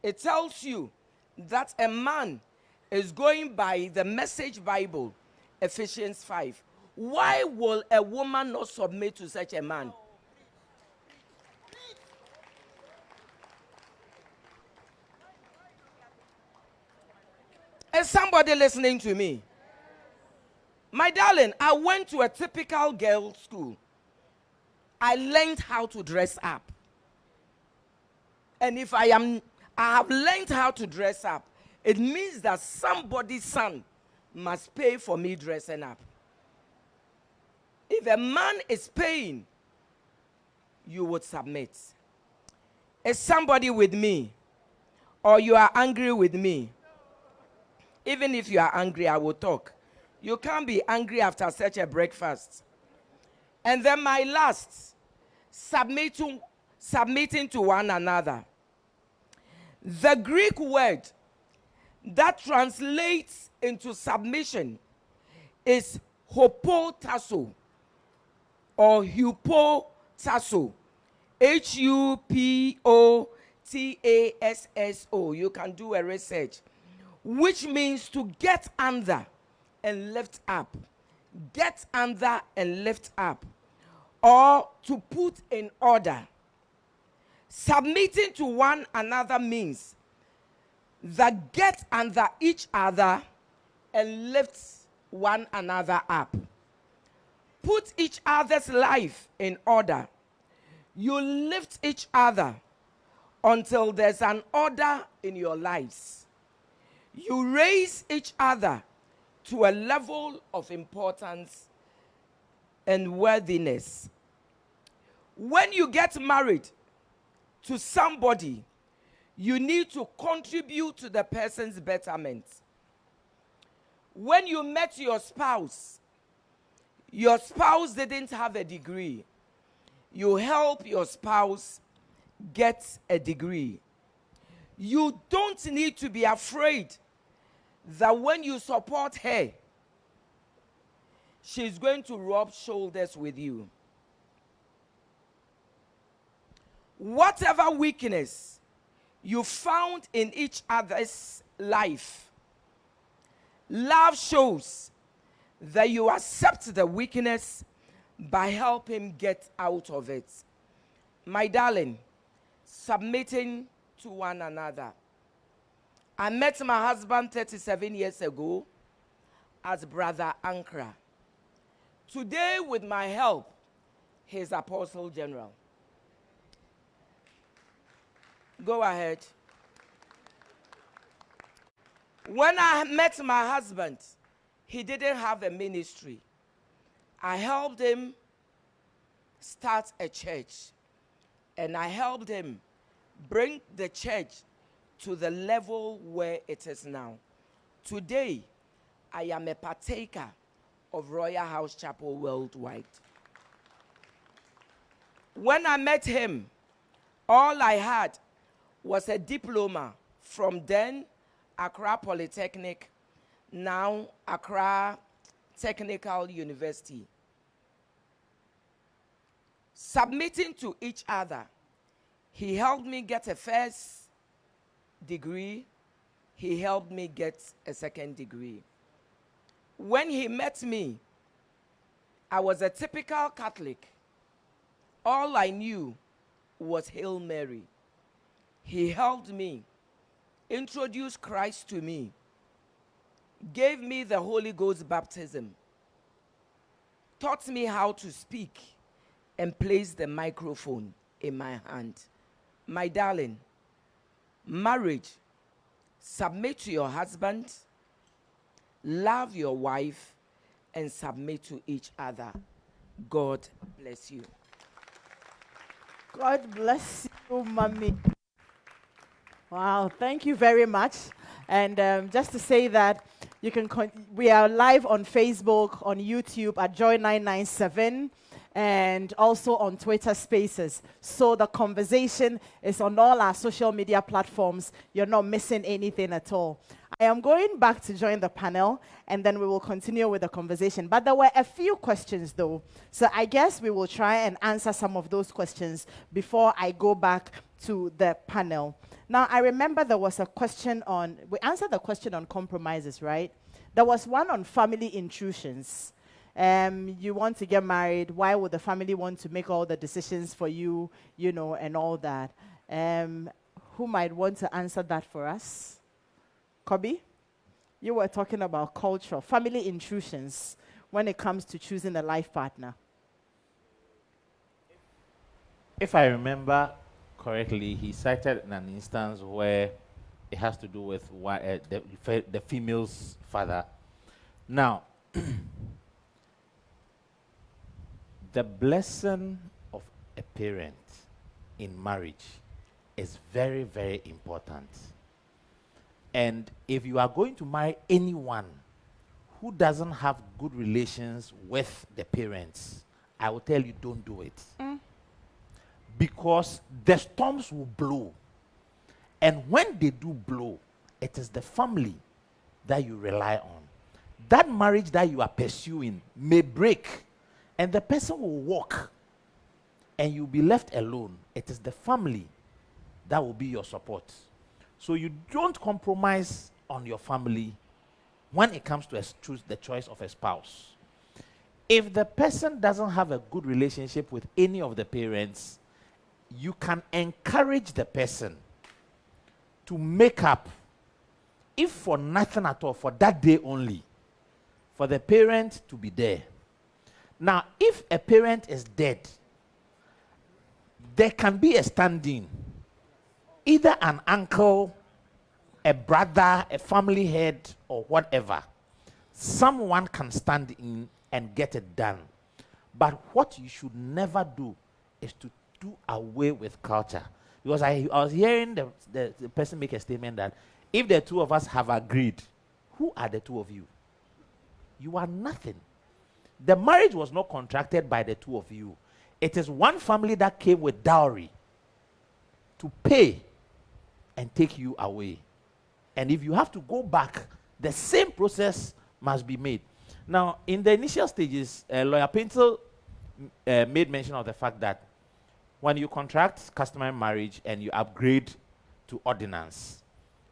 it tells you that a man is going by the Message Bible, Ephesians 5. Why will a woman not submit to such a man? Is somebody listening to me? My darling, I went to a typical girls' school. I learned how to dress up. And if I have learned how to dress up, it means that somebody's son must pay for me dressing up. If a man is paying, you would submit. Is somebody with me? Or you are angry with me? Even if you are angry, I will talk. You can't be angry after such a breakfast. And then my last, submitting to one another. The Greek word that translates into submission is hupotasso or hupotasso. Hupotasso. You can do a research. Which means to get under and lift up. Get under and lift up. Or to put in order. Submitting to one another means that get under each other and lift one another up. put each other's life in order. You lift each other until there's an order in your lives. You raise each other to a level of importance and worthiness. When you get married to somebody, you need to contribute to the person's betterment. When you met your spouse didn't have a degree. You help your spouse get a degree. You don't need to be afraid that when you support her, she's going to rub shoulders with you. Whatever weakness you found in each other's life, love shows that you accept the weakness by helping get out of it. My darling, submitting to one another. I met my husband 37 years ago as Brother Ankara. Today, with my help, he's Apostle General. Go ahead. When I met my husband, he didn't have a ministry. I helped him start a church, and I helped him bring the church to the level where it is now. Today, I am a partaker of Royal House Chapel worldwide. When I met him, all I had was a diploma from then Accra Polytechnic, now Accra Technical University. Submitting to each other, he helped me get a first degree. He helped me get a second degree. When he met me, I was a typical Catholic. All I knew was Hail Mary. He helped me introduce Christ to me, gave me the Holy Ghost baptism, taught me how to speak, and placed the microphone in my hand. My darling, marriage, submit to your husband, love your wife, and submit to each other. God bless you. God bless you, Mommy. Wow, thank you very much. And just to say that you can we are live on Facebook, on YouTube at Joy997, and also on Twitter Spaces. So the conversation is on all our social media platforms. You're not missing anything at all. I am going back to join the panel, and then we will continue with the conversation. But there were a few questions, though. So I guess we will try and answer some of those questions before I go back to the panel. Now, I remember there was a question on, we answered the question on compromises, right? There was one on family intrusions. You want to get married, why would the family want to make all the decisions for you, you know, and all that? Who might want to answer that for us? Kobe, you were talking about culture, family intrusions when it comes to choosing a life partner. If I remember correctly, he cited an instance where it has to do with the female's father. Now, the blessing of a parent in marriage is very, very important. And if you are going to marry anyone who doesn't have good relations with the parents, I will tell you, don't do it. Because the storms will blow. And when they do blow, it is the family that you rely on. That marriage that you are pursuing may break, and the person will walk, and you'll be left alone. It is the family that will be your support. So you don't compromise on your family when it comes to choose the choice of a spouse. If the person doesn't have a good relationship with any of the parents, you can encourage the person to make up, if for nothing at all, for that day only, for the parent to be there. Now, if a parent is dead, there can be a stand-in, either an uncle, a brother, a family head, or whatever. Someone can stand in and get it done. But what you should never do is to do away with culture. Because I was hearing the person make a statement that if the two of us have agreed, who are the two of you? You are nothing. The marriage was not contracted by the two of you. It is one family that came with dowry to pay and take you away. And if you have to go back, the same process must be made. Now, in the initial stages, Lawyer Pinto made mention of the fact that when you contract customary marriage and you upgrade to ordinance,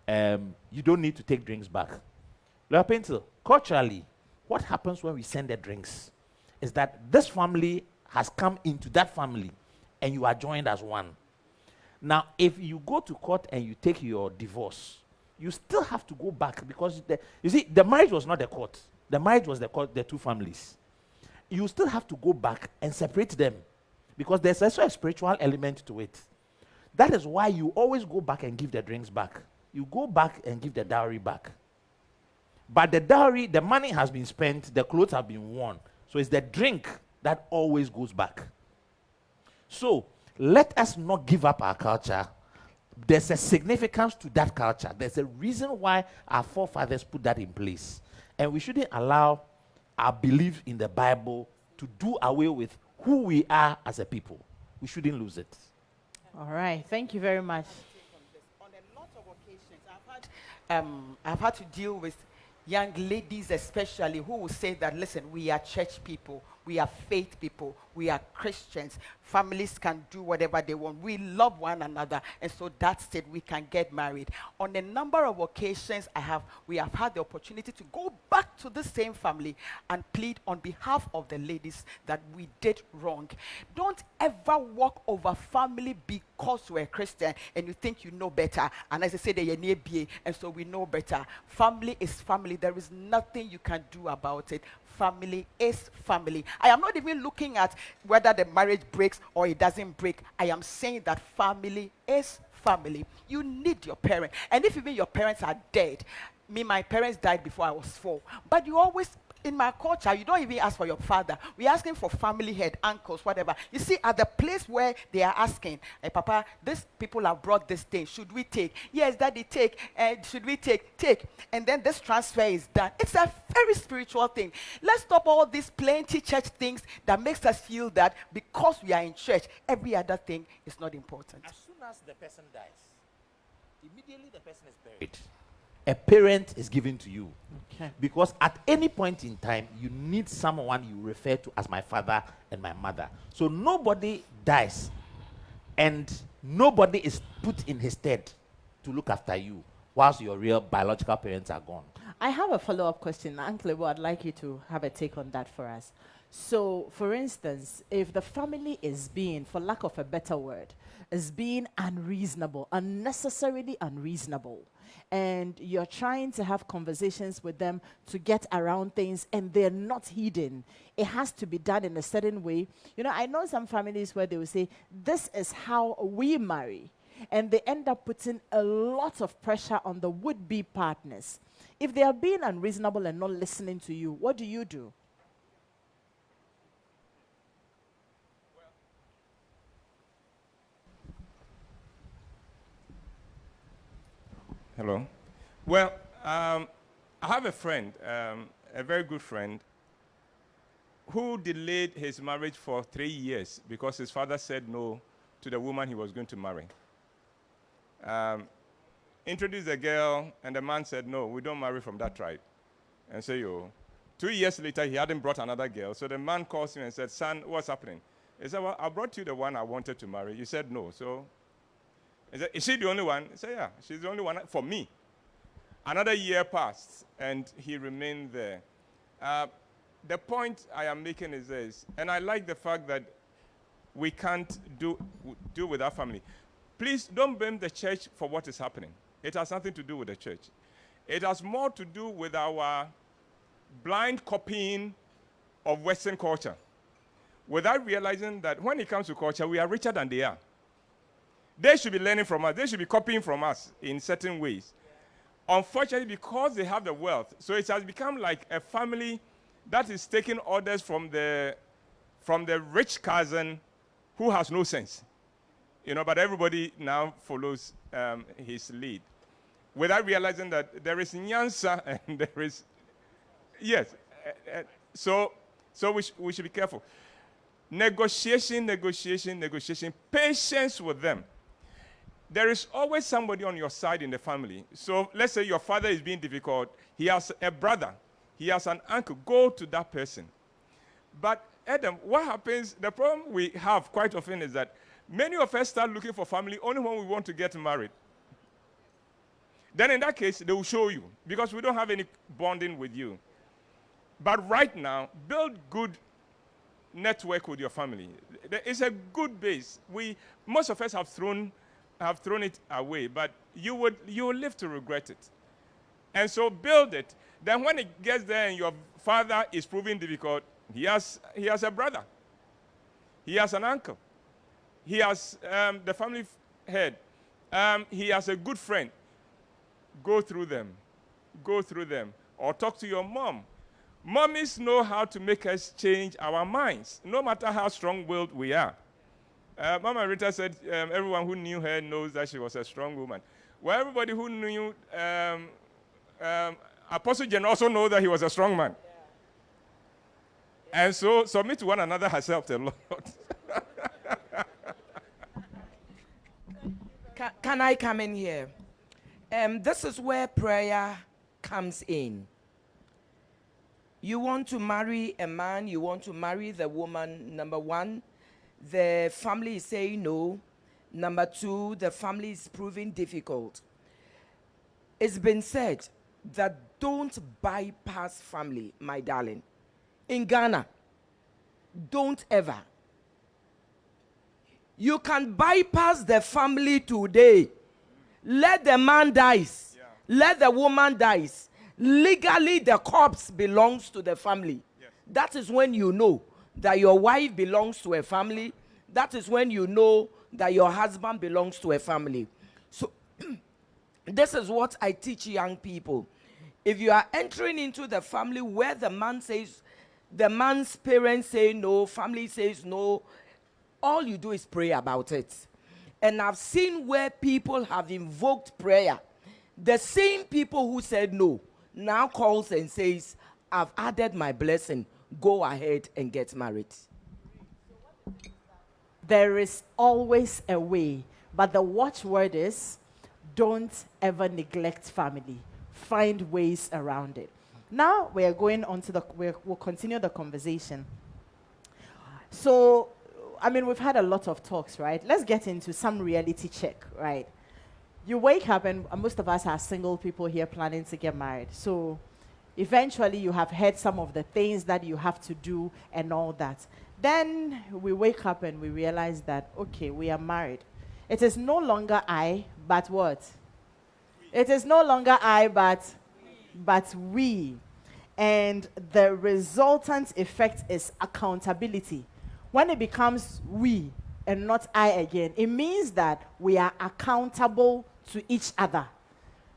you don't need to take drinks back. Lawyer Pinto, culturally, what happens when we send the drinks is that this family has come into that family and you are joined as one. Now, if you go to court and you take your divorce, you still have to go back because you see, the marriage was not the court. The marriage was the court, the two families. You still have to go back and separate them because there's also a spiritual element to it. That is why you always go back and give the drinks back. You go back and give the dowry back. But the dowry, the money has been spent, the clothes have been worn. So it's the drink that always goes back. So let us not give up our culture. There's a significance to that culture. There's a reason why our forefathers put that in place. And we shouldn't allow our belief in the Bible to do away with who we are as a people. We shouldn't lose it. All right. Thank you very much. On a lot of occasions, I've had to deal with young ladies especially who will say that, listen, we are church people, we are faith people, we are Christians. Families can do whatever they want. We love one another, and so that's it. We can get married. On a number of occasions, we have had the opportunity to go back to the same family and plead on behalf of the ladies that we did wrong. Don't ever walk over family because we're Christian and you think you know better. And as I say, they're near BA, and so we know better. Family is family. There is nothing you can do about it. Family is family. I am not even looking at whether the marriage breaks or it doesn't break. I am saying that family is family. You need your parents. And if even your parents are dead, my parents died before I was 4. But you always, in my culture, you don't even ask for your father. We're asking for family head, uncles, whatever. You see, at the place where they are asking, hey, Papa, these people have brought this thing. Should we take? Yes, Daddy, take. Should we take? Take. And then this transfer is done. It's a very spiritual thing. Let's stop all these plenty church things that makes us feel that because we are in church, every other thing is not important. As soon as the person dies, immediately the person is buried. A parent is given to you. Okay. Because at any point in time, you need someone you refer to as my father and my mother. So nobody dies and nobody is put in his stead to look after you whilst your real biological parents are gone. I have a follow-up question. Uncle Ebo, I'd like you to have a take on that for us. So, for instance, if the family is being, for lack of a better word, is being unreasonable, unnecessarily unreasonable, and you're trying to have conversations with them to get around things and they're not heeding, it has to be done in a certain way. You know, I know some families where they will say, this is how we marry. And they end up putting a lot of pressure on the would-be partners. If they are being unreasonable and not listening to you, what do you do? Hello. Well, I have a friend, a very good friend, who delayed his marriage for 3 years because his father said no to the woman he was going to marry. Introduced the girl, and the man said, no, we don't marry from that tribe. And so, 2 years later, he hadn't brought another girl. So the man calls him and said, son, what's happening? He said, well, I brought you the one I wanted to marry. You said no. So he said, is she the only one? He said, yeah, she's the only one for me. Another year passed, and he remained there. The point I am making is this, and I like the fact that we can't do with our family. Please don't blame the church for what is happening. It has nothing to do with the church. It has more to do with our blind copying of Western culture. without realizing that when it comes to culture, we are richer than they are. They should be learning from us. They should be copying from us in certain ways. Unfortunately, because they have the wealth, so it has become like a family that is taking orders from the rich cousin who has no sense. But everybody now follows his lead without realizing that there is nyansa and there is, yes. So we should be careful. Negotiation, patience with them. There is always somebody on your side in the family. So let's say your father is being difficult. He has a brother. He has an uncle. Go to that person. But Adam, what happens, the problem we have quite often is that many of us start looking for family only when we want to get married. Then in that case, they will show you because we don't have any bonding with you. But right now, build good network with your family. It's a good base. Most of us have thrown it away, but you will live to regret it. And so build it. Then when it gets there and your father is proving difficult, he has a brother. He has an uncle. He has the family head. He has a good friend. Go through them. Or talk to your mom. Mommies know how to make us change our minds, no matter how strong-willed we are. Mama Rita said everyone who knew her knows that she was a strong woman. Well, everybody who knew Apostle Jen also knows that he was a strong man. Yeah. And so submit to one another has helped a lot. Can I come in here? This is where prayer comes in. You want to marry a man, you want to marry the woman, number one, the family is saying no. Number two, the family is proving difficult. It's been said that don't bypass family, my darling. In Ghana, don't ever. You can bypass the family today. Let the man dies. Yeah. Let the woman dies. Legally, the corpse belongs to the family. Yes. That is when you know that your wife belongs to a family. That is when you know that your husband belongs to a family. So, this is what I teach young people. If you are entering into the family where the man says, the man's parents say no, family says no, all you do is pray about it. And I've seen where people have invoked prayer. The same people who said no now calls and says, I've added my blessing. Go ahead and get married. There is always a way, but the watchword is, don't ever neglect family. Find ways around it. Now we are going on to we'll continue the conversation. So, we've had a lot of talks, right? Let's get into some reality check, right? You wake up, and most of us are single people here planning to get married. So eventually you have heard some of the things that you have to do and all that. Then we wake up and we realize that, okay, we are married. It is no longer I, but what? It is no longer I, but we. And the resultant effect is accountability. When it becomes we and not I again, it means that we are accountable to each other.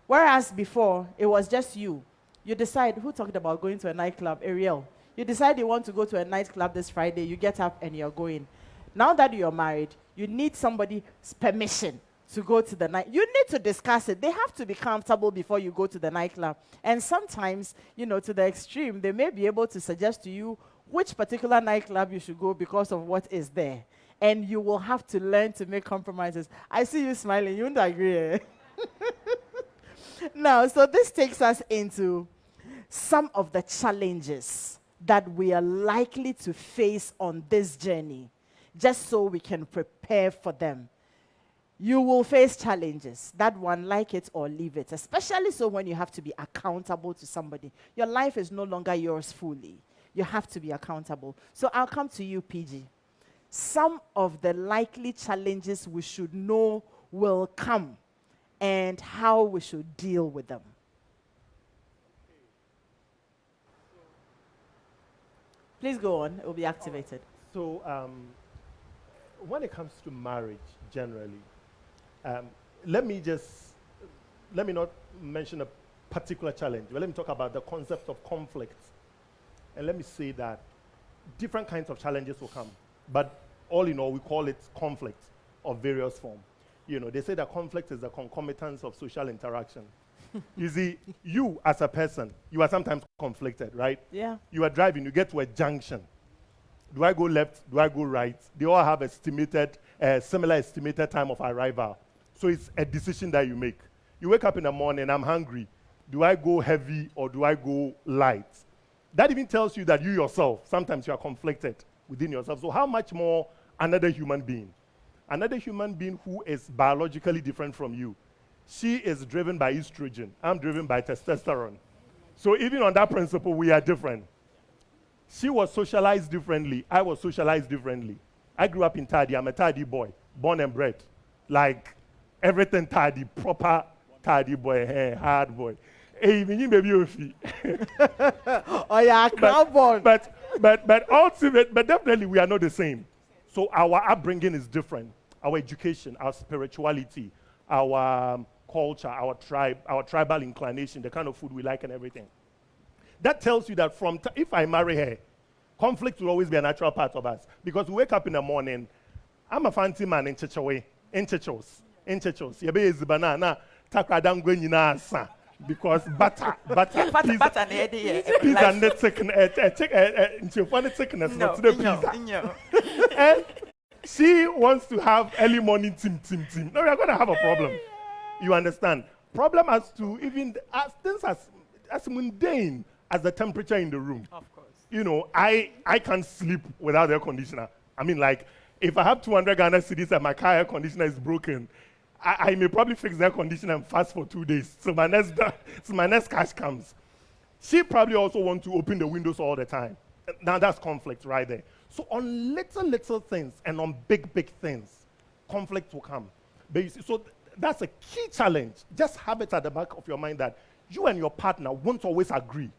Whereas before, it was just you. You decide, who talked about going to a nightclub? Ariel. You decide you want to go to a nightclub this Friday, you get up and you're going. Now that you're married, you need somebody's permission to go to the night. You need to discuss it. They have to be comfortable before you go to the nightclub. And sometimes, to the extreme, they may be able to suggest to you which particular nightclub you should go because of what is there. And you will have to learn to make compromises. I see you smiling. You wouldn't agree, eh? Now, so this takes us into some of the challenges that we are likely to face on this journey, just so we can prepare for them. You will face challenges. That one, like it or leave it, especially so when you have to be accountable to somebody. Your life is no longer yours fully. You have to be accountable. So I'll come to you, PG. Some of the likely challenges we should know will come and how we should deal with them. Please go on. It will be activated. So, when it comes to marriage, generally, let me not mention a particular challenge, but let me talk about the concept of conflict. And let me say that different kinds of challenges will come, but all in all, we call it conflict of various forms. You know, they say that conflict is the concomitance of social interaction. You see, you as a person, you are sometimes conflicted, right? Yeah. You are driving, you get to a junction. Do I go left? Do I go right? They all have similar estimated time of arrival. So it's a decision that you make. You wake up in the morning, I'm hungry. Do I go heavy or do I go light? That even tells you that you yourself, sometimes you are conflicted within yourself. So how much more another human being? Another human being who is biologically different from you. She is driven by estrogen. I'm driven by testosterone. So even on that principle, we are different. She was socialized differently. I was socialized differently. I grew up in Tadi. I'm a Tadi boy, born and bred. Like everything Tadi, proper Tadi boy, hard boy. Hey, even baby Ofi. Oh yeah, crowd. But definitely we are not the same. So our upbringing is different. Our education, our spirituality, our culture, our tribe, our tribal inclination, the kind of food we like and everything. That tells you that if I marry her, conflict will always be a natural part of us. Because we wake up in the morning, I'm a fancy man in Chichewe, in Chichos. Yebe is banana, takradangwe nyina sa. Because butter, pizza net thickness, not the pizza. And she wants to have early morning tim. No, we are going to have a problem. You understand? Problem as to even things as mundane as the temperature in the room. Of course. You know, I can't sleep without air conditioner. I mean, like, if I have 200 Ghana cedis and my car air conditioner is broken, I may probably fix the air conditioner and fast for 2 days. So my next cash comes. She probably also wants to open the windows all the time. Now that's conflict right there. So on little things and on big things, conflict will come. But you see, so that's a key challenge. Just have it at the back of your mind that you and your partner won't always agree,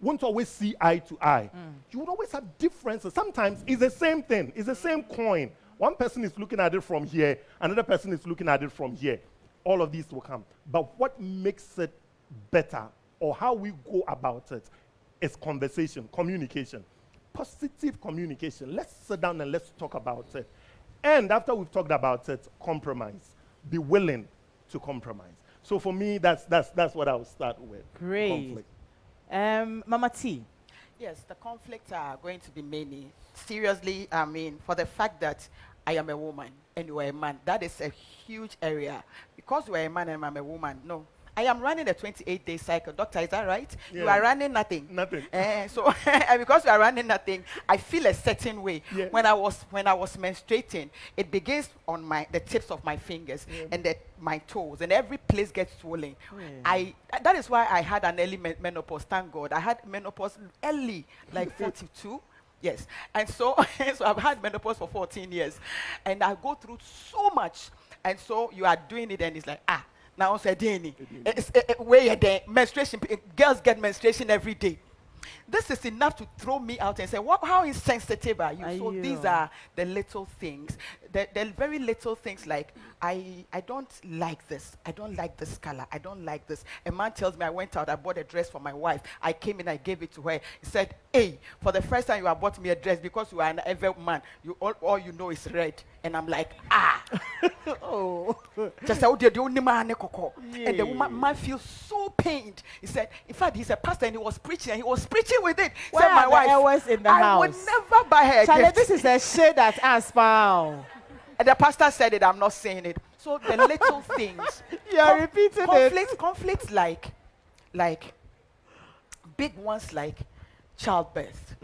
won't always see eye to eye. You would always have differences. Sometimes it's the same thing, it's the same coin. One person is looking at it from here, another person is looking at it from here. All of these will come. But what makes it better, or how we go about it, is conversation, communication. Positive communication. Let's sit down and let's talk about it. And after we've talked about it, compromise. Be willing to compromise. So for me, that's what I will start with. Great. Conflict. Mama T. Yes, the conflicts are going to be many. Seriously, I mean, for the fact that I am a woman and you are a man, that is a huge area. Because you are a man and I'm a woman, no. I am running a 28-day cycle. Doctor, is that right? Yeah. You are running nothing. Nothing. So and because you are running nothing, I feel a certain way. Yeah. When I was menstruating, it begins on the tips of my fingers and my toes, and every place gets swollen. That is why I had an early menopause. Thank God, I had menopause early, like 42. Yes, and so I've had menopause for 14 years, and I go through so much, and so you are doing it, and it's like now say Danny, where menstruation? Girls get menstruation every day. This is enough to throw me out and say, how insensitive are you? So these are the little things, the very little things like, I don't like this. I don't like this color. I don't like this. A man tells me I went out, I bought a dress for my wife. I came in, I gave it to her. He said, hey, for the first time you have bought me a dress because you are an ever man. All you know is red. And I'm like, Oh. Just say, and the man feels so pained. He said, in fact, he's a pastor and he was preaching with it. Where Said are my the wife, hours in the I house? would never buy her a Charlie, gift. this is a shade at us, pal. And the pastor said it, I'm not saying it. So the little things. You're repeating it. Conflicts like big ones like childbirth.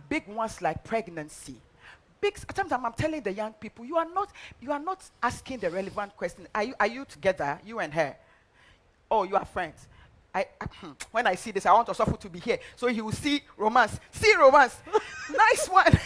Big ones like pregnancy. Sometimes I'm telling the young people, you are not asking the relevant question. Are you together, you and her? Oh, you are friends. When I see this, I want Osofo to be here. So he will see romance. See romance. Nice one.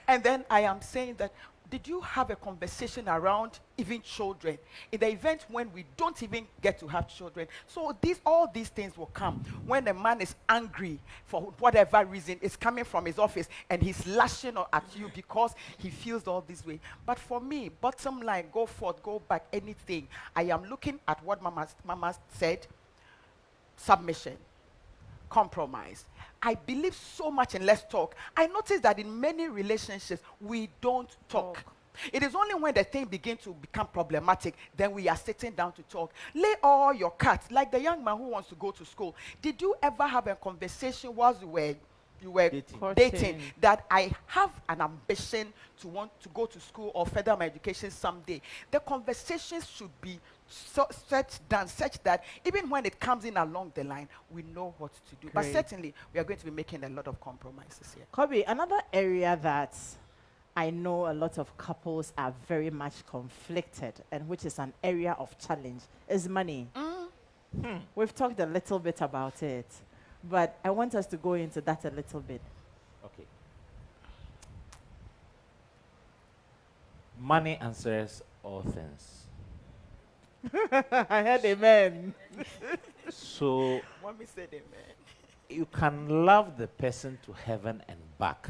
And then I am saying that, did you have a conversation around even children in the event when we don't even get to have children? So all these things will come when a man is angry for whatever reason, is coming from his office and he's lashing at you because he feels all this way. But for me, bottom line, go forth, go back, anything. I am looking at what Mama said: submission, compromise. I believe so much in let's talk. I notice that in many relationships, we don't talk. It is only when the thing begins to become problematic, then we are sitting down to talk. Lay all your cards, like the young man who wants to go to school. Did you ever have a conversation whilst you were dating that I have an ambition to want to go to school or further my education someday? The conversations should be such that even when it comes in along the line, we know what to do. But certainly, we are going to be making a lot of compromises here. Kobe, another area that I know a lot of couples are very much conflicted, and which is an area of challenge, is money. We've talked a little bit about it, but I want us to go into that a little bit. Okay. Money answers all things. I heard amen. So, Mommy said amen. You can love the person to heaven and back.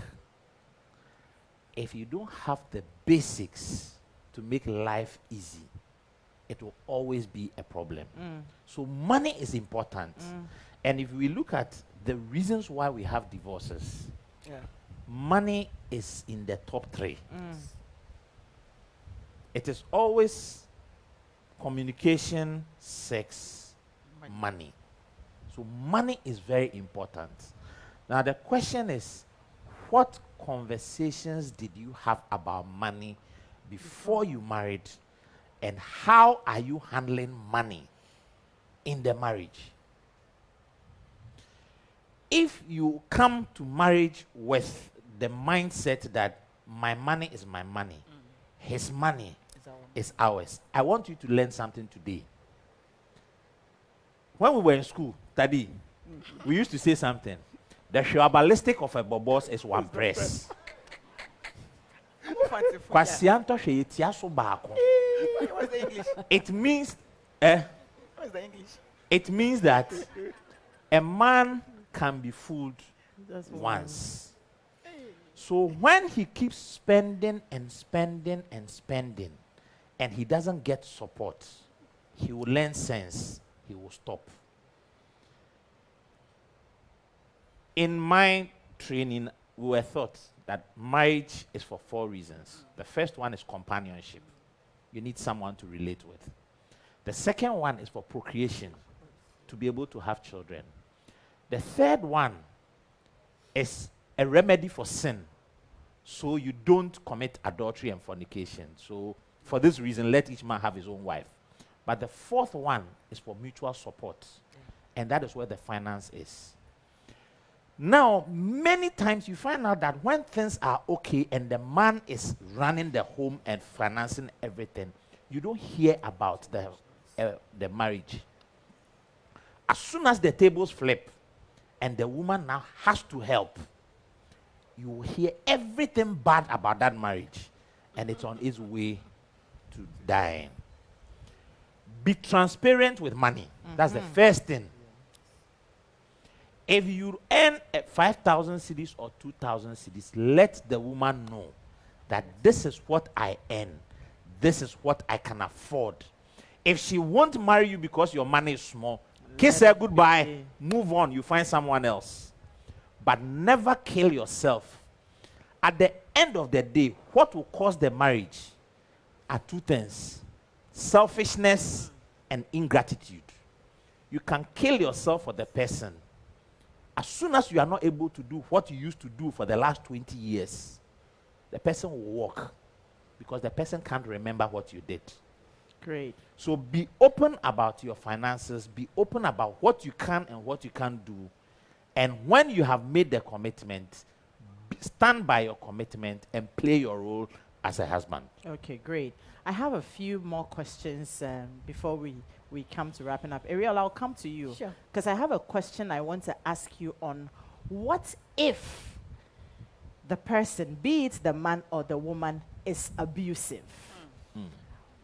If you don't have the basics to make life easy, it will always be a problem. So money is important. And if we look at the reasons why we have divorces, money is in the top 3. It is always communication, sex, money. So money is very important. Now the question is, what conversations did you have about money before you married, and how are you handling money in the marriage? If you come to marriage with the mindset that my money is my money, his money is ours, I want you to learn something today. When we were in school, Tadi, we used to say something. The ballistic of a bobos is one press. Kwasianto hwe yetia so baako. What's the English? It means What's the English? it means that a man can be fooled once. So when he keeps spending and spending and spending, and he doesn't get support, he will learn sense, he will stop. In my training, we were taught that marriage is for 4 reasons. The first one is companionship. You need someone to relate with. The second one is for procreation, to be able to have children. The third one is a remedy for sin, so you don't commit adultery and fornication. So for this reason, let each man have his own wife. But the fourth one is for mutual support, and that is where the finance is. Now, many times you find out that when things are okay and the man is running the home and financing everything, you don't hear about the marriage. As soon as the tables flip and the woman now has to help, you will hear everything bad about that marriage, and it's on its way to dying. Be transparent with money. That's the first thing. If you earn 5,000 cedis or 2,000 cedis, let the woman know that this is what I earn. This is what I can afford. If she won't marry you because your money is small, kiss her goodbye, move on, you find someone else. But never kill yourself. At the end of the day, what will cause the marriage are 2 things: selfishness and ingratitude. You can kill yourself for the person. As soon as you are not able to do what you used to do for the last 20 years, the person will walk, because the person can't remember what you did. Great. So be open about your finances, be open about what you can and what you can't do. And when you have made the commitment, stand by your commitment and play your role as a husband. Okay, great. I have a few more questions before we come to wrapping up. Ariel, I'll come to you. Sure. Because I have a question I want to ask you on what if the person, be it the man or the woman, is abusive.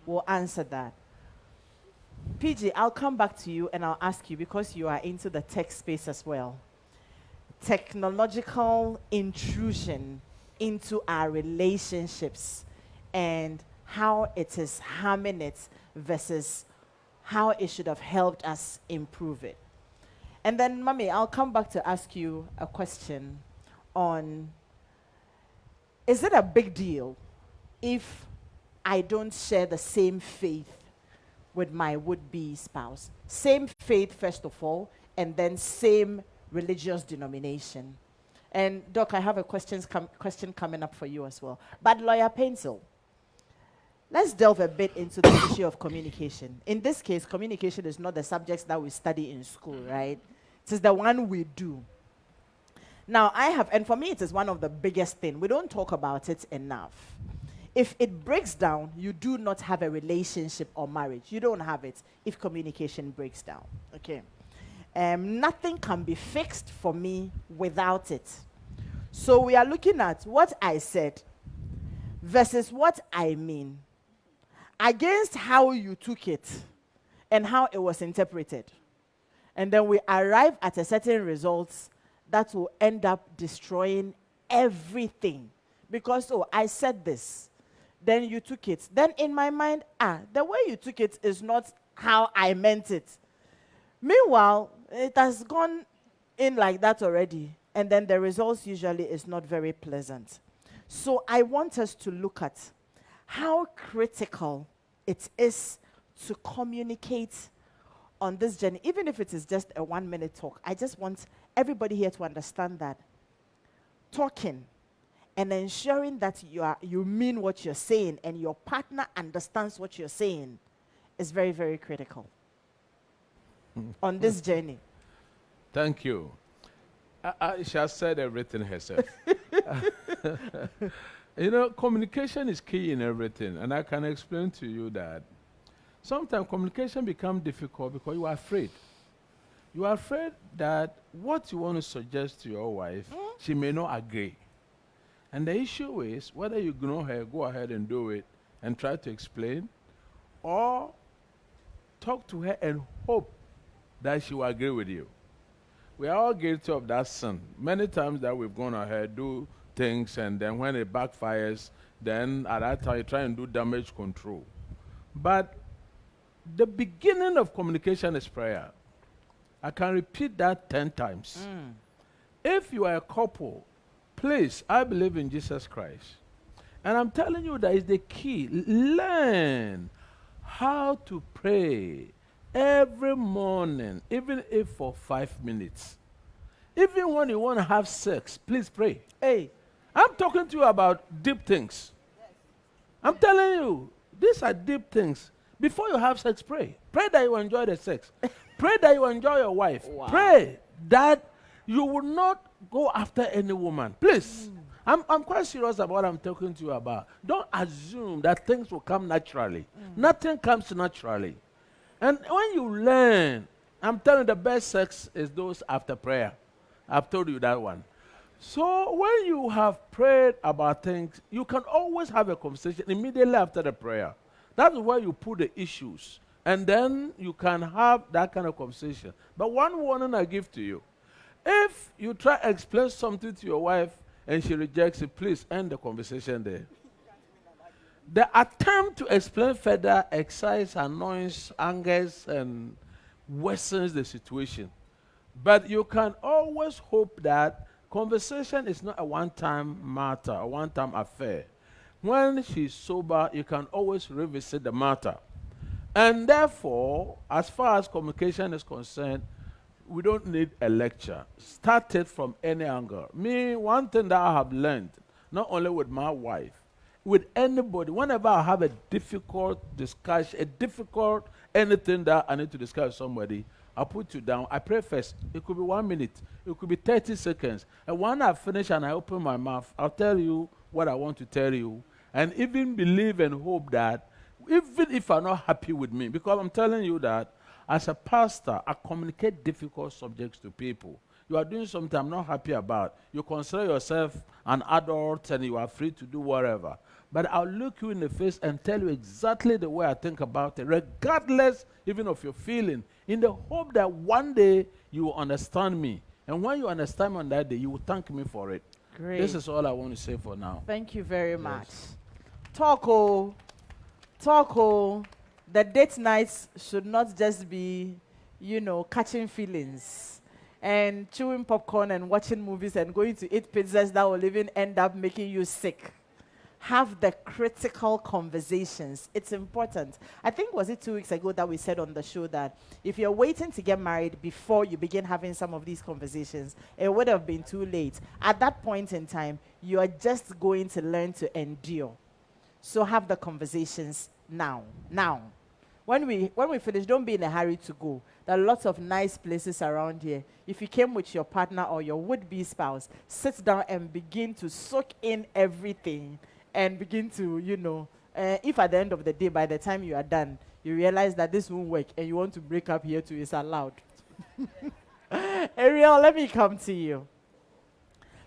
We'll answer that. PG, I'll come back to you and I'll ask you, because you are into the tech space as well. Technological intrusion into our relationships and how it is harming it versus how it should have helped us improve it. And then, Mommy, I'll come back to ask you a question on, is it a big deal if I don't share the same faith with my would-be spouse? Same faith, first of all, and then same religious denomination. And Doc, I have a question coming up for you as well. But Lawyer Pencil, let's delve a bit into the issue of communication. In this case, communication is not the subjects that we study in school, right? It is the one we do. Now, and for me, it is one of the biggest things. We don't talk about it enough. If it breaks down, you do not have a relationship or marriage. You don't have it if communication breaks down, okay? Nothing can be fixed for me without it. So we are looking at what I said versus what I mean against how you took it and how it was interpreted. And then we arrive at a certain results that will end up destroying everything. Because, I said this, then you took it. Then in my mind, the way you took it is not how I meant it. Meanwhile, it has gone in like that already. And then the results usually is not very pleasant. So I want us to look at how critical it is to communicate on this journey, even if it is just a 1-minute talk. I just want everybody here to understand that talking and ensuring that you mean what you're saying and your partner understands what you're saying is very, very critical on this journey. Thank you. She has said everything herself. Communication is key in everything, and I can explain to you that sometimes communication becomes difficult because you are afraid. You are afraid that what you want to suggest to your wife, she may not agree. And the issue is whether you ignore her, go ahead and do it, and try to explain, or talk to her and hope that she will agree with you. We are all guilty of that sin. Many times that we've gone ahead, do things, and then when it backfires, then at that time you try and do damage control. But the beginning of communication is prayer. I can repeat that 10 times. If you are a couple, please, I believe in Jesus Christ. And I'm telling you that is the key. Learn how to pray every morning, even if for 5 minutes. Even when you want to have sex, please pray. Hey, I'm talking to you about deep things. I'm telling you, these are deep things. Before you have sex, pray. Pray that you enjoy the sex. Pray that you enjoy your wife. Wow. Pray that you will not go after any woman. Please. I'm quite serious about what I'm talking to you about. Don't assume that things will come naturally. Nothing comes naturally. And when you learn, I'm telling you, the best sex is those after prayer. I've told you that one. So when you have prayed about things, you can always have a conversation immediately after the prayer. That's where you put the issues. And then you can have that kind of conversation. But one warning I give to you, if you try to explain something to your wife and she rejects it, please end the conversation there. The attempt to explain further excites, annoys, angers, and worsens the situation. But you can always hope that conversation is not a one-time matter, a one-time affair. When she's sober, you can always revisit the matter. And therefore, as far as communication is concerned, we don't need a lecture. Start it from any angle. Me, one thing that I have learned, not only with my wife, with anybody, whenever I have a difficult discussion, anything that I need to discuss with somebody, I put you down. I pray first. It could be 1 minute. It could be 30 seconds. And when I finish and I open my mouth, I'll tell you what I want to tell you. And even believe and hope that even if I'm not happy with me, because I'm telling you that as a pastor, I communicate difficult subjects to people. you are doing something I'm not happy about. You consider yourself an adult and you are free to do whatever. But I'll look you in the face and tell you exactly the way I think about it, regardless even of your feeling, in the hope that one day you will understand me. And when you understand me on that day, you will thank me for it. Great. This is all I want to say for now. Thank you very much. Talk, oh. The date nights should not just be, catching feelings and chewing popcorn and watching movies and going to eat pizzas that will even end up making you sick. Have the critical conversations. It's important. I think, was it 2 weeks ago that we said on the show that if you're waiting to get married before you begin having some of these conversations, it would have been too late. At that point in time, you are just going to learn to endure. So have the conversations now. Now. When we finish, don't be in a hurry to go. There are lots of nice places around here. If you came with your partner or your would-be spouse, sit down and begin to soak in everything and begin to, if at the end of the day, by the time you are done, you realize that this won't work and you want to break up here too, it's allowed. Ariel, let me come to you.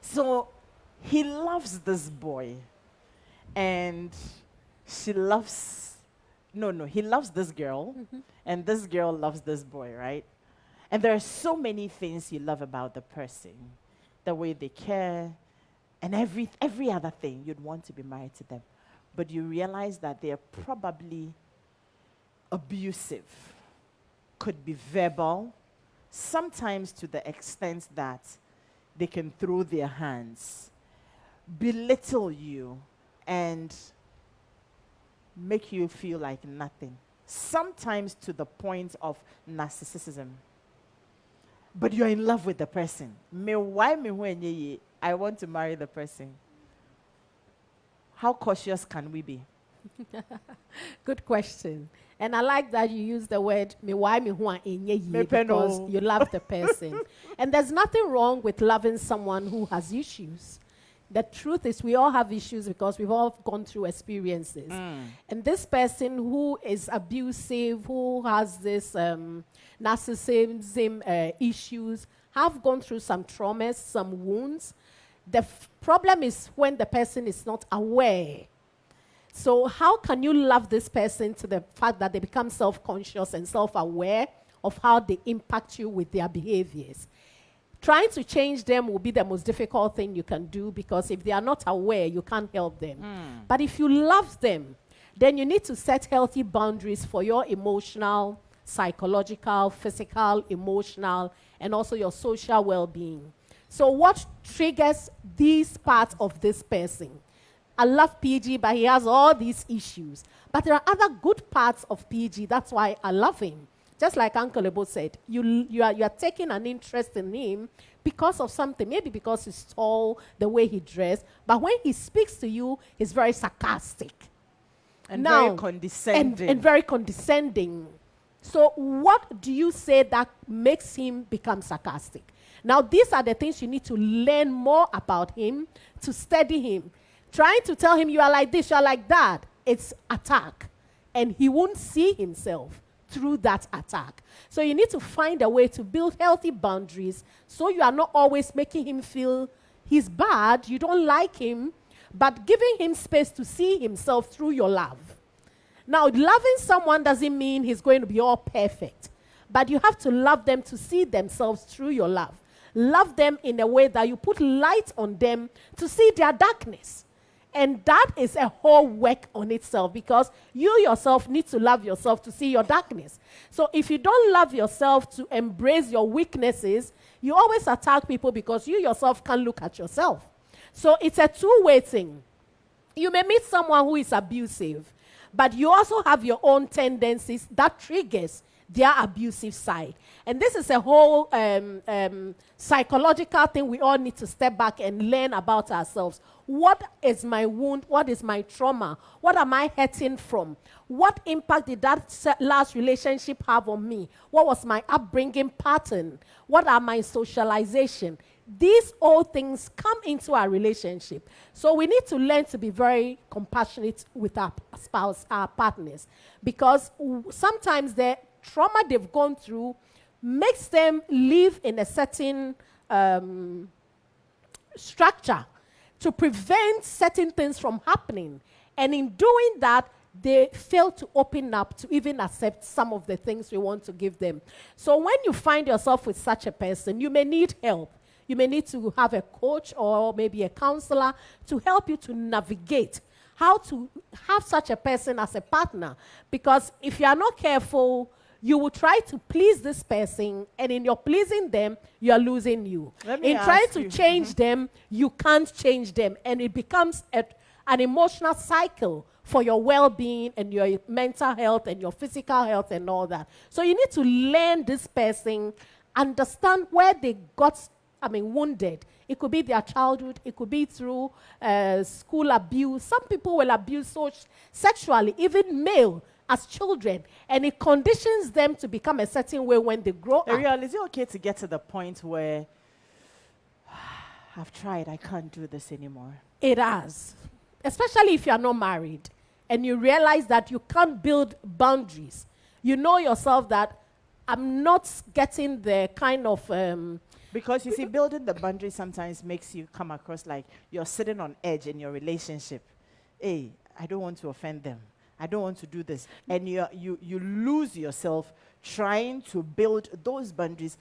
So, he loves this boy. And he loves this girl. Mm-hmm. And this girl loves this boy, right? And there are so many things you love about the person. The way they care, and every other thing, you'd want to be married to them. But you realize that they are probably abusive, could be verbal, sometimes to the extent that they can throw their hands, belittle you, and make you feel like nothing. Sometimes to the point of narcissism. But you're in love with the person. I want to marry the person. How cautious can we be? Good question. And I like that you use the word because you love the person. And there's nothing wrong with loving someone who has issues. The truth is we all have issues because we've all gone through experiences. And this person who is abusive, who has this narcissism issues, have gone through some traumas, some wounds. The problem is when the person is not aware. So how can you love this person to the fact that they become self-conscious and self-aware of how they impact you with their behaviors? Trying to change them will be the most difficult thing you can do because if they are not aware, you can't help them. But if you love them, then you need to set healthy boundaries for your emotional, psychological, physical, emotional, and also your social well-being. So what triggers these parts of this person? I love PG, but he has all these issues. But there are other good parts of PG. That's why I love him. Just like Uncle Ebo said, you are taking an interest in him because of something. Maybe because he's tall, the way he dressed. But when he speaks to you, he's very sarcastic. And very condescending. And very condescending. So what do you say that makes him become sarcastic? Now, these are the things you need to learn more about him to study him. Trying to tell him you are like this, you are like that, it's attack. And he won't see himself through that attack. So you need to find a way to build healthy boundaries so you are not always making him feel he's bad, you don't like him, but giving him space to see himself through your love. Now, loving someone doesn't mean he's going to be all perfect, but you have to love them to see themselves through your love. Love them in a way that you put light on them to see their darkness. And that is a whole work on itself because you yourself need to love yourself to see your darkness. So if you don't love yourself to embrace your weaknesses, you always attack people because you yourself can't look at yourself. So it's a two-way thing. You may meet someone who is abusive, but you also have your own tendencies that triggers their abusive side. And this is a whole psychological thing we all need to step back and learn about ourselves. What is my wound? What is my trauma? What am I hurting from? What impact did that last relationship have on me? What was my upbringing pattern? What are my socialization? These all things come into our relationship. So we need to learn to be very compassionate with our spouse, our partners, because sometimes the trauma they've gone through makes them live in a certain structure to prevent certain things from happening. And in doing that, they fail to open up to even accept some of the things we want to give them. So when you find yourself with such a person, you may need help. You may need to have a coach or maybe a counselor to help you to navigate how to have such a person as a partner. Because if you are not careful, you will try to please this person, and in your pleasing them, you are losing you. In trying to change them, you can't change them, and it becomes an emotional cycle for your well-being and your mental health and your physical health and all that. So you need to learn this person, understand where they got, wounded. It could be their childhood. It could be through school abuse. Some people will abuse sexually, even male, as children, and it conditions them to become a certain way when they grow up. Ariel, is it okay to get to the point where I've tried, I can't do this anymore? It has. Especially if you are not married and you realize that you can't build boundaries. You know yourself that I'm not getting the kind of... because you see, building the boundaries sometimes makes you come across like you're sitting on edge in your relationship. Hey, I don't want to offend them. I don't want to do this. And you lose yourself trying to build those boundaries.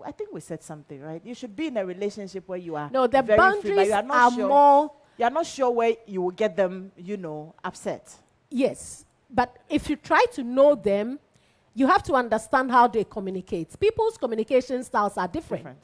I think we said something, right? You should be in a relationship where you are No, the very boundaries free, but you are not are sure. more... You are not sure where you will get them, upset. Yes. But if you try to know them, you have to understand how they communicate. People's communication styles are different.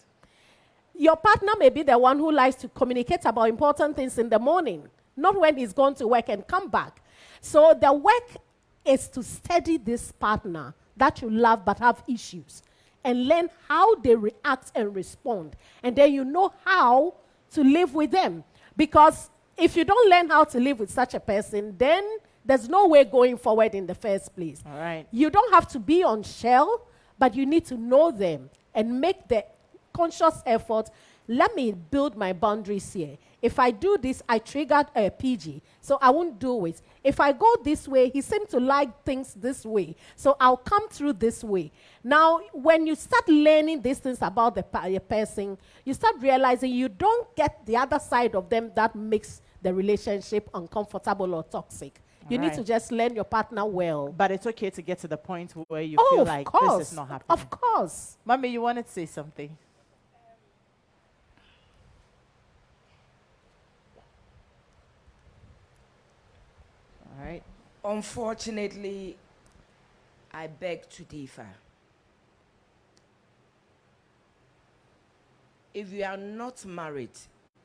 Your partner may be the one who likes to communicate about important things in the morning, not when he's gone to work and come back. So the work is to study this partner that you love but have issues and learn how they react and respond. And then you know how to live with them. Because if you don't learn how to live with such a person, then there's no way going forward in the first place. All right. You don't have to be on shell, but you need to know them and make the conscious effort. Let me build my boundaries here. If I do this, I triggered a PG, so I won't do it. If I go this way, he seems to like things this way, so I'll come through this way. Now, when you start learning these things about the person, you start realizing you don't get the other side of them that makes the relationship uncomfortable or toxic. You need to just learn your partner well. But it's okay to get to the point where you feel like this is not happening. Of course. Mommy, you wanted to say something? All right. Unfortunately, I beg to differ. If you are not married,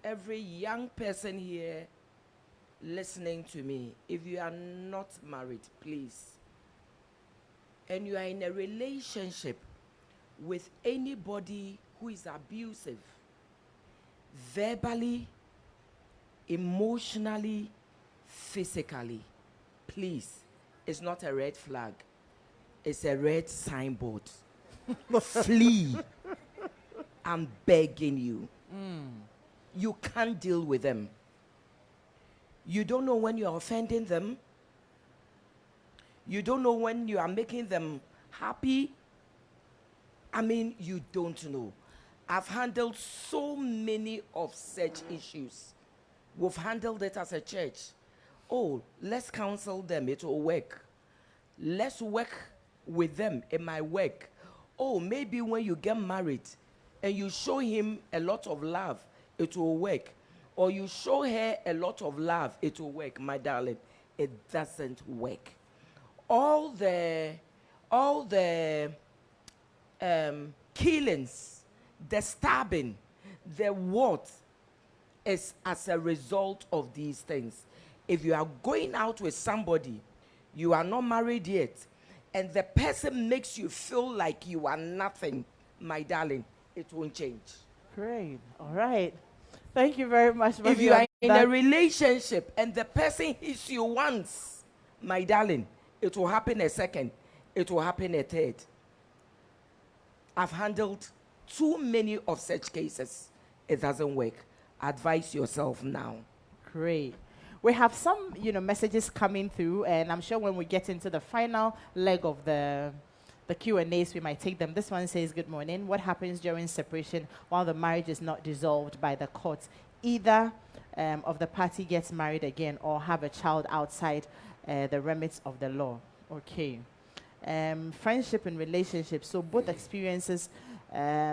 every young person here listening to me, if you are not married, please, and you are in a relationship with anybody who is abusive, verbally, emotionally, physically, please, it's not a red flag. It's a red signboard. Flee. I'm begging you. You can't deal with them. You don't know when you are offending them. You don't know when you are making them happy. You don't know. I've handled so many of such issues. We've handled it as a church. Oh, let's counsel them. It will work. Let's work with them. It might work. Oh, maybe when you get married and you show him a lot of love, it will work. Or you show her a lot of love, it will work. My darling, it doesn't work. All the killings, the stabbing, the what is as a result of these things. If you are going out with somebody, you are not married yet, and the person makes you feel like you are nothing, my darling, it won't change. Great. All right. Thank you very much. If you are in a relationship and the person hits you once, my darling, it will happen a second. It will happen a third. I've handled too many of such cases. It doesn't work. Advise yourself now. Great. We have some, messages coming through, and I'm sure when we get into the final leg of the the Q&As, we might take them. This one says, good morning. What happens during separation while the marriage is not dissolved by the courts? Either of the party gets married again or have a child outside the remits of the law. Okay. Friendship and relationships. So both experiences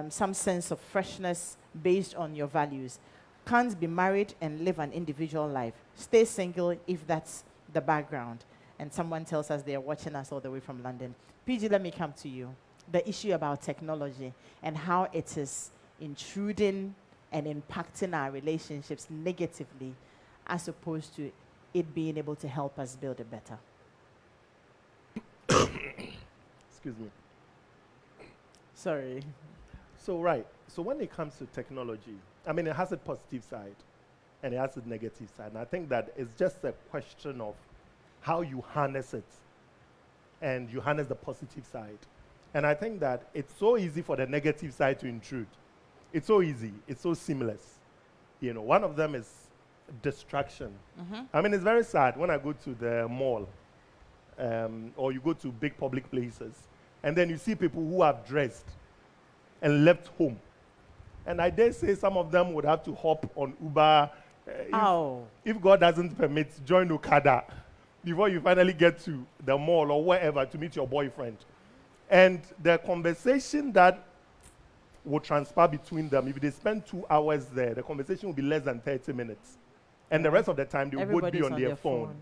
some sense of freshness based on your values. Can't be married and live an individual life. Stay single if that's the background. And someone tells us they're watching us all the way from London. PG, let me come to you. The issue about technology and how it is intruding and impacting our relationships negatively as opposed to it being able to help us build it better. Excuse me. Sorry. So, right. So when it comes to technology, I mean, it has a positive side and it has a negative side. And I think that it's just a question of how you harness it and you harness the positive side. And I think that it's so easy for the negative side to intrude. It's so easy. It's so seamless. You know, one of them is distraction. I mean, it's very sad when I go to the mall or you go to big public places and then you see people who have dressed and left home. And I dare say some of them would have to hop on Uber if God doesn't permit, join Okada before you finally get to the mall or wherever to meet your boyfriend. And the conversation that will transpire between them, if they spend 2 hours there, the conversation will be less than 30 minutes. And the rest of the time, they would be on their phone.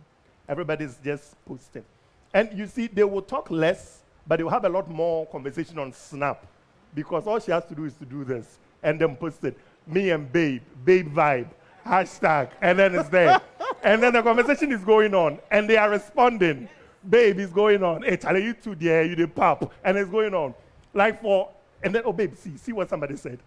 Everybody's just posting. And you see, they will talk less, but they will have a lot more conversation on Snap because all she has to do is to do this and then post it. Me and babe vibe, hashtag, and then it's there. And then the conversation is going on, and they are responding. Babe is going on. Hey, Charlie, you two there, you the pop, and it's going on. And then, oh, babe, see what somebody said.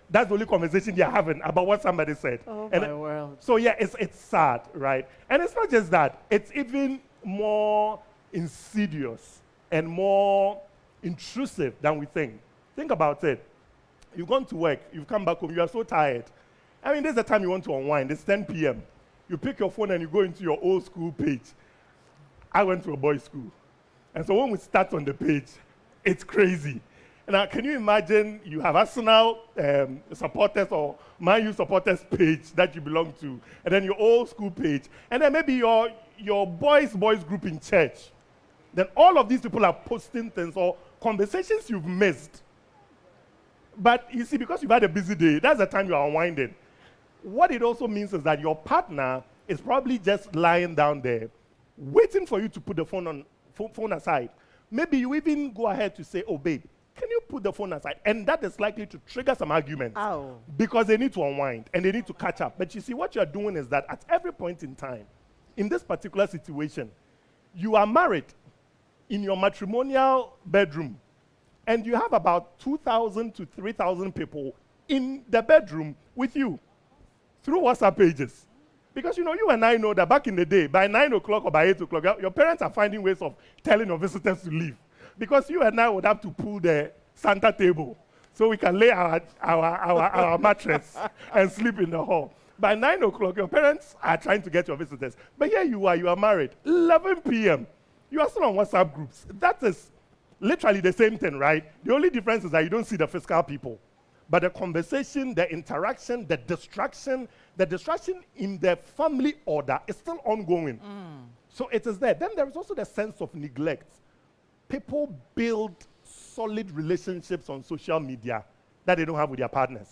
That's the only conversation you're having about what somebody said. Oh, and my world. So, yeah, it's sad, right? And it's not just that. It's even more insidious and more intrusive than we think. Think about it. You've gone to work. You've come back home. You are so tired. I mean, this is the time you want to unwind. It's 10 p.m. You pick your phone and you go into your old school page. I went to a boys' school. And so when we start on the page, it's crazy. Now, can you imagine you have Arsenal supporters or Man U supporters page that you belong to, and then your old school page, and then maybe your boys group in church. Then all of these people are posting things or conversations you've missed. But you see, because you've had a busy day, that's the time you are unwinding. What it also means is that your partner is probably just lying down there, waiting for you to put the phone aside. Maybe you even go ahead to say, oh, babe, can you put the phone aside? And that is likely to trigger some arguments. Because they need to unwind and they need to catch up. But you see, what you're doing is that at every point in time, in this particular situation, you are married in your matrimonial bedroom, and you have about 2,000 to 3,000 people in the bedroom with you through WhatsApp pages. Because, you know, you and I know that back in the day, by 9 o'clock or by 8 o'clock, your parents are finding ways of telling your visitors to leave. Because you and I would have to pull the Santa table so we can lay our mattress and sleep in the hall. By 9 o'clock, your parents are trying to get your visitors. But here you are married. 11 p.m., you are still on WhatsApp groups. That is literally the same thing, right? The only difference is that you don't see the physical people. But the conversation, the interaction, the distraction in the family order is still ongoing. So it is there. Then there is also the sense of neglect. People build solid relationships on social media that they don't have with their partners.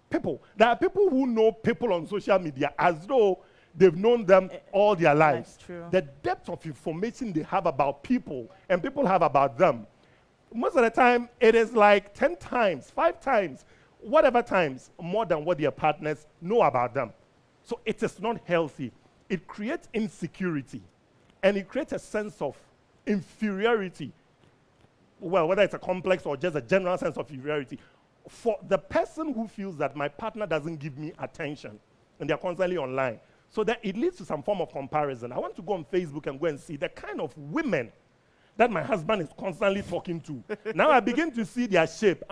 There are people who know people on social media as though they've known them all their lives. That's true. The depth of information they have about people and people have about them, most of the time it is like 10 times, 5 times, whatever times more than what their partners know about them. So it is not healthy. It creates insecurity and it creates a sense of inferiority. Well, whether it's a complex or just a general sense of inferiority. For the person who feels that my partner doesn't give me attention and they're constantly online, so that it leads to some form of comparison. I want to go on Facebook and go and see the kind of women that my husband is constantly talking to. Now I begin to see their shape.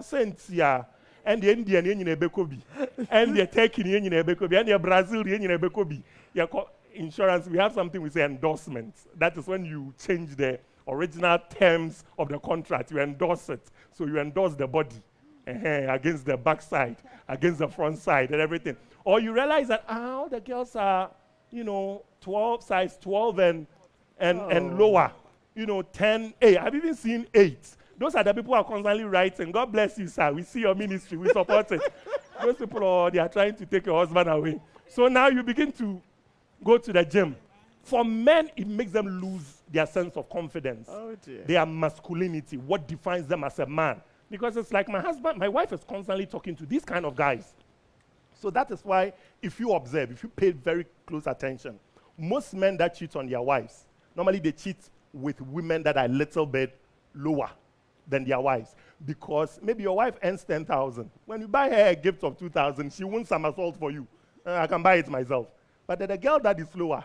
Cynthia, and the Indian, and the Turkey, and the Brazil, insurance, we have something we say endorsement. That is when you change the original terms of the contract. You endorse it. So you endorse the body against the back side, against the front side and everything. Or you realize that all the girls are, 12, size 12 and lower. 10, 8. I've even seen 8. Those are the people who are constantly writing. God bless you, sir. We see your ministry. We support it. Those people, they are trying to take your husband away. So now you begin to go to the gym. For men, it makes them lose their sense of confidence. Oh dear. Their masculinity, what defines them as a man. Because it's like my wife is constantly talking to these kind of guys. So that is why, if you observe, if you pay very close attention, most men that cheat on their wives, normally they cheat with women that are a little bit lower than their wives. Because maybe your wife earns 10,000. When you buy her a gift of 2,000, she wants some assault for you. I can buy it myself. But then the girl that is lower,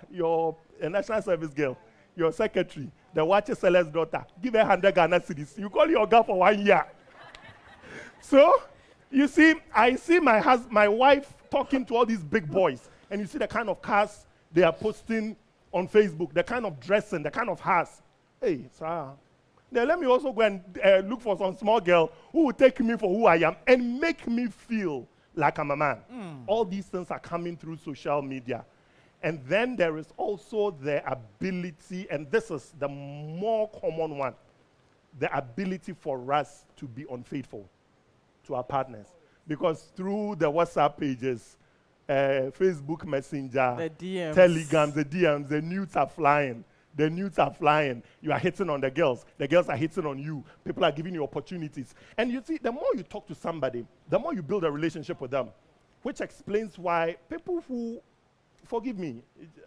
a national service girl, your secretary, the watcher seller's daughter, give her 100 Ghana cedis. You call your girl for 1 year. So, you see, I see my wife talking to all these big boys, and you see the kind of cars they are posting on Facebook, the kind of dressing, the kind of house. Hey, sir. Now let me also go and look for some small girl who will take me for who I am and make me feel like I'm a man. All these things are coming through social media. And then there is also the ability, and this is the more common one, the ability for us to be unfaithful to our partners. Because through the WhatsApp pages, Facebook Messenger, the DMs. Telegrams, the DMs, the nudes are flying. The nudes are flying. You are hitting on the girls. The girls are hitting on you. People are giving you opportunities. And you see, the more you talk to somebody, the more you build a relationship with them, which explains why people who, forgive me,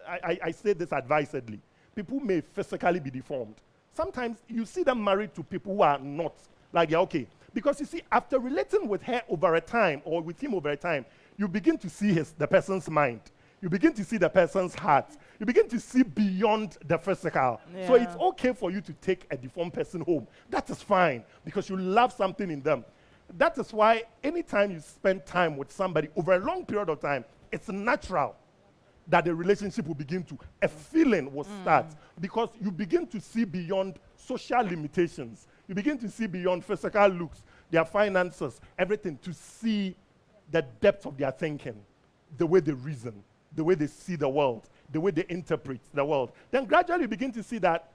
I say this advisedly, people may physically be deformed. Sometimes you see them married to people who are not, like they're okay. Because you see, after relating with her over a time, or with him over a time, you begin to see the person's mind. You begin to see the person's heart. You begin to see beyond the physical. Yeah. So it's okay for you to take a deformed person home. That is fine, because you love something in them. That is why anytime you spend time with somebody over a long period of time, it's natural that the relationship will begin to, a feeling will start, because you begin to see beyond social limitations. You begin to see beyond physical looks, their finances, everything, to see the depth of their thinking, the way they reason, the way they see the world, the way they interpret the world. Then gradually you begin to see that,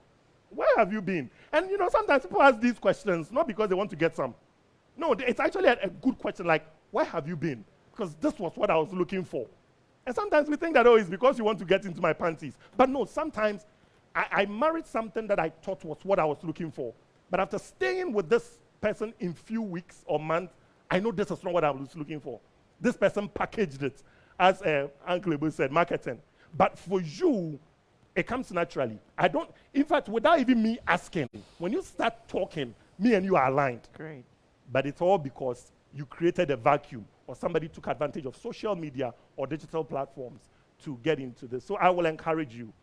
where have you been? And sometimes people ask these questions, not because they want to get some. No, it's actually a good question, like, where have you been? Because this was what I was looking for. And sometimes we think that, it's because you want to get into my panties. But no, sometimes I married something that I thought was what I was looking for. But after staying with this person in few weeks or months, I know this is not what I was looking for. This person packaged it, as Uncle Ibu said, marketing. But for you, it comes naturally. In fact, without even me asking, when you start talking, me and you are aligned. Great. But it's all because you created a vacuum, or somebody took advantage of social media or digital platforms to get into this. So I will encourage you.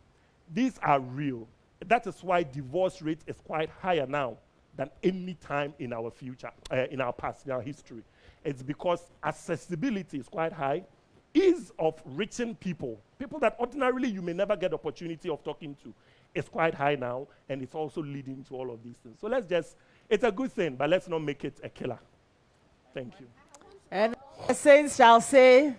These are real. That is why divorce rate is quite higher now than any time in our future, in our past, in our history. It's because accessibility is quite high. Ease of reaching people that ordinarily you may never get opportunity of talking to, is quite high now, and it's also leading to all of these things. So it's a good thing, but let's not make it a killer. Thank you. And the saints shall say,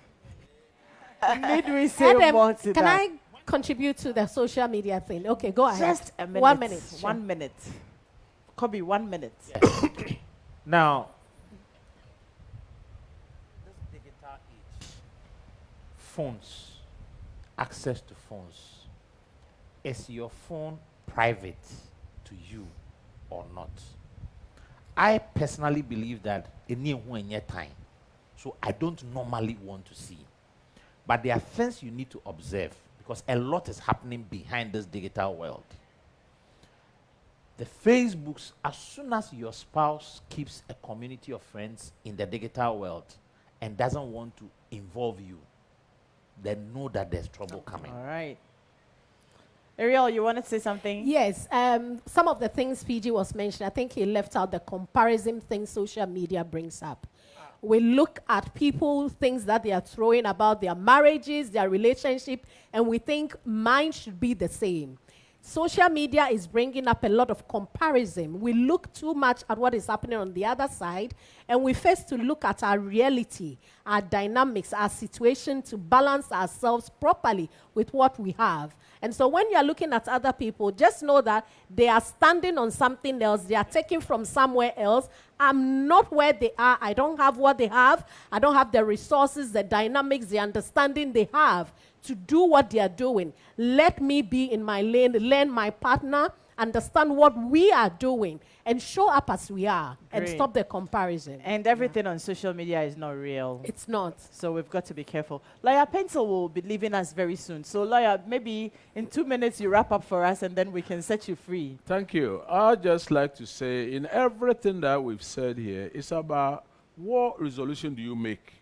need we say Adam, more to can that? I contribute to the social media thing? Okay, go ahead. Just a minute. 1 minute. Sure. 1 minute. Kobe, 1 minute. Now, this digital age, phones, access to phones, is your phone private to you or not? I personally believe that in your time, so I don't normally want to see. But there are things you need to observe, because a lot is happening behind this digital world. The Facebooks, as soon as your spouse keeps a community of friends in the digital world and doesn't want to involve you, then know that there's trouble coming. All right. Ariel, you wanted to say something? Yes. Some of the things PG was mentioning, I think he left out the comparison thing social media brings up. We look at people, things that they are throwing about their marriages, their relationship, and we think mine should be the same. Social media is bringing up a lot of comparison. We look too much at what is happening on the other side, and we first to look at our reality, our dynamics, our situation to balance ourselves properly with what we have. And so when you're looking at other people, just know that they are standing on something else. They are taking from somewhere else. I'm not where they are. I don't have what they have. I don't have the resources, the dynamics, the understanding they have to do what they are doing. Let me be in my lane, learn my partner, understand what we are doing, and show up as we are, and Great. stop the comparison. And everything on social media is not real. It's not. So we've got to be careful. Lawyer Pencil will be leaving us very soon. So, Lawyer, maybe in 2 minutes you wrap up for us and then we can set you free. Thank you. I'd just like to say, in everything that we've said here, it's about what resolution do you make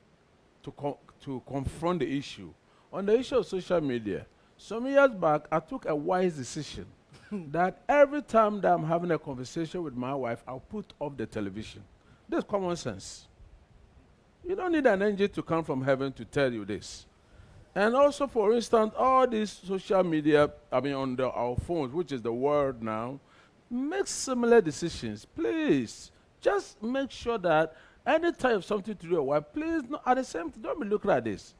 to confront the issue. On the issue of social media, some years back, I took a wise decision that every time that I'm having a conversation with my wife, I'll put off the television. This is common sense. You don't need an angel to come from heaven to tell you this. And also, for instance, all these social media, on our phones, which is the world now, make similar decisions. Please, just make sure that anytime you have something to do with your wife, please, at the same time, don't be looking at this.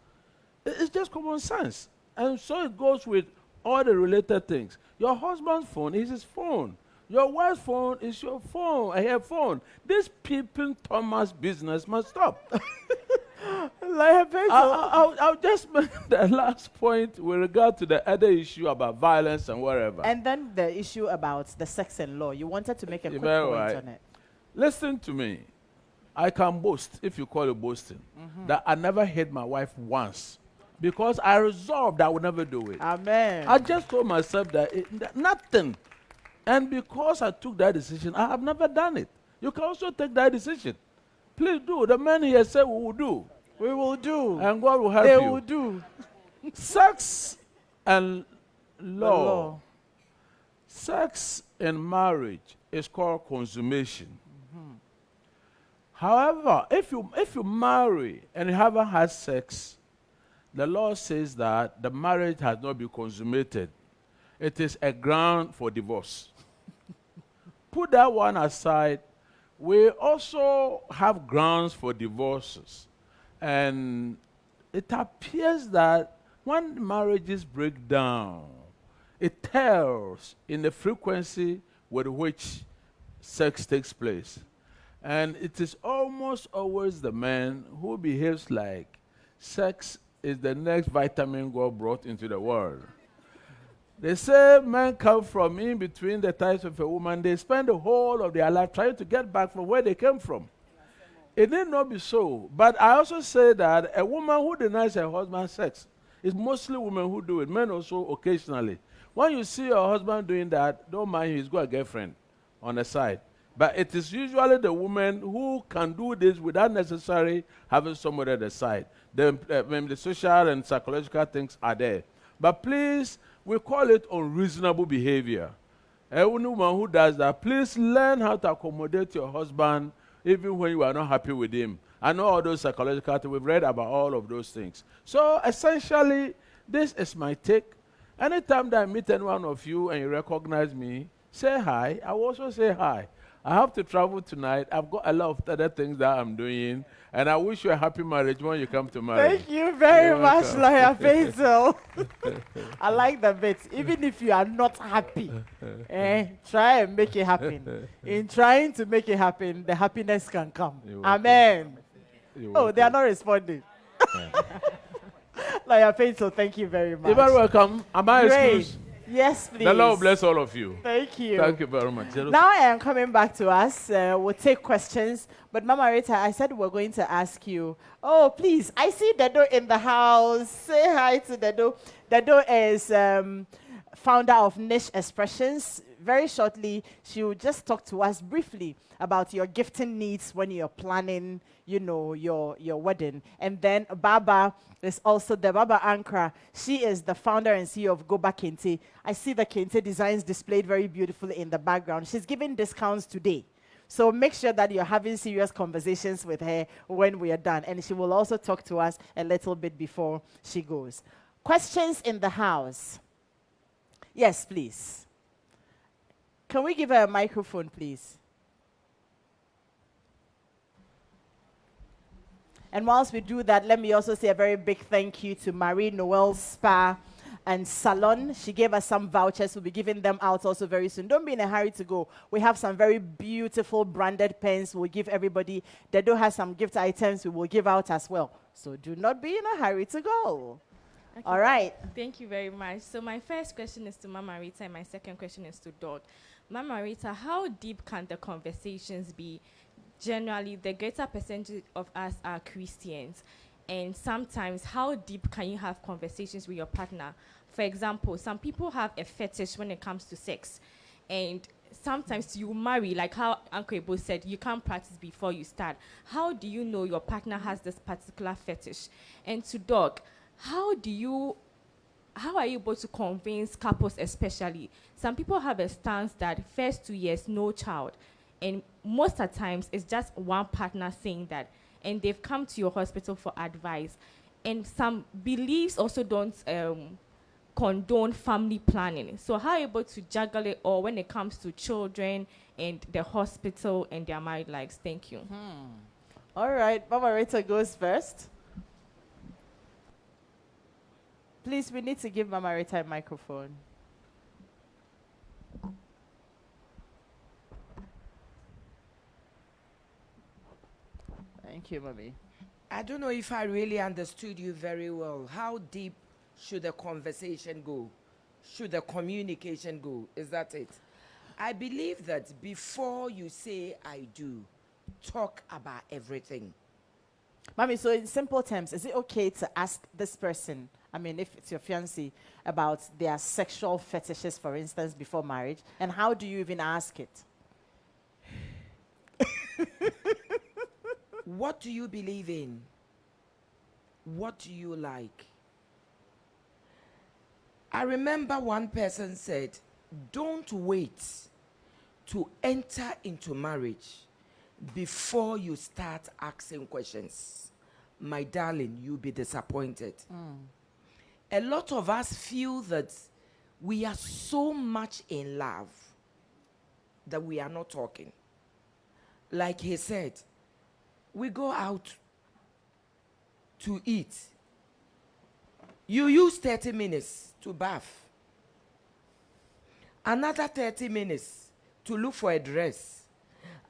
It's just common sense. And so it goes with all the related things. Your husband's phone is his phone. Your wife's phone is your phone, her phone. This people Thomas business must stop. I'll just make the last point with regard to the other issue about violence and whatever. And then the issue about the sex and law. You wanted to make a quick point on it. Listen to me. I can boast, if you call it boasting, that I never hit my wife once. Because I resolved I would never do it. Amen. I just told myself that nothing. And because I took that decision, I have never done it. You can also take that decision. Please do. The men here say we will do. We will do. And God will help they you. They will do. Sex and law. Sex in marriage is called consummation. However, if you marry and you haven't had sex, the law says that the marriage has not been consummated. It is a ground for divorce. Put that one aside. We also have grounds for divorces. And it appears that when marriages break down, it tells in the frequency with which sex takes place. And it is almost always the man who behaves like sex is the next vitamin God brought into the world. They say men come from in between the thighs of a woman. They spend the whole of their life trying to get back from where they came from. It need not be so. But I also say that a woman who denies her husband sex is mostly women who do it, men also occasionally. When you see your husband doing that, don't mind him, he's got a girlfriend on the side. But it is usually the woman who can do this without necessarily having somebody at the side. The social and psychological things are there. But please, we call it unreasonable behavior. A woman who does that, please learn how to accommodate your husband even when you are not happy with him. I know all those psychological things. We've read about all of those things. So essentially, this is my take. Anytime that I meet any one of you and you recognize me, say hi. I will also say hi. I have to travel tonight. I've got a lot of other things that I'm doing. And I wish you a happy marriage when you come to marry. Thank you very much, Lawyer Basil. I like the bit. Even if you are not happy, try and make it happen. In trying to make it happen, the happiness can come. Amen. Oh, they are not responding. Lawyer Basil, thank you very much. You're very welcome. Am I excused? Yes, please. The Lord bless all of you. Thank you. Thank you very much. Now I am coming back to us. We'll take questions. But Mama Rita, I said we're going to ask you, oh, please, I see Dado in the house. Say hi to Dado. Dado is founder of Niche Expressions. Very shortly, she will just talk to us briefly about your gifting needs when you're planning, your wedding. And then Baba is also the Baba Ankara. She is the founder and CEO of Goba Kente. I see the Kente designs displayed very beautifully in the background. She's giving discounts today. So make sure that you're having serious conversations with her when we are done. And she will also talk to us a little bit before she goes. Questions in the house? Yes, please. Can we give her a microphone, please? And whilst we do that, let me also say a very big thank you to Marie Noel Spa and Salon. She gave us some vouchers. We'll be giving them out also very soon. Don't be in a hurry to go. We have some very beautiful branded pens we'll give everybody. Dedo has some gift items we will give out as well. So do not be in a hurry to go. Okay. All right. Thank you very much. So my first question is to Mama Rita and my second question is to Doug. Mama Rita, how deep can the conversations be? Generally, the greater percentage of us are Christians. And sometimes, how deep can you have conversations with your partner? For example, some people have a fetish when it comes to sex. And sometimes you marry, like how Uncle Ebo said, you can't practice before you start. How do you know your partner has this particular fetish? And to Doug, how are you able to convince couples especially? Some people have a stance that first 2 years, no child. And most of the times, it's just one partner saying that. And they've come to your hospital for advice. And some beliefs also don't condone family planning. So how are you able to juggle it all when it comes to children and the hospital and their married lives? Thank you. All right, Mama Rita goes first. Please, we need to give Mama Rita a microphone. Thank you, Mommy. I don't know if I really understood you very well. How deep should the conversation go? Should the communication go? Is that it? I believe that before you say I do, talk about everything. Mommy, so in simple terms, is it okay to ask this person, I mean, if it's your fiancé, about their sexual fetishes, for instance, before marriage? And how do you even ask it? What do you believe in? What do you like? I remember one person said, don't wait to enter into marriage before you start asking questions. My darling, you'll be disappointed. A lot of us feel that we are so much in love that we are not talking. Like he said, we go out to eat. You use 30 minutes to bath. Another 30 minutes to look for a dress.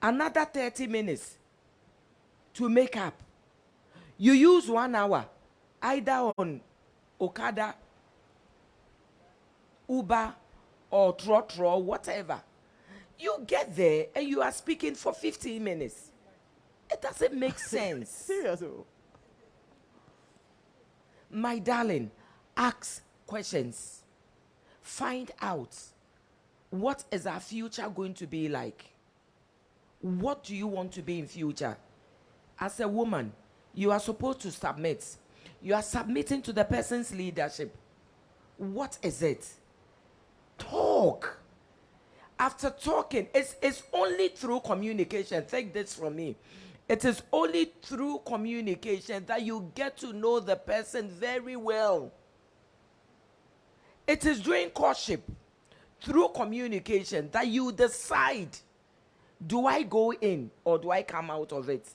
Another 30 minutes to make up. You use 1 hour either on Okada, Uber, or Trotro, whatever. You get there and you are speaking for 15 minutes. It doesn't make sense. Seriously? My darling, ask questions. Find out, what is our future going to be like? What do you want to be in future? As a woman, you are supposed to submit. You are submitting to the person's leadership. What is it? Talk. After talking, it's only through communication. Take this from me. It is only through communication that you get to know the person very well. It is during courtship, through communication, that you decide, do I go in or do I come out of it?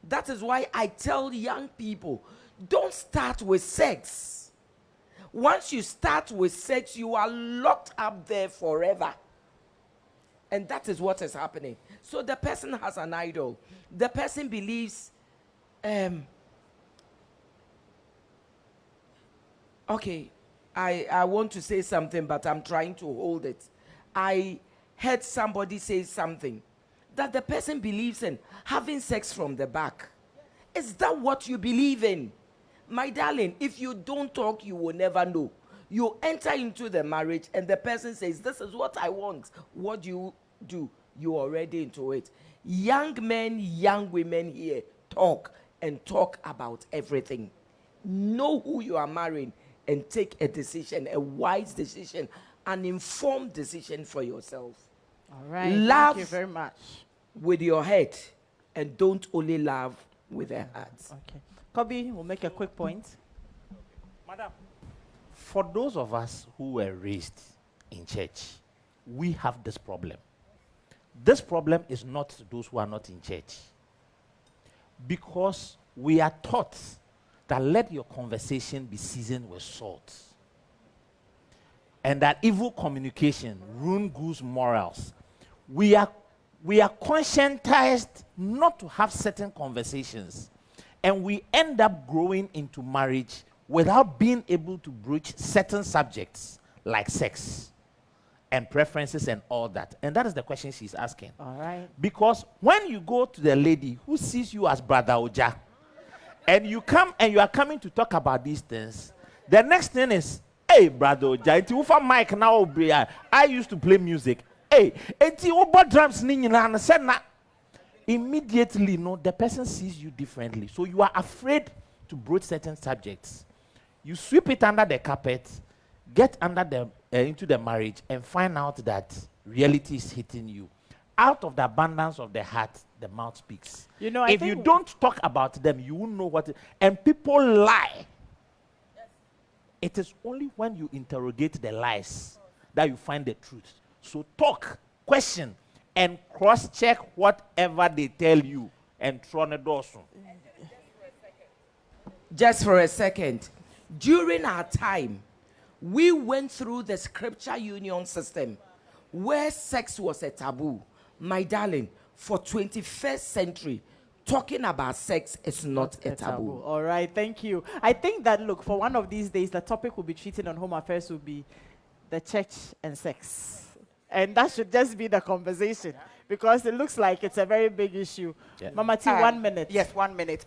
That is why I tell young people, don't start with sex. Once you start with sex, you are locked up there forever. And that is what is happening. So the person has an idol. The person believes, okay, I want to say something, but I'm trying to hold it. I heard somebody say something, that the person believes in having sex from the back. Is that what you believe in? My darling, if you don't talk, you will never know. You enter into the marriage and the person says, this is what I want. What do? You're already into it. Young men, young women here, talk and talk about everything. Know who you are marrying and take a decision, a wise decision, an informed decision for yourself. All right. Love Thank you very much. with your head and don't only love with the heart. Okay. Kobe will make a quick point. Madam, for those of us who were raised in church, we have this problem. This problem is not those who are not in church. Because we are taught that let your conversation be seasoned with salt. And that evil communication ruins good morals. We are conscientized not to have certain conversations. And we end up growing into marriage without being able to broach certain subjects like sex and preferences and all that. And that is the question she's asking. All right. Because when you go to the lady who sees you as Brother Oja, and you come and you are coming to talk about these things, the next thing is, hey, Brother Oja, it's ufa mic now. I used to play music. Hey, it's uba drums. Immediately, no, the person sees you differently. So you are afraid to broach certain subjects. You sweep it under the carpet, get under the into the marriage, and find out that reality is hitting you. Out of the abundance of the heart, the mouth speaks. You know, if you don't talk about them, you won't know what. And people lie. It is only when you interrogate the lies that you find the truth. So talk, question, and cross-check whatever they tell you, and throw the door soon. Just for a second. During our time, we went through the scripture union system where sex was a taboo. My darling, for 21st century, talking about sex is not a taboo. All right, thank you. I think that, look, for one of these days, the topic we'll be treating on Home Affairs will be the church and sex. And that should just be the conversation, because it looks like it's a very big issue. Yeah. Mama T, 1 minute. Yes, 1 minute.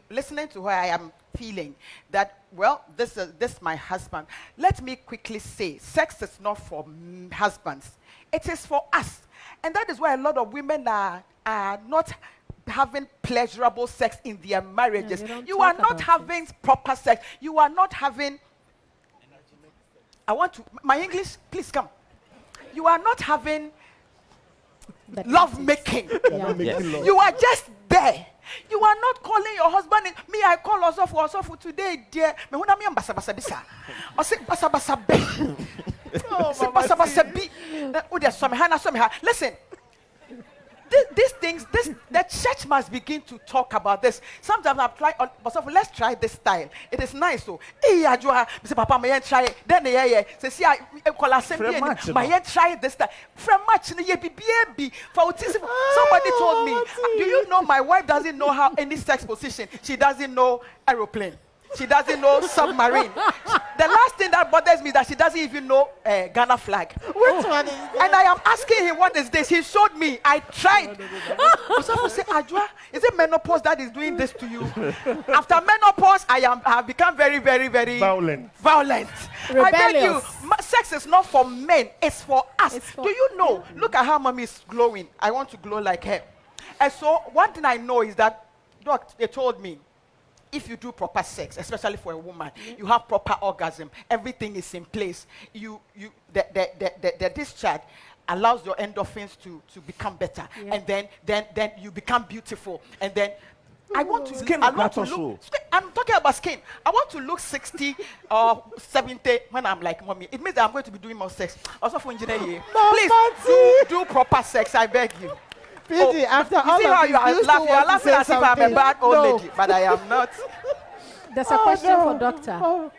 Listening to her, I am feeling that, well, this is my husband. Let me quickly say, sex is not for husbands. It is for us. And that is why a lot of women are not having pleasurable sex in their marriages. You are not having proper sex. You are not having... My English, please come. You are not having love making. You are just there. You are not calling your husband. Me, I call Osofu today, dear. Me huna mi ambasa basa bisa. Ose basa basa be. Basa basa bi. Udia someha. Listen. These things, the church must begin to talk about this. Sometimes I've tried, let's try this style. It is nice. So, say, Papa, may I try it? Then, say, see, I call assembly. May I try this style? From much, somebody told me, do you know my wife doesn't know how any sex position? She doesn't know aeroplane. She doesn't know submarine. The last thing that bothers me is that she doesn't even know Ghana flag. Which one is that? And I am asking him, what is this? He showed me. I tried. Someone said, Ajua, is it menopause that is doing this to you? After menopause, I have become very, very, very violent. Rebellious. I beg you, sex is not for men. It's for us. Do you know? Look at how mommy is glowing. I want to glow like her. And so one thing I know is that, Doc, they told me, if you do proper sex, especially for a woman, you have proper orgasm, everything is in place. The discharge allows your endorphins to become better, and then you become beautiful, and then I want to look. I'm talking about skin. I want to look 60 or 70 when I'm like mommy. It means that I'm going to be doing more sex. Also for engineering, please do proper sex. I beg you. PG, after all see how you are laughing as if I'm a bad old lady, but I am not. There's a question for doctor.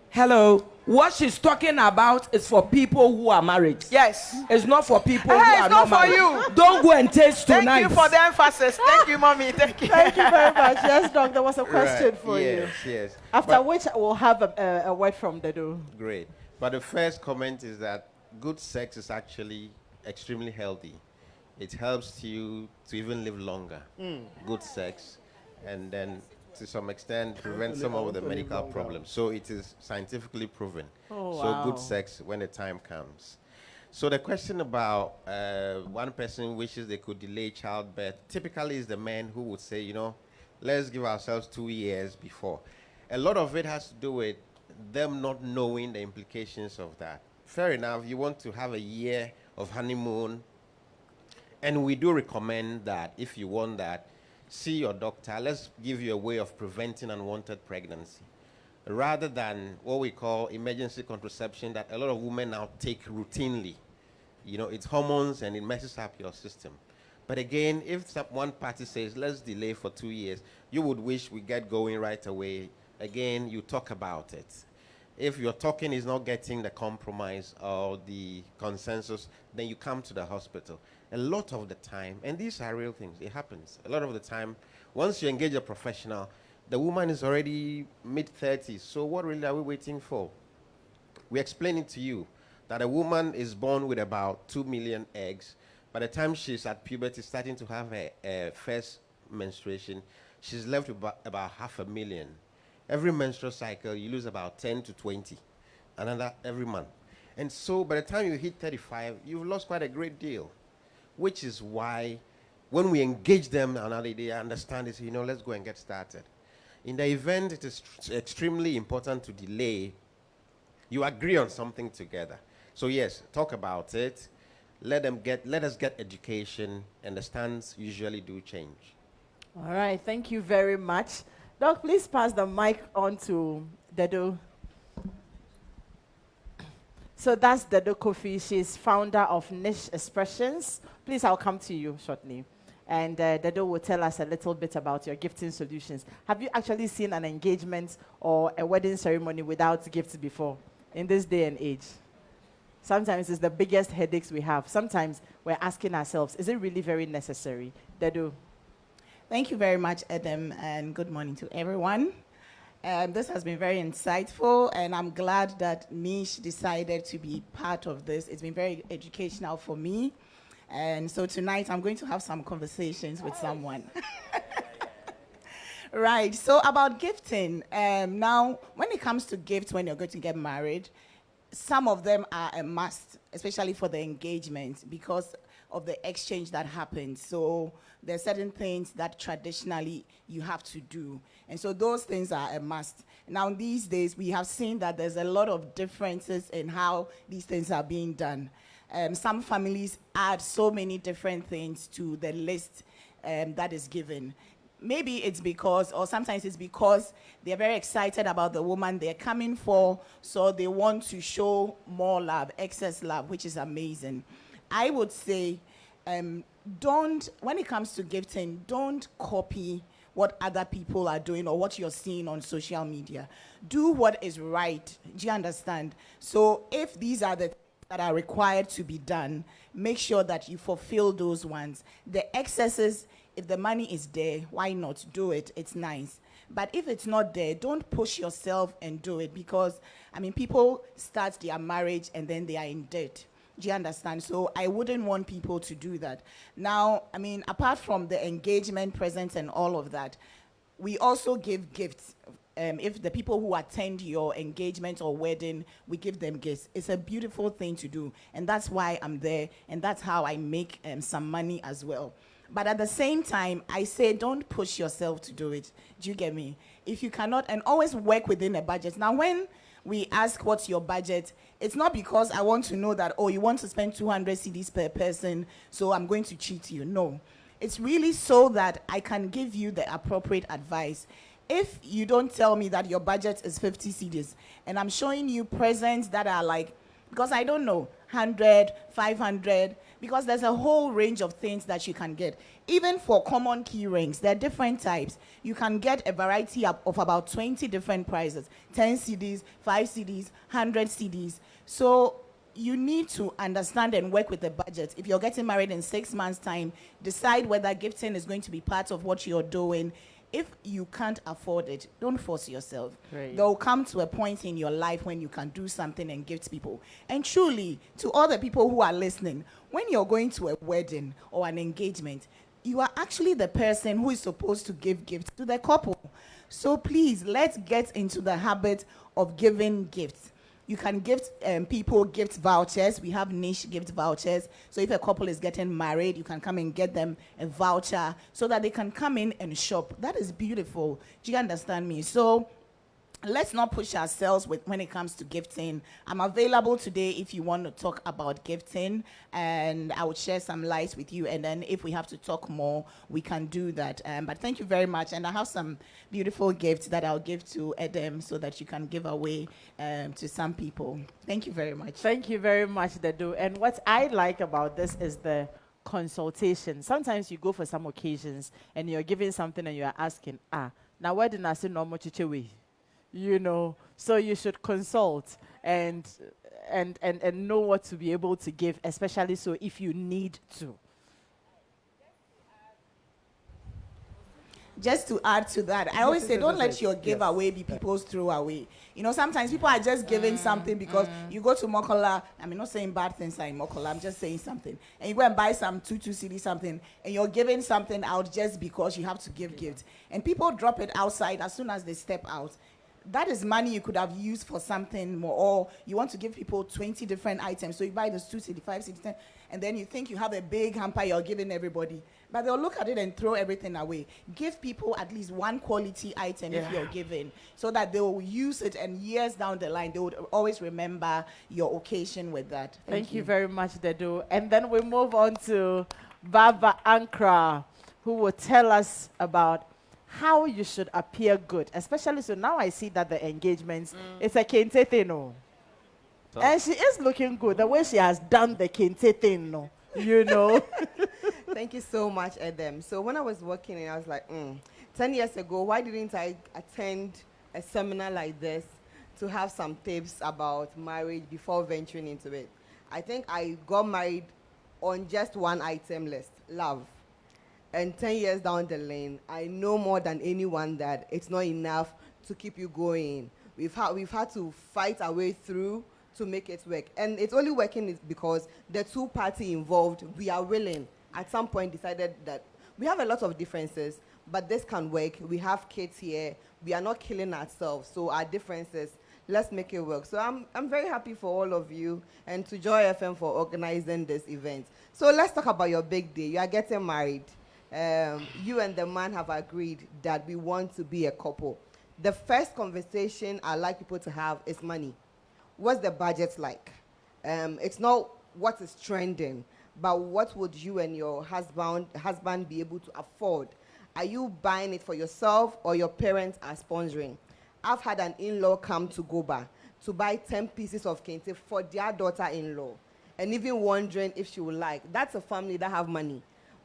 Hello. What she's talking about is for people who are married. Yes. It's not for people who are not married. It's not for you. Don't go and taste tonight. Thank you for the emphasis. Thank you, mommy. Thank you. Thank you very much. Yes, Doc, there was a question for you. Yes. After which we'll have a word from the door. Great. But the first comment is that good sex is actually extremely healthy. It helps you to even live longer. Good sex, and then to some extent prevent some of the medical problems. So it is scientifically proven. So good sex when the time comes. So the question about one person wishes they could delay childbirth, typically is the man who would say, you know, let's give ourselves 2 years before. A lot of it has to do with them not knowing the implications of that. Fair enough, you want to have a year of honeymoon. And we do recommend that if you want that, see your doctor. Let's give you a way of preventing unwanted pregnancy, rather than what we call emergency contraception that a lot of women now take routinely. You know, it's hormones and it messes up your system. But again, if one party says, let's delay for 2 years, you would wish we get going right away. Again, you talk about it. If your talking is not getting the compromise or the consensus, then you come to the hospital. A lot of the time, and these are real things, it happens. A lot of the time, once you engage a professional, the woman is already mid-30s. So what really are we waiting for? We explain it to you that a woman is born with about 2 million eggs. By the time she's at puberty, starting to have her first menstruation, she's left with about 500,000. Every menstrual cycle, you lose about 10 to 20, another every month. And so by the time you hit 35, you've lost quite a great deal, which is why when we engage them another day, I understand it, you know, let's go and get started. In the event it is extremely important to delay, you agree on something together. So yes, talk about it. Let us get education, and the stands usually do change. All right, thank you very much. Doc, please pass the mic on to Dedo. So that's Dedo Kofi. She's founder of Niche Expressions. Please, I'll come to you shortly. And Dedo will tell us a little bit about your gifting solutions. Have you actually seen an engagement or a wedding ceremony without gifts before in this day and age? Sometimes it's the biggest headaches we have. Sometimes we're asking ourselves, is it really very necessary? Dedo. Thank you very much, Adam, and good morning to everyone. This has been very insightful, and I'm glad that Niche decided to be part of this. It's been very educational for me. And so tonight I'm going to have some conversations with someone. Right, so about gifting. Now, when it comes to gifts when you're going to get married, some of them are a must, especially for the engagement, because of the exchange that happens. So there are certain things that traditionally you have to do. And so those things are a must. Now, these days, we have seen that there's a lot of differences in how these things are being done. Some families add so many different things to the list that is given. Maybe it's because, or sometimes it's because they're very excited about the woman they're coming for, so they want to show more love, excess love, which is amazing. I would say, when it comes to gifting, don't copy what other people are doing or what you're seeing on social media. Do what is right. Do you understand? So if these are the things that are required to be done, make sure that you fulfill those ones. The excesses, if the money is there, why not do it? It's nice. But if it's not there, don't push yourself and do it, because, I mean, people start their marriage and then they are in debt. Do you understand? So I wouldn't want people to do that. Now, I mean, apart from the engagement, presents, and all of that, we also give gifts. If the people who attend your engagement or wedding, we give them gifts. It's a beautiful thing to do, and that's why I'm there, and that's how I make some money as well. But at the same time, I say don't push yourself to do it. Do you get me? If you cannot, and always work within a budget. Now, when we ask what's your budget, it's not because I want to know that, oh, you want to spend 200 cedis per person, so I'm going to cheat you. No. It's really so that I can give you the appropriate advice. If you don't tell me that your budget is 50 cedis, and I'm showing you presents that are like, because I don't know, 100, 500, because there's a whole range of things that you can get. Even for common key rings, there are different types. You can get a variety of about 20 different prices, 10 CDs, 5 CDs, 100 CDs. So you need to understand and work with the budget. If you're getting married in 6 months' time, decide whether gifting is going to be part of what you're doing. If you can't afford it, don't force yourself. Right. There will come to a point in your life when you can do something and gift people. And truly, to all the people who are listening, when you're going to a wedding or an engagement, you are actually the person who is supposed to give gifts to the couple. So please, let's get into the habit of giving gifts. You can give people gift vouchers. We have niche gift vouchers. So if a couple is getting married, you can come and get them a voucher so that they can come in and shop. That is beautiful. Do you understand me? So let's not push ourselves when it comes to gifting. I'm available today if you want to talk about gifting, and I would share some lights with you. And then if we have to talk more, we can do that. But thank you very much. And I have some beautiful gifts that I'll give to Adam so that you can give away to some people. Thank you very much. Thank you very much, Dedu. And what I like about this is the consultation. Sometimes you go for some occasions and you're giving something and you're asking, now why didn't I say no more chichewe? You know, so you should consult and know what to be able to give, especially so if you need to. Just to add to that, I always say, don't let your giveaway be people's throwaway. You know, sometimes people are just giving something because you go to Mokola. I'm not saying bad things are in Mokola. I'm just saying something. And you go and buy some 2 CD something, and you're giving something out just because you have to give gifts. And people drop it outside as soon as they step out. That is money you could have used for something more, or you want to give people 20 different items. So you buy those 2 CD, 5 CD, 10, and then you think you have a big hamper you're giving everybody. But they'll look at it and throw everything away. Give people at least one quality item if you're giving, so that they will use it, and years down the line, they would always remember your occasion with that. Thank you very much, Dedu. And then we move on to Baba Ankra, who will tell us about how you should appear good. Especially, so now I see that the engagements, it's a kente thing, no? And she is looking good, the way she has done the kente thing, no? You know. Thank you so much, Adam. So when I was working, I was like, 10 years ago, why didn't I attend a seminar like this to have some tips about marriage before venturing into it? I think I got married on just one item list, love. And 10 years down the lane, I know more than anyone that it's not enough to keep you going. We've had to fight our way through to make it work. And it's only working is because the two parties involved, we are willing, at some point decided that we have a lot of differences, but this can work. We have kids here. We are not killing ourselves. So our differences, let's make it work. So I'm very happy for all of you and to Joy FM for organizing this event. So let's talk about your big day. You are getting married. You and the man have agreed that we want to be a couple. The first conversation I like people to have is money. What's the budget like? It's not what is trending, but what would you and your husband be able to afford? Are you buying it for yourself or your parents are sponsoring? I've had an in-law come to Goba to buy 10 pieces of kente for their daughter-in-law, and even wondering if she would like. That's a family that have money.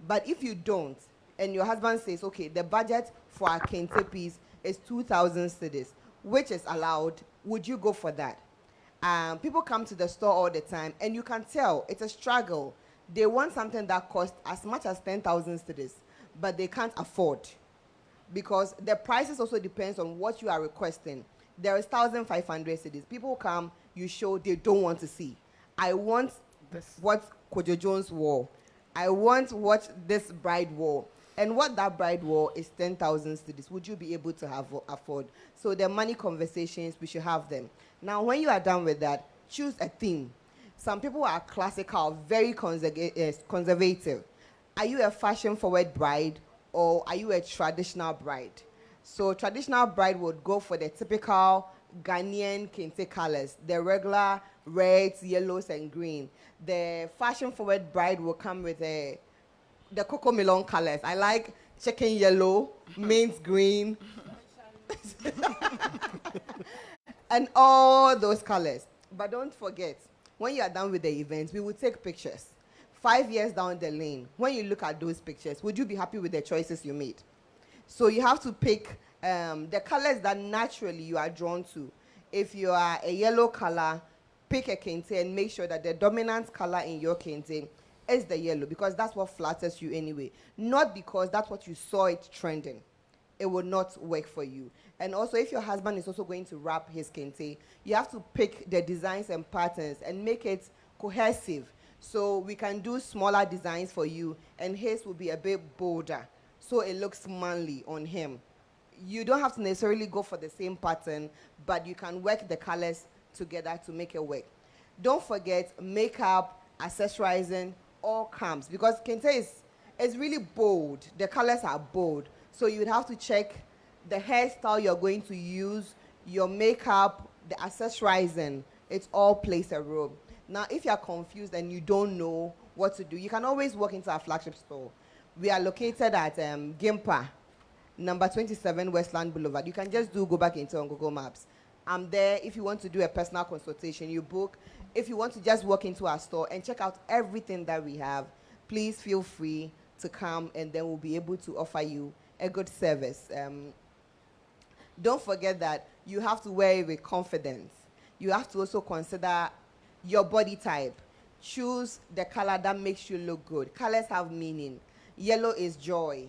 But if you don't, and your husband says, okay, the budget for a kente piece is 2,000 cedis, which is allowed, would you go for that? People come to the store all the time, and you can tell it's a struggle. They want something that costs as much as 10,000 cedis, but they can't afford, because the prices also depends on what you are requesting. There is 1,500 cedis. People come, you show, they don't want to see. I want what Kojo Jones wore. I want what this bride wore. And what that bride wore is 10,000 cedis. Would you be able to afford? So the money conversations, we should have them. Now, when you are done with that, choose a theme. Some people are classical, very conservative. Are you a fashion-forward bride, or are you a traditional bride? So traditional bride would go for the typical Ghanaian kente colors, the regular reds, yellows, and green. The fashion-forward bride will come with the cocoa melon colors. I like chicken yellow, mint green, and all those colors. But don't forget, when you are done with the event, we will take pictures. 5 years down the lane, when you look at those pictures, would you be happy with the choices you made? So you have to pick the colors that naturally you are drawn to. If you are a yellow color, pick a kente and make sure that the dominant color in your kente is the yellow, because that's what flatters you anyway. Not because that's what you saw it trending. It will not work for you. And also, if your husband is also going to wrap his kente, you have to pick the designs and patterns and make it cohesive. So we can do smaller designs for you, and his will be a bit bolder, so it looks manly on him. You don't have to necessarily go for the same pattern, but you can work the colors together to make it work. Don't forget makeup, accessorizing, all comes, because kente is really bold. The colors are bold. So you would have to check the hairstyle you're going to use, your makeup, the accessorizing, it all plays a role. Now, if you're confused and you don't know what to do, you can always walk into our flagship store. We are located at Gimpa, number 27 Westland Boulevard. You can just go back into on Google Maps. I'm there. If you want to do a personal consultation, you book. If you want to just walk into our store and check out everything that we have, please feel free to come, and then we'll be able to offer you a good service. Don't forget that you have to wear it with confidence. You have to also consider your body type. Choose the color that makes you look good. Colors have meaning. Yellow is joy.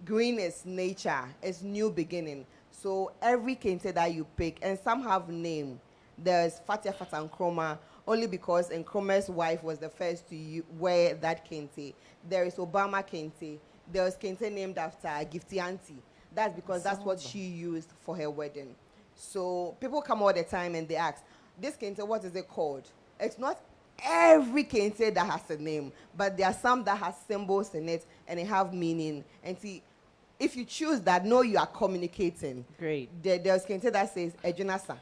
Green is nature. It's new beginning. So every kente that you pick, and some have name. There's Fatia Fatan Nkrumah, only because Nkrumah's wife was the first to wear that kente. There is Obama kente. There's kente named after Gifty Auntie. That's because that's what she used for her wedding. So people come all the time and they ask, this kente, what is it called? It's not every kente that has a name, but there are some that has symbols in it and they have meaning. And see, if you choose that, know you are communicating. Great. There's kente that says, Ejunasa,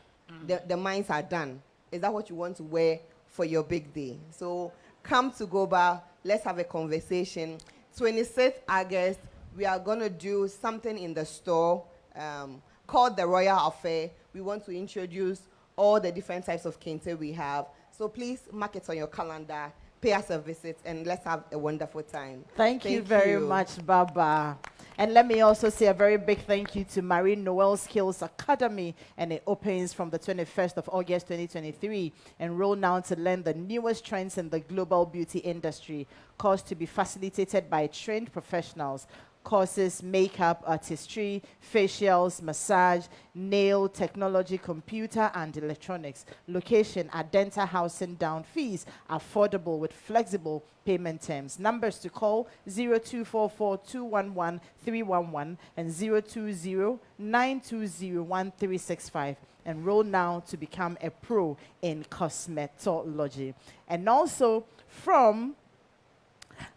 the minds are done. Is that what you want to wear for your big day? So come to Goba, let's have a conversation. 26th August, we are going to do something in the store called the Royal Affair. We want to introduce all the different types of kente we have. So please mark it on your calendar, pay us a visit, and let's have a wonderful time. Thank you very much, Baba. And let me also say a very big thank you to Marie Noel Skills Academy, and it opens from the 21st of August 2023. Enroll now to learn the newest trends in the global beauty industry. Course to be facilitated by trained professionals. Courses, makeup, artistry, facials, massage, nail, technology, computer, and electronics. Location at Denta Housing Down. Fees affordable with flexible payment terms. Numbers to call 0244-211-311 and 020-920-1365. Enroll now to become a pro in cosmetology. And also from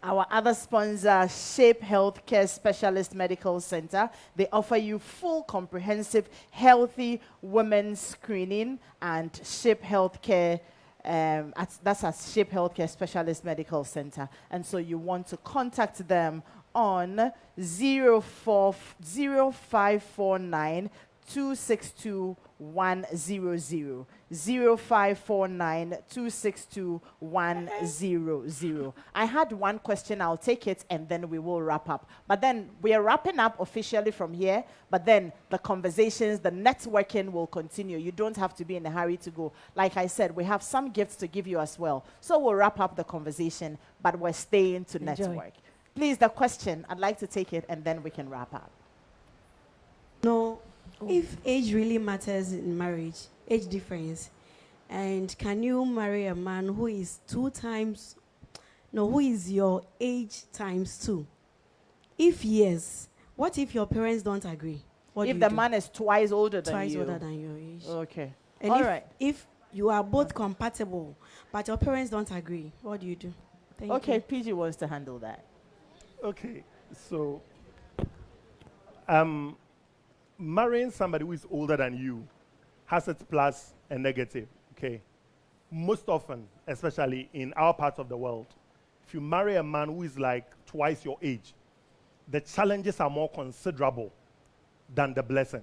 our other sponsor, Shape Healthcare Specialist Medical Center. They offer you full comprehensive healthy women's screening, and Shape Healthcare, that's at Shape Healthcare Specialist Medical Center. And so you want to contact them on 0549 262 100 0549 262 100. I had one question, I'll take it, and then we will wrap up. But then we are wrapping up officially from here, but then the conversations, the networking will continue. You don't have to be in a hurry to go. Like I said, we have some gifts to give you as well. So we'll wrap up the conversation, but we're staying to network. Please, the question, I'd like to take it, and then we can wrap up. No. If age really matters in marriage, age difference, and can you marry a man who is who is your age times 2? If yes, what if your parents don't agree? What if the man is twice older than you? Twice older than your age. Okay. And if you are both compatible, but your parents don't agree, what do you do? Thank you. PG wants to handle that. Okay, so marrying somebody who is older than you has its plus and negative, okay? Most often, especially in our part of the world, if you marry a man who is like twice your age, the challenges are more considerable than the blessing,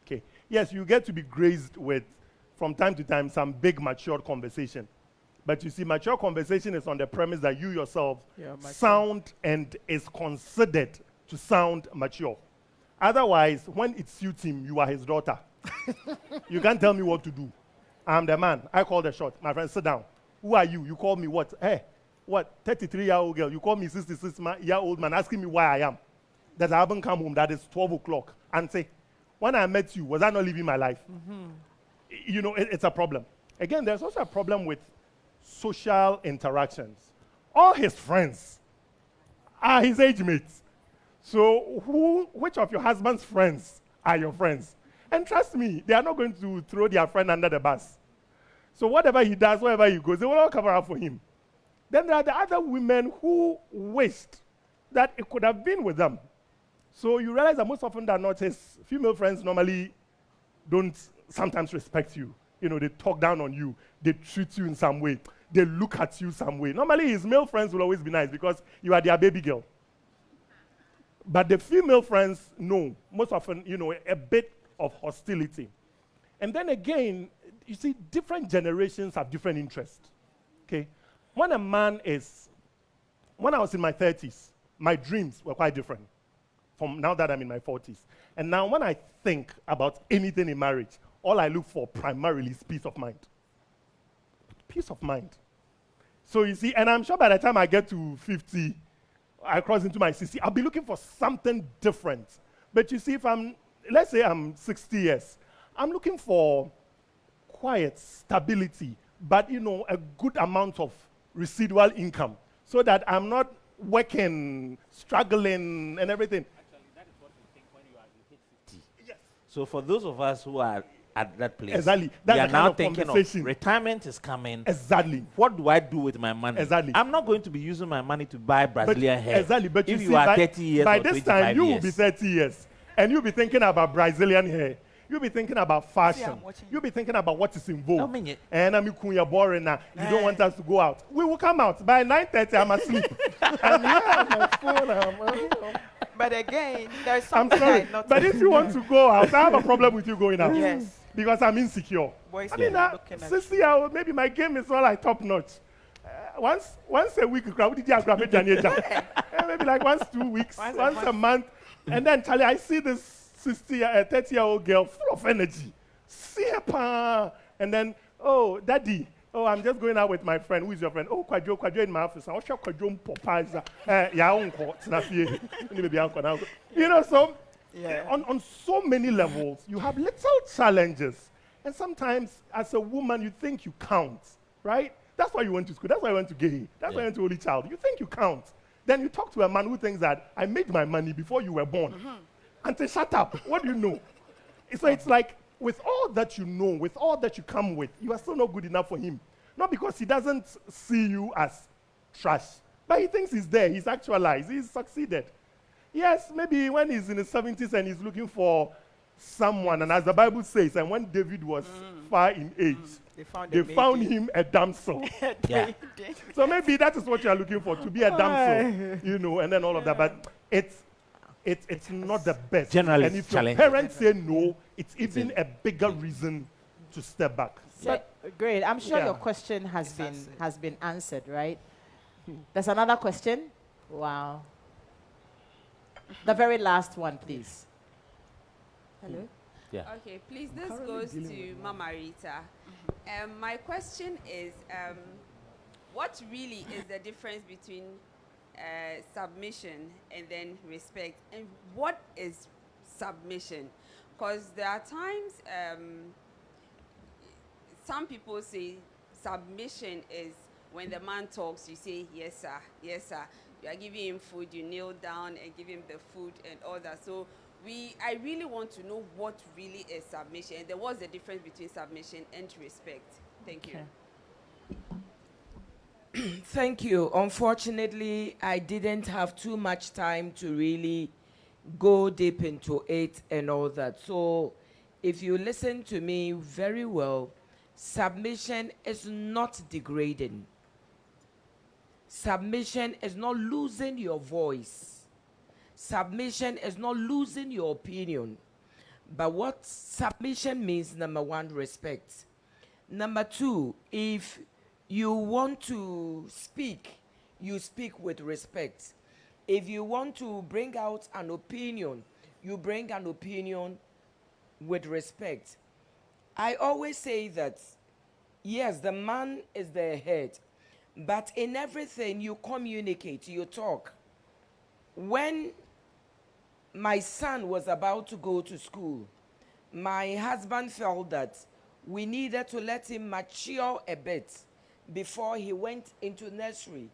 okay? Yes, you get to be graced with, from time to time, some big mature conversation. But you see, mature conversation is on the premise that you yourself sound and is considered to sound mature. Otherwise, when it suits him, you are his daughter. You can't tell me what to do. I'm the man. I call the shot. My friend, sit down. Who are you? You call me what? Hey, what? 33-year-old girl. You call me 66-year-old man asking me why I am. That I haven't come home. That is 12 o'clock. And say, when I met you, was I not living my life? You know, it's a problem. Again, there's also a problem with social interactions. All his friends are his age mates. So which of your husband's friends are your friends? And trust me, they are not going to throw their friend under the bus. So whatever he does, wherever he goes, they will all cover up for him. Then there are the other women who wished that it could have been with them. So you realize that most often than not, his female friends normally don't sometimes respect you. You know, they talk down on you. They treat you in some way. They look at you some way. Normally, his male friends will always be nice because you are their baby girl. But the female friends, no. Most often, you know, a bit of hostility. And then again, you see, different generations have different interests. Okay? When I was in my 30s, my dreams were quite different from now that I'm in my 40s. And now when I think about anything in marriage, all I look for primarily is peace of mind. Peace of mind. So you see, and I'm sure by the time I get to 50, I cross into my 60, I'll be looking for something different. But you see, let's say I'm 60 years, I'm looking for quiet, stability, but you know, a good amount of residual income so that I'm not working, struggling, and everything. Actually, that is what you think when you hit 50. Yes. So for those of us who are at that place, exactly. We are now thinking of retirement is coming. Exactly. What do I do with my money? Exactly. I'm not going to be using my money to buy Brazilian hair. Exactly. But if you you are see, 30 years by or this 25 time, you years, will be 30 years. And you'll be thinking about Brazilian hair. You'll be thinking about fashion. You'll be thinking about what is in vogue. And I'm boring now. You don't want us to go out. We will come out. By 9:30, I'm asleep. I'm on phone. But again, there's I'm something sorry. But if you want to go out, I have a problem with you going out. Yes. Because I'm insecure. Boys I mean, 60-year-old, maybe my game is not like top notch. Once a week, maybe like once 2 weeks, once a month. And then, Charlie, I see this 30-year-old girl full of energy. See her, and then, oh, daddy, oh, I'm just going out with my friend. Who is your friend? Oh, Kwadjo in my office. I'll show Kwadjo Papa. You know, so on so many levels, you have little challenges. And sometimes, as a woman, you think you count, right? That's why you went to school. That's why you went to gay. That's why you went to Holy Child. You think you count. Then you talk to a man who thinks that I made my money before you were born. And say, shut up. What do you know? So it's like, with all that you know, with all that you come with, you are still not good enough for him. Not because he doesn't see you as trash, but he thinks he's there, he's actualized, he's succeeded. Yes, maybe when he's in his 70s and he's looking for someone, and as the Bible says, and when David was far in age, they found him a damsel. So maybe that is what you are looking for, to be a damsel, you know, and then all of that. But it's not the best. Generally, and if your parents say no, it's even a bigger reason to step back. So, great. I'm sure your question has been answered, right? There's another question. Wow. The very last one, please. Hello. Yeah. Okay, please, this goes to Mama Rita. My question is, what really is the difference between submission and then respect? And what is submission? Because there are times some people say submission is when the man talks, you say, yes, sir, yes, sir. You are giving him food, you kneel down and give him the food and all that. So I really want to know what really is submission. And then what's the difference between submission and respect? Thank you. Thank you. Unfortunately, I didn't have too much time to really go deep into it and all that. So if you listen to me very well, submission is not degrading. Submission is not losing your voice. Submission is not losing your opinion. But what submission means, number one, respect. Number two, if you want to speak, you speak with respect. If you want to bring out an opinion, you bring an opinion with respect. I always say that, yes, the man is the head, but in everything you communicate, you talk. When my son was about to go to school, my husband felt that we needed to let him mature a bit before he went into nursery.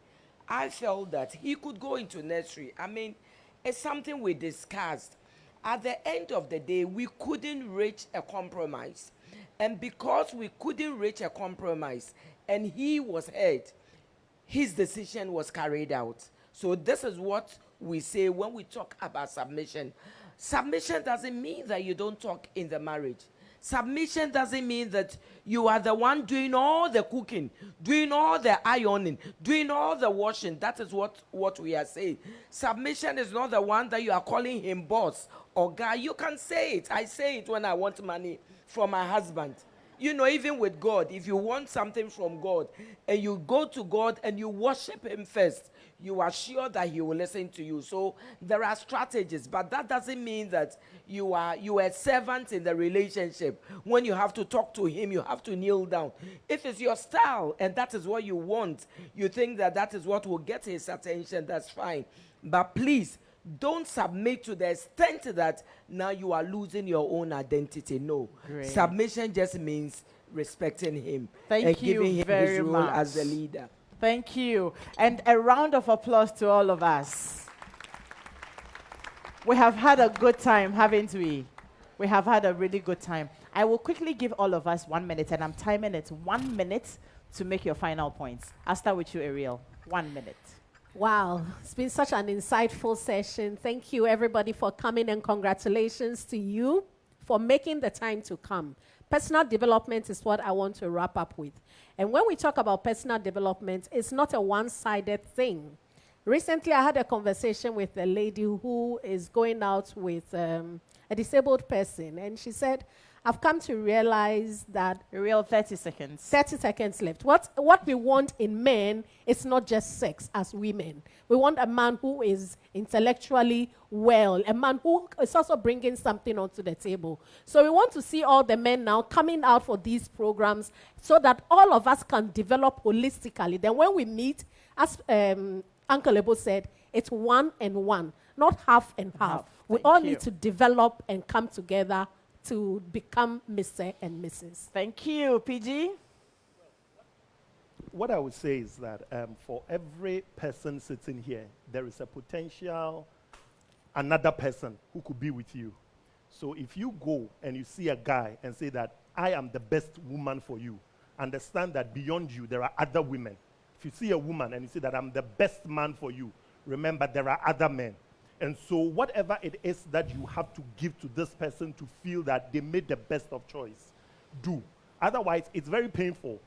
I felt that he could go into nursery. I mean, it's something we discussed. At the end of the day, we couldn't reach a compromise. And because we couldn't reach a compromise and he was heard, his decision was carried out. So this is what we say when we talk about submission. Submission doesn't mean that you don't talk in the marriage. Submission doesn't mean that you are the one doing all the cooking, doing all the ironing, doing all the washing. That is what we are saying. Submission is not the one that you are calling him boss or guy. You can say it. I say it when I want money from my husband. You know, even with God, if you want something from God and you go to God and you worship him first, you are sure that he will listen to you. So there are strategies, but that doesn't mean that you are a servant in the relationship. When you have to talk to him, you have to kneel down. If it's your style and that is what you want, you think that that is what will get his attention, that's fine. But please, don't submit to the extent that now you are losing your own identity. No. Great. Submission just means respecting him Thank and you giving him very his role much. as the leader. Thank you. And a round of applause to all of us. We have had a good time, haven't we? We have had a really good time. I will quickly give all of us 1 minute, and I'm timing it 1 minute to make your final points. I'll start with you, Ariel. 1 minute. Wow, it's been such an insightful session. Thank you, everybody, for coming, and congratulations to you for making the time to come. Personal development is what I want to wrap up with. And when we talk about personal development, it's not a one-sided thing. Recently, I had a conversation with a lady who is going out with a disabled person, and she said, I've come to realize that... Real 30 seconds. 30 seconds left. What we want in men is not just sex as women. We want a man who is intellectually well, a man who is also bringing something onto the table. So we want to see all the men now coming out for these programs so that all of us can develop holistically. Then when we meet, as Uncle Ebo said, it's 1 and 1, not half and half. We all need to develop and come together to become Mr. and Mrs. Thank you, PG. What I would say is that for every person sitting here, there is a potential another person who could be with you. So if you go and you see a guy and say that I am the best woman for you, understand that beyond you there are other women. If you see a woman and you say that I'm the best man for you, remember there are other men. And so whatever it is that you have to give to this person to feel that they made the best of choice, do. Otherwise, it's very painful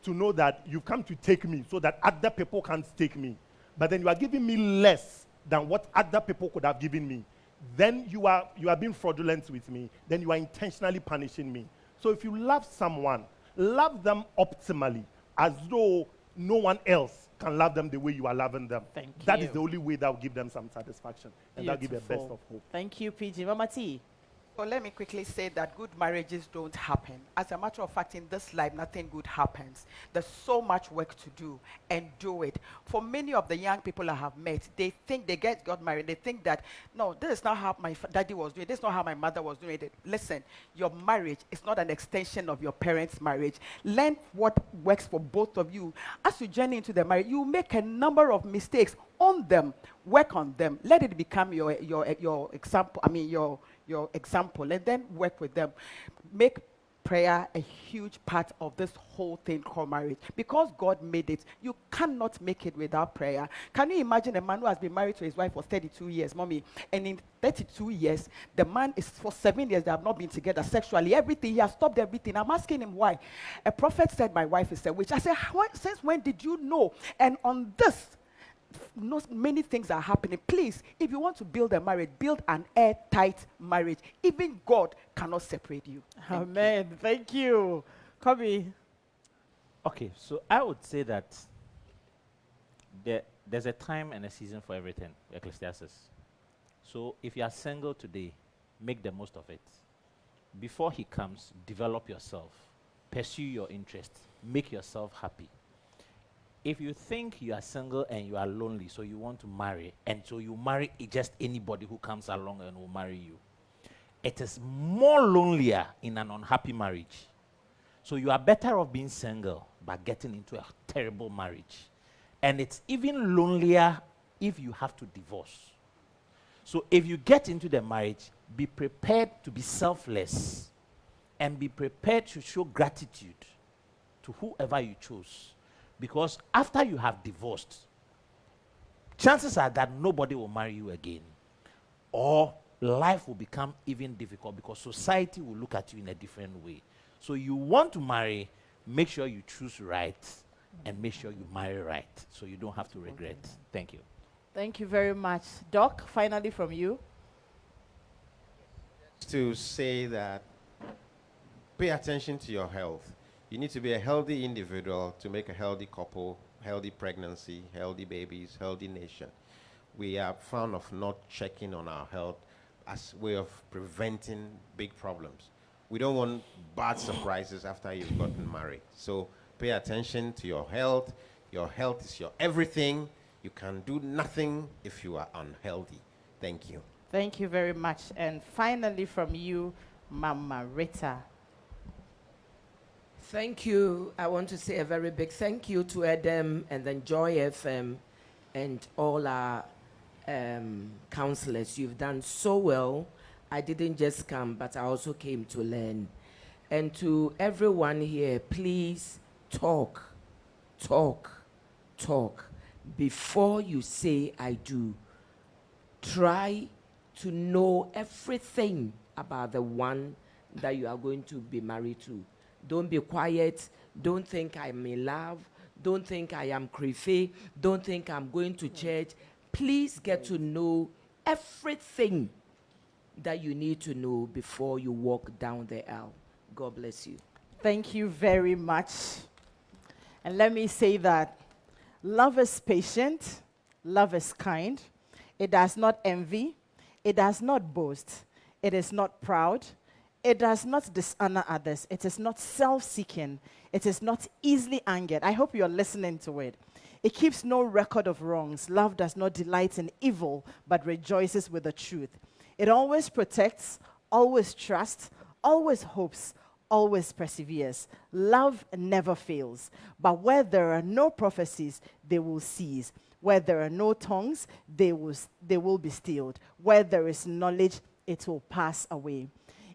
to know that you've come to take me so that other people can't take me. But then you are giving me less than what other people could have given me. Then you are being fraudulent with me. Then you are intentionally punishing me. So if you love someone, love them optimally, as though no one else can love them the way you are loving them. That is the only way that will give them some satisfaction. And that will give the best of hope. Thank you, PG. Mama T. So let me quickly say that good marriages don't happen. As a matter of fact, in this life, nothing good happens. There's so much work to do, and do it. For many of the young people I have met, they think they got married. They think that, no, this is not how my daddy was doing it. This is not how my mother was doing it. Listen, your marriage is not an extension of your parents' marriage. Learn what works for both of you. As you journey into the marriage, you make a number of mistakes. Own them, work on them. Let it become your example. Your example, and then work with them. Make prayer a huge part of this whole thing called marriage. Because God made it, you cannot make it without prayer. Can you imagine a man who has been married to his wife for 32 years, mommy, and in 32 years, the man is for 7 years, they have not been together sexually, everything, he has stopped everything. I'm asking him why. A prophet said my wife is a witch. I said, since when did you know? And on this, many things are happening. Please, if you want to build a marriage, build an airtight marriage. Even God cannot separate you. Amen. Thank you. Kobe. Okay, so I would say that there's a time and a season for everything, Ecclesiastes. So if you are single today, make the most of it. Before he comes, develop yourself. Pursue your interests. Make yourself happy. If you think you are single and you are lonely, so you want to marry, and so you marry just anybody who comes along and will marry you, it is more lonelier in an unhappy marriage. So you are better off being single but getting into a terrible marriage. And it's even lonelier if you have to divorce. So if you get into the marriage, be prepared to be selfless and be prepared to show gratitude to whoever you choose. Because after you have divorced, chances are that nobody will marry you again. Or life will become even difficult because society will look at you in a different way. So you want to marry, make sure you choose right and make sure you marry right so you don't have to regret. Thank you. Thank you very much. Doc, finally from you. To say that pay attention to your health. You need to be a healthy individual to make a healthy couple, healthy pregnancy, healthy babies, healthy nation. We are fond of not checking on our health as a way of preventing big problems. We don't want bad surprises after you've gotten married. So pay attention to your health. Your health is your everything. You can do nothing if you are unhealthy. Thank you. Thank you very much. And finally from you, Mama Rita. Thank you. I want to say a very big thank you to Adam and then Joy FM and all our counselors. You've done so well. I didn't just come, but I also came to learn. And to everyone here, please talk, talk, talk. Before you say I do, try to know everything about the one that you are going to be married to. Don't be quiet. Don't think I'm in love. Don't think I am creepy. Don't think I'm going to church. Please get to know everything that you need to know before you walk down the aisle. God bless you. Thank you very much. And let me say that love is patient, love is kind, it does not envy, it does not boast, it is not proud, it does not dishonor others, it is not self-seeking, it is not easily angered. I hope you're listening to it. It keeps no record of wrongs. Love does not delight in evil, but rejoices with the truth. It always protects, always trusts, always hopes, always perseveres. Love never fails. But where there are no prophecies, they will cease. Where there are no tongues, they will be stilled. Where there is knowledge, it will pass away.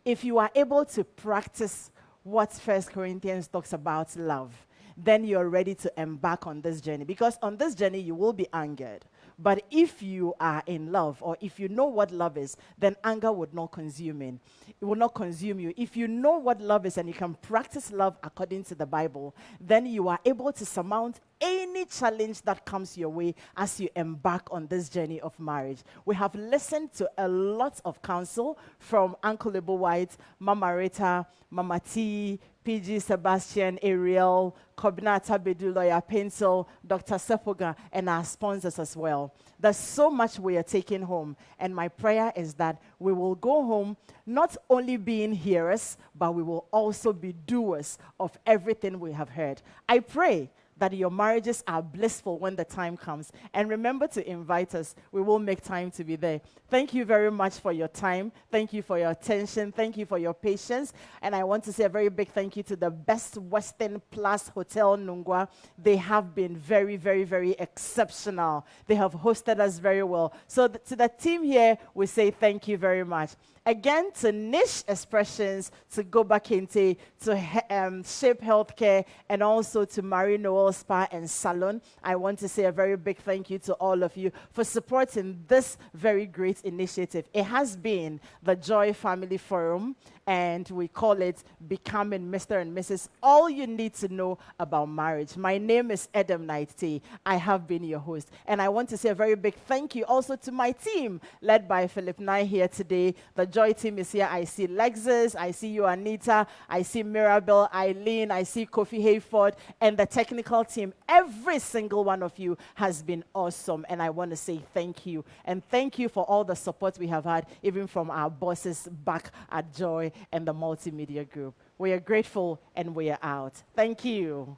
If you are able to practice what 1 Corinthians talks about love, then you're ready to embark on this journey. Because on this journey, you will be angered. But if you are in love, or if you know what love is, then anger would not consume you. It will not consume you. If you know what love is and you can practice love according to the Bible, then you are able to surmount any challenge that comes your way as you embark on this journey of marriage. We have listened to a lot of counsel from Uncle Ibo White, Mama Rita, Mama T, PG Sebastian, Ariel, Kobinata Bedu, Lawyer Pencil, Dr. Sepoga, and our sponsors as well. There's so much we are taking home, and my prayer is that we will go home not only being hearers, but we will also be doers of everything we have heard. I pray that your marriages are blissful when the time comes. And remember to invite us. We will make time to be there. Thank you very much for your time. Thank you for your attention. Thank you for your patience. And I want to say a very big thank you to the Best Western Plus Hotel Nungwa. They have been very, very, very exceptional. They have hosted us very well. So to the team here, we say thank you very much. Again, to Niche Expressions, to Goba Kente, to Shape Healthcare, and also to Marie Noel Spa and Salon. I want to say a very big thank you to all of you for supporting this very great initiative. It has been the Joy Family Forum, and we call it Becoming Mr. and Mrs. All You Need to Know About Marriage. My name is Adam Naite. I have been your host. And I want to say a very big thank you also to my team, led by Philip Nye here today. The Joy team is here. I see Lexus, I see you, Anita, I see Mirabel, Eileen, I see Kofi Hayford, and the technical team. Every single one of you has been awesome, and I want to say thank you. And thank you for all the support we have had, even from our bosses back at Joy and the multimedia group. We are grateful, and we are out. Thank you.